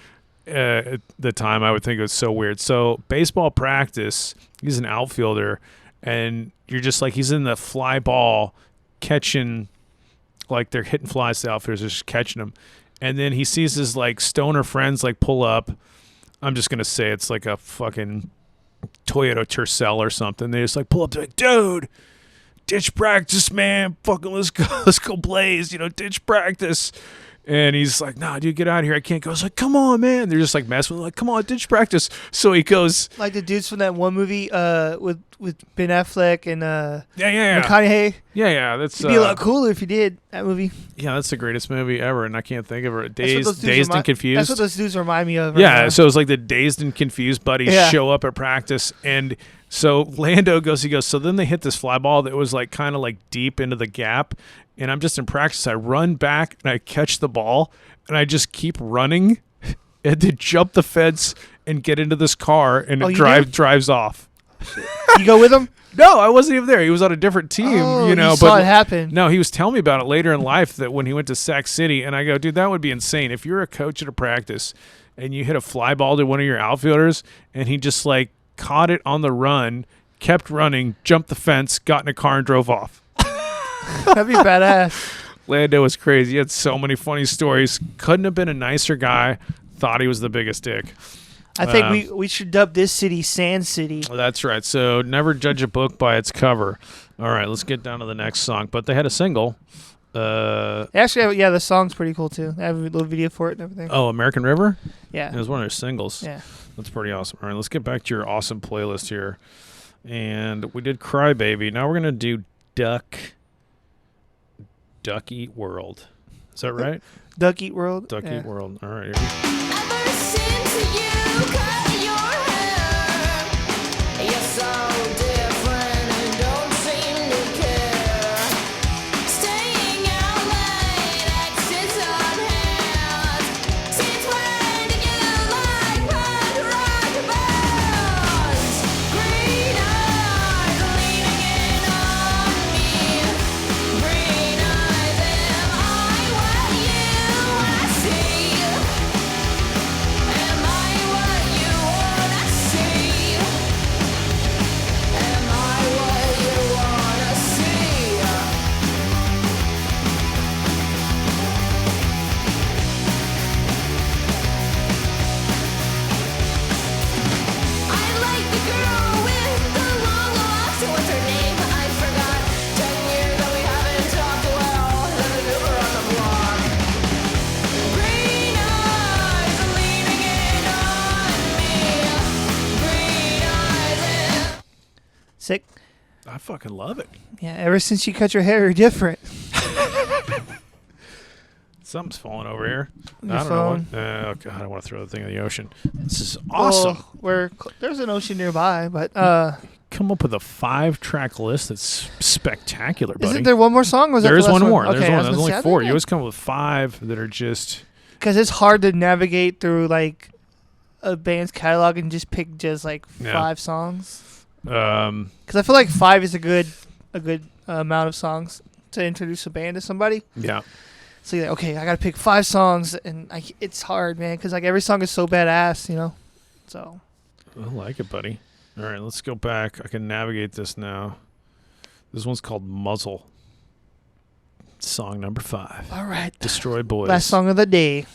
Speaker 1: at the time, I would think it was so weird. So baseball practice, he's an outfielder, and you're just like, he's in the fly ball catching, like they're hitting flies to outfielders, just catching them. And then he sees his like stoner friends like pull up. I'm just going to say it's like a fucking Toyota Tercel or something. They just like pull up. They're like, dude, ditch practice, man. Fucking let's go blaze, ditch practice. And he's like, nah, dude, get out of here. I can't go. I was like, come on, man. They're just like messing with him, like, come on, ditch practice. So he goes.
Speaker 2: Like the dudes from that one movie with Ben Affleck and
Speaker 1: Yeah.
Speaker 2: McConaughey.
Speaker 1: Yeah. That's
Speaker 2: It'd be a lot cooler if you did that movie.
Speaker 1: Yeah, that's the greatest movie ever, and I can't think of it.
Speaker 2: That's what those dudes
Speaker 1: Dazed and Confused.
Speaker 2: That's what those dudes remind me of. Right
Speaker 1: Yeah,
Speaker 2: now.
Speaker 1: so it's like the Dazed and Confused buddies show up at practice, and so Lando goes, so then they hit this fly ball that was like kind of like deep into the gap, and I'm just in practice. I run back and I catch the ball, and I just keep running, and then jump the fence and get into this car, and it drives off.
Speaker 2: You go with him?
Speaker 1: No, I wasn't even there. He was on a different team,
Speaker 2: You
Speaker 1: but
Speaker 2: saw it happen.
Speaker 1: No, he was telling me about it later in life, that when he went to Sac City, and I go, dude, that would be insane. If you're a coach at a practice and you hit a fly ball to one of your outfielders, and he just like caught it on the run, kept running, jumped the fence, got in a car and drove off.
Speaker 2: That'd be badass.
Speaker 1: Lando was crazy. He had so many funny stories. Couldn't have been a nicer guy. Thought he was the biggest dick.
Speaker 2: I think we should dub this city Sand City.
Speaker 1: That's right. So never judge a book by its cover. All right, let's get down to the next song. But they had a single.
Speaker 2: Actually, the song's pretty cool too. I have a little video for it and everything.
Speaker 1: Oh, American River?
Speaker 2: Yeah.
Speaker 1: It was one of their singles.
Speaker 2: Yeah.
Speaker 1: That's pretty awesome. All right, let's get back to your awesome playlist here. And we did Cry Baby. Now we're going to do Duck Eat World. Is that right?
Speaker 2: Duck Eat World.
Speaker 1: Duck
Speaker 2: Yeah.
Speaker 1: Eat World. All right. Here we go.
Speaker 4: Ever since you cut your hair, you're so different and don't seem to care. Staying out late, exes on hands. Since when did you like punk rock bands? Green eyes leaning in on me. Green eyes, am I what you see? Am I what you
Speaker 1: fucking love it.
Speaker 2: Yeah, ever since you cut your hair, you're different.
Speaker 1: Something's falling over here.
Speaker 2: Your
Speaker 1: I don't
Speaker 2: phone.
Speaker 1: know what. Oh god, I don't want to throw the thing in the ocean. This is awesome.
Speaker 2: Well, there's an ocean nearby, but
Speaker 1: Come up with a 5-track list that's spectacular, buddy.
Speaker 2: isn't there one more song? Or was that
Speaker 1: There
Speaker 2: the
Speaker 1: is
Speaker 2: last
Speaker 1: one more.
Speaker 2: Okay,
Speaker 1: There's
Speaker 2: I
Speaker 1: one.
Speaker 2: was
Speaker 1: There's
Speaker 2: gonna
Speaker 1: only
Speaker 2: say, I
Speaker 1: 4.
Speaker 2: think
Speaker 1: You always come up with 5 that are just.
Speaker 2: because it's hard to navigate through like a band's catalog and just pick just like
Speaker 1: Yeah.
Speaker 2: 5 songs.
Speaker 1: Um,
Speaker 2: Because I feel like 5 is a good amount of songs to introduce a band to somebody.
Speaker 1: yeah.
Speaker 2: So you're like, okay, I gotta pick 5 songs, and it's hard, man, because like every song is so badass, you know. So
Speaker 1: I like it, buddy. All right, let's go back. I can navigate this now. This one's called Muzzle. Song number 5.
Speaker 2: all right,
Speaker 1: Destroy Boys.
Speaker 2: last song of the day.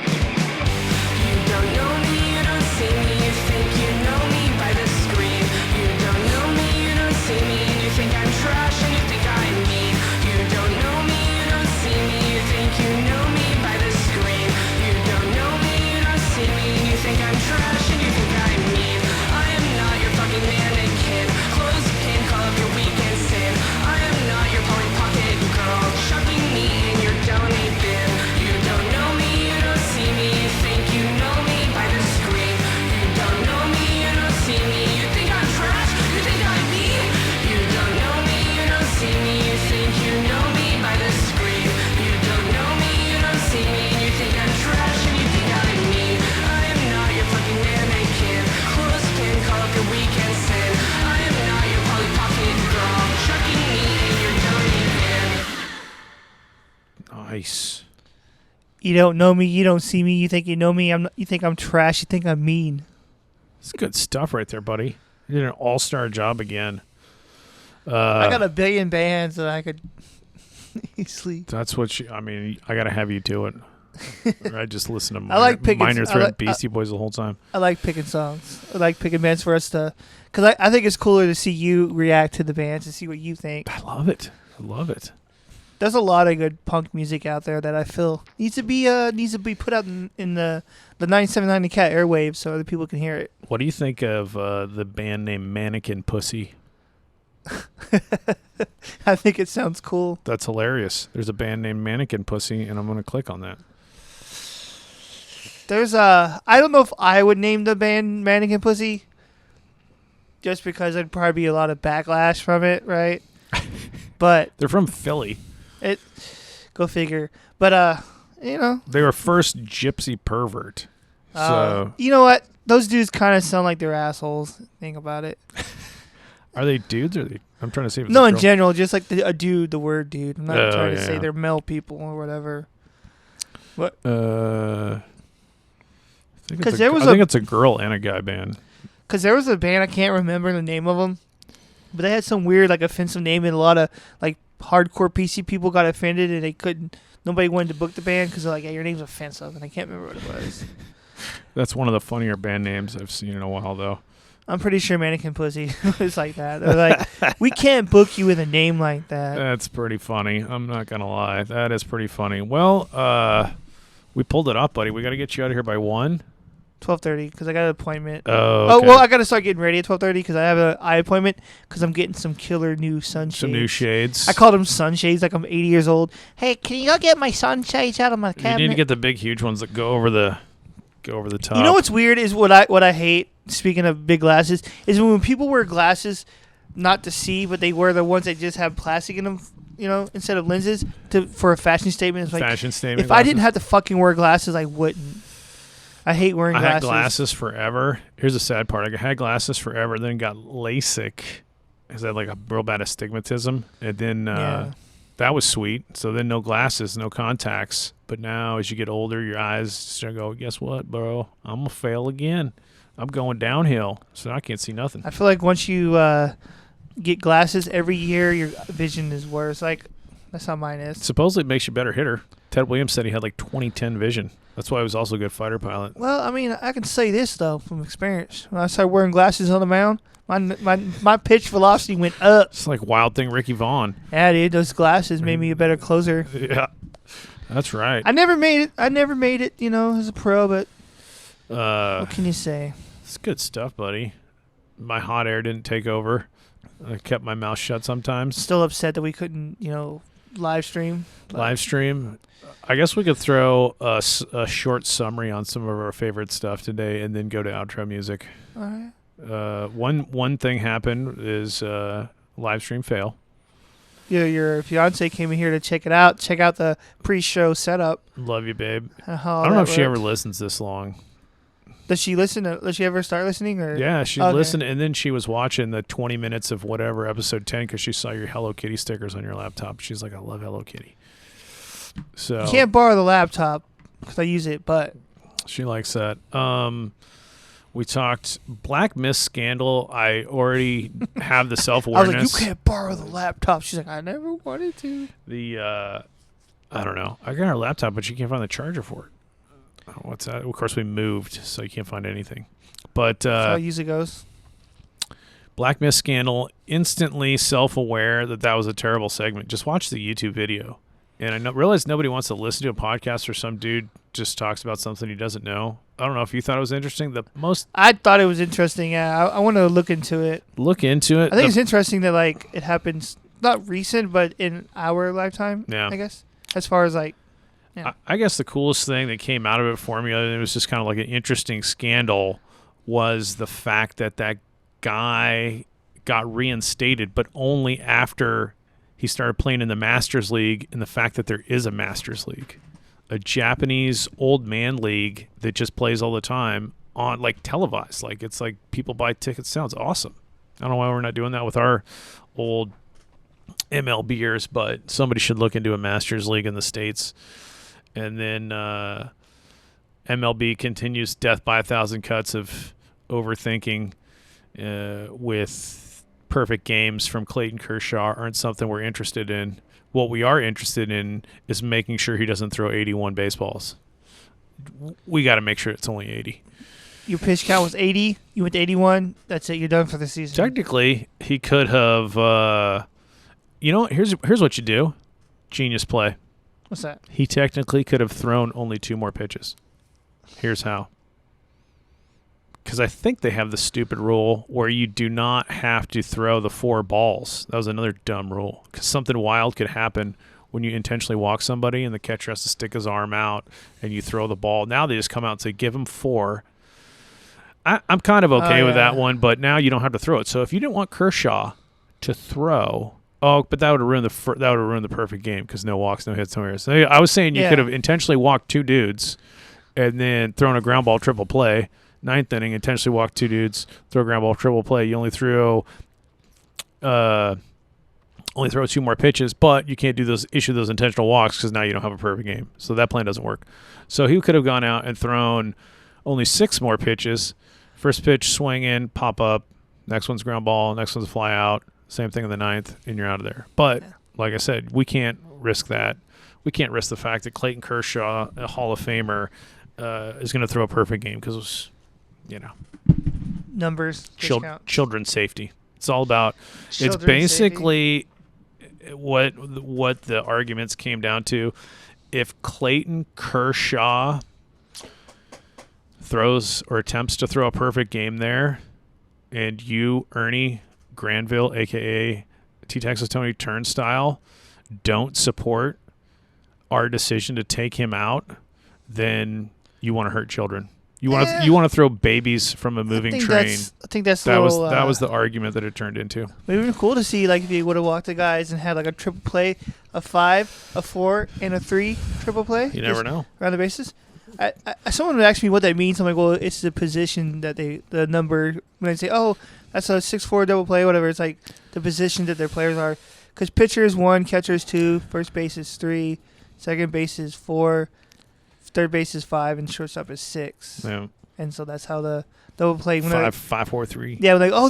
Speaker 4: You don't know me, you don't see me, you think you know me by the scream. You don't know me, you don't see me, and you think I'm trash and you think I'm mean. You don't know me, you don't see me, you think you know me by the scream. You don't know me, you don't see me, and you think I'm trash and you think I'm mean. I am not your fucking mannequin, clothespin, call up your weekend sin. I am not your Polly Pocket girl, shoving me in your donate bin. You don't know me, you don't see me, you think you know me by the scream. You don't know me, you don't see me, you think I'm trash, you think I'm mean. You don't know me, you don't see me, you think you know me by the scream. You don't know me, you don't see me, and you think I'm trash and you think I'm mean. I am not your fucking mannequin, clothespin, call up your weekend sin. I am not your Polly Pocket girl, chucking me in your donate bin.
Speaker 1: Nice.
Speaker 2: You don't know me, you don't see me, you think you know me. You think I'm trash, you think I'm mean.
Speaker 1: It's good stuff right there, buddy. You did an all-star job again.
Speaker 2: I got a billion bands that I could easily.
Speaker 1: That's what I mean, I got to have you do it. Or I just listen to
Speaker 2: I like picking-
Speaker 1: Minor
Speaker 2: I
Speaker 1: Threat
Speaker 2: like-
Speaker 1: Beastie Boys the whole time.
Speaker 2: I like picking songs. I like picking bands for us to, because I think it's cooler to see you react to the bands and see what you think.
Speaker 1: I love it. I love it.
Speaker 2: There's a lot of good punk music out there that I feel needs to be put out in the 9790 Cat airwaves so other people can hear it.
Speaker 1: What do you think of the band named Mannequin Pussy?
Speaker 2: I think it sounds cool.
Speaker 1: That's hilarious. There's a band named Mannequin Pussy, and I'm going to click on that.
Speaker 2: There's I don't know if I would name the band Mannequin Pussy, just because there'd probably be a lot of backlash from it, right? But
Speaker 1: They're from Philly.
Speaker 2: go figure. But you know,
Speaker 1: They were first Gypsy Pervert. So
Speaker 2: you know what? Those dudes kind of sound like they're assholes. Think about it.
Speaker 1: are they dudes or are they? I'm trying to see if it's
Speaker 2: No,
Speaker 1: a
Speaker 2: in
Speaker 1: girl.
Speaker 2: general, just like a dude, the word dude. I'm not
Speaker 1: Oh,
Speaker 2: trying to say
Speaker 1: yeah.
Speaker 2: they're male people or whatever.
Speaker 1: I think
Speaker 2: 'Cause
Speaker 1: it's
Speaker 2: there was
Speaker 1: I think it's a girl and a guy band.
Speaker 2: Because there was a band, I can't remember the name of them, but they had some weird, like, offensive name, and a lot of, like, hardcore PC people got offended, and they couldn't, nobody wanted to book the band because they're like, hey, your name's offensive, and I can't remember what it was.
Speaker 1: That's one of the funnier band names I've seen in a while, though.
Speaker 2: I'm pretty sure Mannequin Pussy was like that. They're like, we can't book you with a name like that.
Speaker 1: That's pretty funny. I'm not going to lie. That is pretty funny. Well, we pulled it up, buddy. We got to get you out of here by 1.
Speaker 2: 12:30 because I got an appointment.
Speaker 1: Oh, okay.
Speaker 2: Well, I got to start getting ready at 12:30 because I have an eye appointment because I'm getting some killer new sunshades.
Speaker 1: Some new shades.
Speaker 2: I called them sunshades like I'm 80 years old. Hey, can you go get my sunshades out of my
Speaker 1: You
Speaker 2: cabinet?
Speaker 1: need to get the big, huge ones that go over the top.
Speaker 2: You know what's weird is what I hate. Speaking of big glasses, is when people wear glasses not to see, but they wear the ones that just have plastic in them. You know, instead of lenses for a fashion statement. It's like
Speaker 1: fashion statement.
Speaker 2: if I didn't have to fucking wear glasses, I wouldn't. I hate wearing
Speaker 1: I
Speaker 2: glasses.
Speaker 1: had glasses forever. Here's the sad part. I had glasses forever, then got LASIK. Is that like a real bad astigmatism? And then
Speaker 2: Yeah.
Speaker 1: that was sweet. So then no glasses, no contacts. But now as you get older, your eyes start to go, guess what, bro? I'm going to fail again. I'm going downhill. So I can't see nothing.
Speaker 2: I feel like once you get glasses every year, your vision is worse. Like that's how mine is.
Speaker 1: Supposedly it makes you a better hitter. Ted Williams said he had like 20/10 vision. That's why he was also a good fighter pilot.
Speaker 2: Well, I mean, I can say this though from experience. When I started wearing glasses on the mound, my pitch velocity went up.
Speaker 1: It's like Wild Thing Ricky Vaughn.
Speaker 2: Yeah, dude, those glasses made me a better closer.
Speaker 1: Yeah, that's right.
Speaker 2: I never made it. You know, as a pro, but What can you say?
Speaker 1: It's good stuff, buddy. My hot air didn't take over. I kept my mouth shut sometimes.
Speaker 2: Still upset that we couldn't, live stream.
Speaker 1: Live stream. I guess we could throw a short summary on some of our favorite stuff today and then go to outro music.
Speaker 2: All right.
Speaker 1: One thing happened is live stream fail.
Speaker 2: Your fiance came in here to check it out. Check out the pre-show setup.
Speaker 1: Love you, babe.
Speaker 2: I
Speaker 1: I don't know if she ever listens this long.
Speaker 2: Does she listen? Does she ever start listening? Or
Speaker 1: Yeah, she
Speaker 2: Okay.
Speaker 1: listened, and then she was watching the 20 minutes of whatever, episode 10, because she saw your Hello Kitty stickers on your laptop. She's like, I love Hello Kitty. So
Speaker 2: You can't borrow the laptop because I use it, but
Speaker 1: she likes that. We talked Black Mist scandal. I already have the
Speaker 2: I was
Speaker 1: self-awareness.
Speaker 2: like, you can't borrow the laptop. She's like, I never wanted to.
Speaker 1: I don't know. I got her laptop, but she can't find the charger for it. What's that? Of course, we moved, so you can't find anything. But
Speaker 2: That's how it usually goes.
Speaker 1: Black Mist scandal, instantly self-aware that was a terrible segment. Just watch the YouTube video. And I realize nobody wants to listen to a podcast where some dude just talks about something he doesn't know. I don't know if you thought it was interesting.
Speaker 2: I thought it was interesting. Yeah, I want to look into it.
Speaker 1: Look into it.
Speaker 2: I think it's interesting that it happens not recent, but in our lifetime.
Speaker 1: Yeah.
Speaker 2: I guess as far as
Speaker 1: I guess the coolest thing that came out of it for me, and it was just kind of like an interesting scandal, was the fact that guy got reinstated, but only after he started playing in the Masters League, and the fact that there is a Masters League, a Japanese old man league that just plays all the time on televised. It's like people buy tickets. Sounds awesome. I don't know why we're not doing that with our old MLBers, but somebody should look into a Masters League in the States. And then MLB continues death by 1,000 cuts of overthinking with perfect games from Clayton Kershaw aren't something we're interested in. What we are interested in is making sure he doesn't throw 81 baseballs. We got to make sure it's only 80.
Speaker 2: your pitch count was 80, you went to 81. That's it. You're done for the season.
Speaker 1: Technically, he could have. Here's what you do. Genius play.
Speaker 2: What's that?
Speaker 1: He technically could have thrown only 2 more pitches. Here's how. Because I think they have the stupid rule where you do not have to throw the 4 balls. That was another dumb rule. Because something wild could happen when you intentionally walk somebody and the catcher has to stick his arm out and you throw the ball. Now they just come out and say, give him 4. I'm kind of okay with that one, but now you don't have to throw it. So if you didn't want Kershaw to throw... Oh, but that would have ruined the perfect game because no walks, no hits, no errors. So I was saying you could have intentionally walked 2 dudes and then thrown a ground ball triple play. 9th inning, intentionally walked 2 dudes, throw a ground ball triple play. You only throw 2 more pitches, but you can't issue those intentional walks because now you don't have a perfect game. So that plan doesn't work. So he could have gone out and thrown only 6 more pitches. First pitch, swing in, pop up. Next one's ground ball. Next one's fly out. Same thing in the 9th, and you're out of there. But, like I said, we can't risk that. We can't risk the fact that Clayton Kershaw, a Hall of Famer, is going to throw a perfect game because,
Speaker 2: numbers,
Speaker 1: children's safety. It's all about.
Speaker 2: Children's
Speaker 1: it's basically what the arguments came down to. If Clayton Kershaw throws or attempts to throw a perfect game there, and you, Ernie Granville, a.k.a. T. Texas Tony Turnstile, don't support our decision to take him out, then you want to hurt children. You want to throw babies from a moving train.
Speaker 2: I think that's
Speaker 1: that was the argument that it turned into.
Speaker 2: Maybe been cool to see if you would have walked the guys and had a triple play, a 5, a 4, and a 3 triple play.
Speaker 1: You never know.
Speaker 2: Around the bases. Someone would ask me what that means. I'm like, well, it's the position that the number, when I say, oh, that's a 6-4 double play, whatever, it's like the position that their players are. Because pitcher is 1, catcher is 2, first base is 3, second base is 4, third base is 5, and shortstop is 6.
Speaker 1: Yeah.
Speaker 2: And so that's how the double play.
Speaker 1: 5-4-3.
Speaker 2: Yeah, like, oh,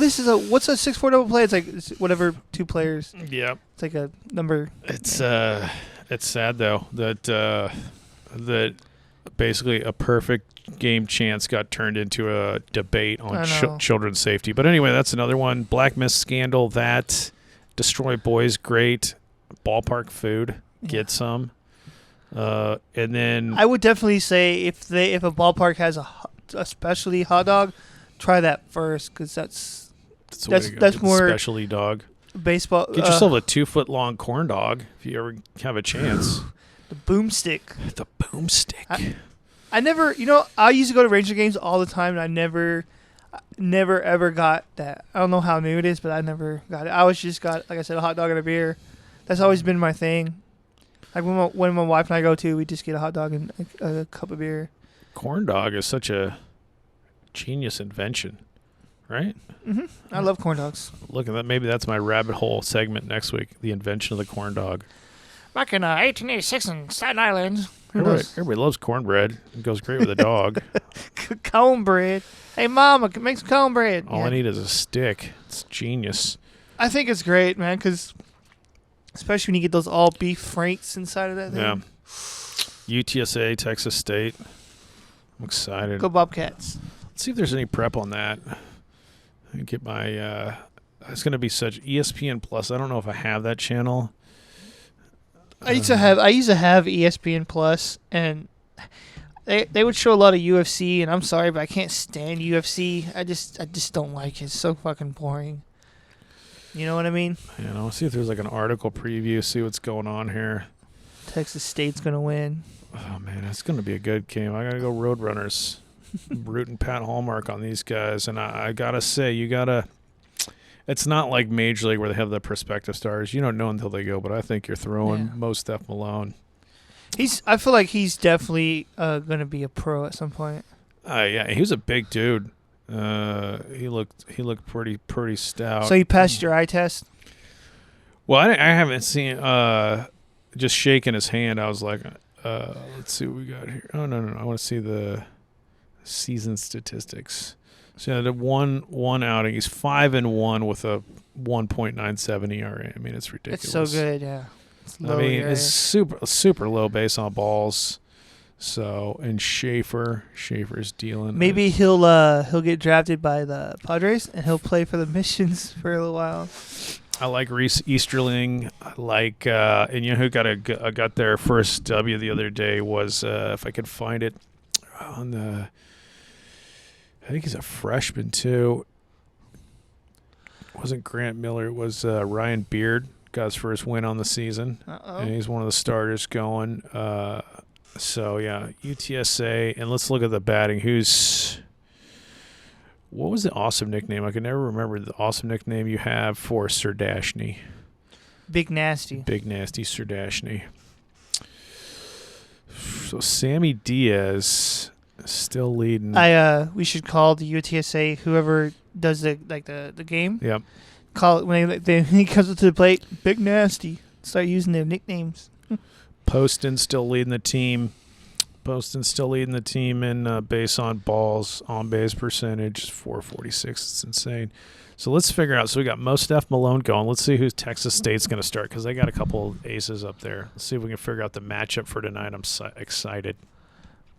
Speaker 2: what's a 6-4 double play? It's like whatever 2 players.
Speaker 1: Yeah.
Speaker 2: It's like a number.
Speaker 1: It's sad though that basically a perfect game chance got turned into a debate on children's safety. But anyway, that's another one. Black Mist scandal, that Destroy Boys, great. Ballpark food, get some. And then
Speaker 2: I would definitely say if a ballpark has a specialty hot dog, try that first because that's
Speaker 1: the way to go.
Speaker 2: that's
Speaker 1: Get the
Speaker 2: more
Speaker 1: specialty dog.
Speaker 2: baseball.
Speaker 1: Get yourself a 2-foot-long corn dog if you ever have a chance.
Speaker 2: the boomstick.
Speaker 1: The boomstick.
Speaker 2: I never, I used to go to Ranger games all the time, and I never ever got that. I don't know how new it is, but I never got it. I always just got, like I said, a hot dog and a beer. That's always been my thing. Like when my wife and I go to, we just get a hot dog and a cup of beer.
Speaker 1: Corn dog is such a genius invention, right?
Speaker 2: Hmm I love corn dogs.
Speaker 1: Look at that. Maybe that's my rabbit hole segment next week. The invention of the corn dog.
Speaker 2: Back in 1886 in Staten Island. Who knows?
Speaker 1: Everybody loves cornbread. It goes great with a dog.
Speaker 2: Cornbread. Hey, Mama, make some cornbread.
Speaker 1: All I need is a stick. It's genius.
Speaker 2: I think it's great, man, because especially when you get those all beef franks inside of that thing.
Speaker 1: Yeah. UTSA, Texas State. I'm excited.
Speaker 2: Go Bobcats.
Speaker 1: Let's see if there's any prep on that. I get my. It's going to be such ESPN Plus. I don't know if I have that channel.
Speaker 2: I used to have ESPN Plus, and they would show a lot of UFC, and I'm sorry, but I can't stand UFC. I just don't like it. It's so fucking boring. You know what I mean?
Speaker 1: Yeah, I'll see if there's like an article preview. See what's going on here.
Speaker 2: Texas State's gonna win.
Speaker 1: Oh man, it's going to be a good game. I gotta go Roadrunners. I'm rooting Pat Hallmark on these guys, and I gotta say, you gotta. It's not like Major League where they have the prospective stars. You don't know until they go, but I think you're throwing Mo Steph Malone.
Speaker 2: I feel like he's definitely gonna be a pro at some point.
Speaker 1: Yeah, he was a big dude. He looked pretty stout.
Speaker 2: So you passed your eye test?
Speaker 1: Well, I haven't seen just shaking his hand. I was like, let's see what we got here. Oh no, I want to see the season statistics. So yeah, the one outing. He's 5-1 with a 1.97 ERA. I mean, it's ridiculous.
Speaker 2: It's so good, yeah.
Speaker 1: It's super low base on balls. So and Schaefer's dealing.
Speaker 2: Maybe he'll get drafted by the Padres and he'll play for the Missions for a little while.
Speaker 1: I like Reese Easterling. I like and you know who got their first W the other day was if I could find it on the. I think he's a freshman too. It wasn't Grant Miller. It was Ryan Beard. Got his first win on the season. And he's one of the starters going. So, yeah, UTSA. And let's look at the batting. What was the awesome nickname? I can never remember the awesome nickname you have for Serdashny.
Speaker 2: Big Nasty.
Speaker 1: Big Nasty Serdashny. So, Sammy Diaz still leading.
Speaker 2: We should call the UTSA, whoever does the game.
Speaker 1: Yep.
Speaker 2: Call it when he comes up to the plate, Big Nasty. Start using their nicknames.
Speaker 1: Poston still leading the team. In base on balls, on base percentage, 446. It's insane. So let's figure out. So we got Mo Steph Malone going. Let's see who Texas State's going to start because they got a couple of aces up there. Let's see if we can figure out the matchup for tonight. I'm excited.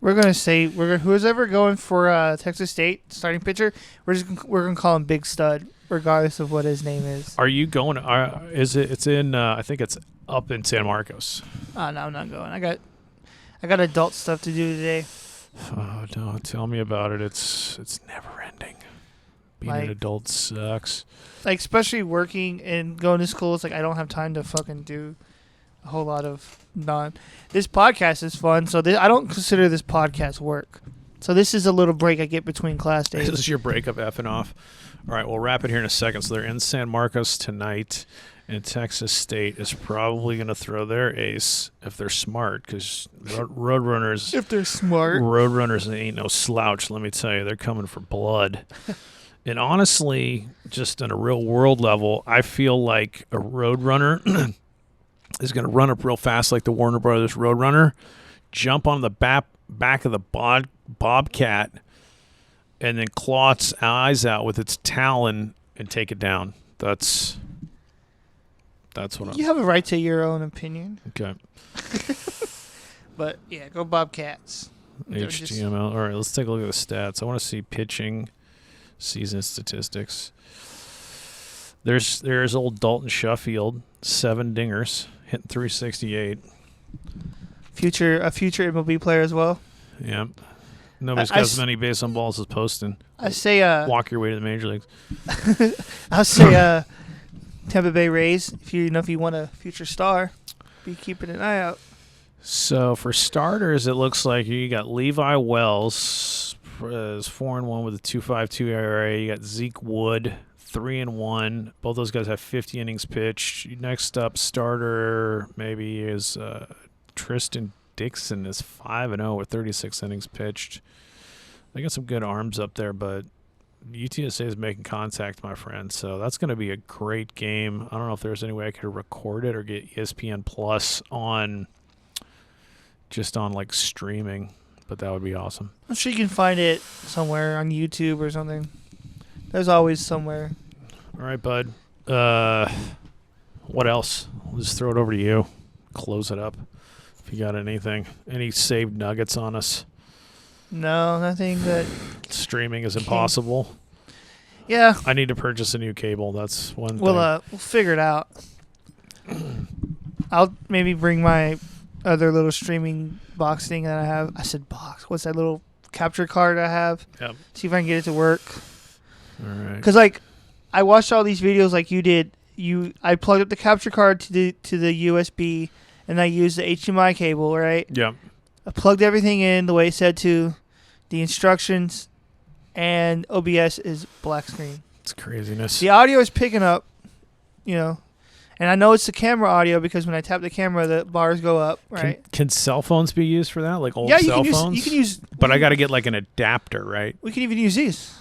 Speaker 2: We're gonna say who's ever going for Texas State starting pitcher. We're gonna call him Big Stud, regardless of what his name is.
Speaker 1: Are you going? It's in. I think it's up in San Marcos.
Speaker 2: No, I'm not going. I got adult stuff to do today.
Speaker 1: Oh no! Tell me about it. It's never ending. Being an adult sucks.
Speaker 2: Like especially working and going to school, it's like I don't have time to fucking do a whole lot of This podcast is fun, so I don't consider this podcast work. So this is a little break I get between class days.
Speaker 1: This is your break of effing off. All right, we'll wrap it here in a second. So they're in San Marcos tonight, and Texas State is probably going to throw their ace if they're smart, because Roadrunners.
Speaker 2: If they're smart.
Speaker 1: Roadrunners ain't no slouch, let me tell you. They're coming for blood. And honestly, just on a real world level, I feel like a Roadrunner is going to run up real fast like the Warner Brothers Roadrunner, jump on the back of the Bobcat, and then claw its eyes out with its talon and take it down. That's what
Speaker 2: You have a right to your own opinion.
Speaker 1: Okay.
Speaker 2: But, yeah, go Bobcats.
Speaker 1: HTML. All right, let's take a look at the stats. I want to see pitching season statistics. There's old Dalton Sheffield, 7 dingers, hitting 368.
Speaker 2: A future MLB player as well.
Speaker 1: Yeah. Nobody's
Speaker 2: I
Speaker 1: got
Speaker 2: s-
Speaker 1: as many base on balls as Poston.
Speaker 2: I say
Speaker 1: Walk your way to the major leagues.
Speaker 2: I'll say Tampa Bay Rays. If you want a future star, be keeping an eye out.
Speaker 1: So for starters, it looks like you got Levi Wells is 4-1 with a 2.52 ERA. You got Zeke Wood 3-1. Both those guys have 50 innings pitched. Next up, starter maybe is Tristan Dixon is 5-0 with 36 innings pitched. They got some good arms up there, but UTSA is making contact, my friend. So that's going to be a great game. I don't know if there's any way I could record it or get ESPN Plus on like streaming, but that would be awesome.
Speaker 2: I'm sure you can find it somewhere on YouTube or something. There's always somewhere.
Speaker 1: All right, bud. What else? I'll just throw it over to you. Close it up. If you got anything, any saved nuggets on us.
Speaker 2: No, nothing that.
Speaker 1: Streaming is impossible.
Speaker 2: Yeah,
Speaker 1: I need to purchase a new cable. That's one thing.
Speaker 2: we'll figure it out. I'll maybe bring my other little streaming box thing that I have. I said box. What's that little capture card I have?
Speaker 1: Yep.
Speaker 2: See if I can get it to work.
Speaker 1: All right.
Speaker 2: Because I watched all these videos like you did. I plugged up the capture card to the USB, and I used the HDMI cable. Right.
Speaker 1: Yep.
Speaker 2: I plugged everything in the way it said to. The instructions, and OBS is black screen.
Speaker 1: It's craziness.
Speaker 2: The audio is picking up, and I know it's the camera audio because when I tap the camera, the bars go up, right?
Speaker 1: Can cell phones be used for that? Like old
Speaker 2: Yeah,
Speaker 1: cell phones?
Speaker 2: you can use.
Speaker 1: But I got to get like an adapter, right?
Speaker 2: We can even use these.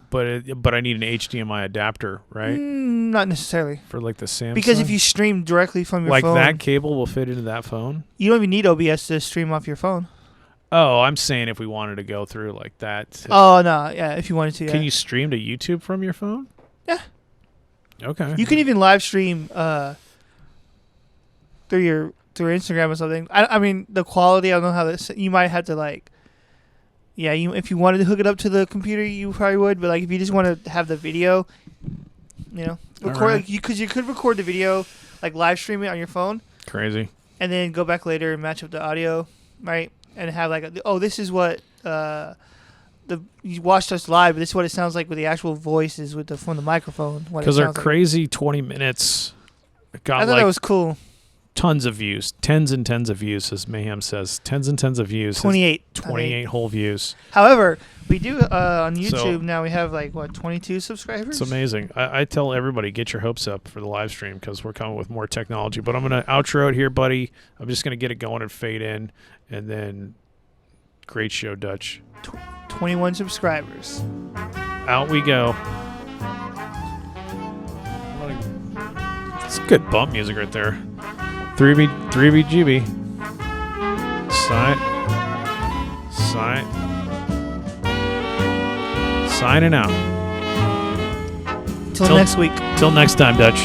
Speaker 1: But I need an HDMI adapter, right?
Speaker 2: Not necessarily.
Speaker 1: For like the Samsung.
Speaker 2: Because if you stream directly from your
Speaker 1: like
Speaker 2: phone,
Speaker 1: that cable will fit into that phone.
Speaker 2: you don't even need OBS to stream off your phone.
Speaker 1: Oh, I'm saying if we wanted to go through like that.
Speaker 2: Oh no, yeah, if you wanted to. Yeah.
Speaker 1: Can you stream to YouTube from your phone?
Speaker 2: Yeah.
Speaker 1: Okay.
Speaker 2: You can even live stream through Instagram or something. I mean, the quality, I don't know how this. You might have to if you wanted to hook it up to the computer, you probably would. But like, if you just want to have the video, record
Speaker 1: right.
Speaker 2: because you could record the video, like live stream it on your phone,
Speaker 1: Crazy.
Speaker 2: and then go back later and match up the audio, right? And have this is what you watched us live, but this is what it sounds like with the actual voices from the microphone.
Speaker 1: Because our crazy 20 minutes got
Speaker 2: I thought that was cool.
Speaker 1: tons of views, tens and tens of views, as Mayhem says, tens and tens of views. 28 whole views.
Speaker 2: However, we do on YouTube now. We have 22 subscribers.
Speaker 1: It's amazing. I tell everybody, get your hopes up for the live stream because we're coming with more technology. But I'm going to outro it here, buddy. I'm just going to get it going and fade in, and then great show, Dutch.
Speaker 2: 21 subscribers.
Speaker 1: Out we go. It's good bump music right there. 3BGB. Signing out.
Speaker 2: Till next week.
Speaker 1: Till next time, Dutch.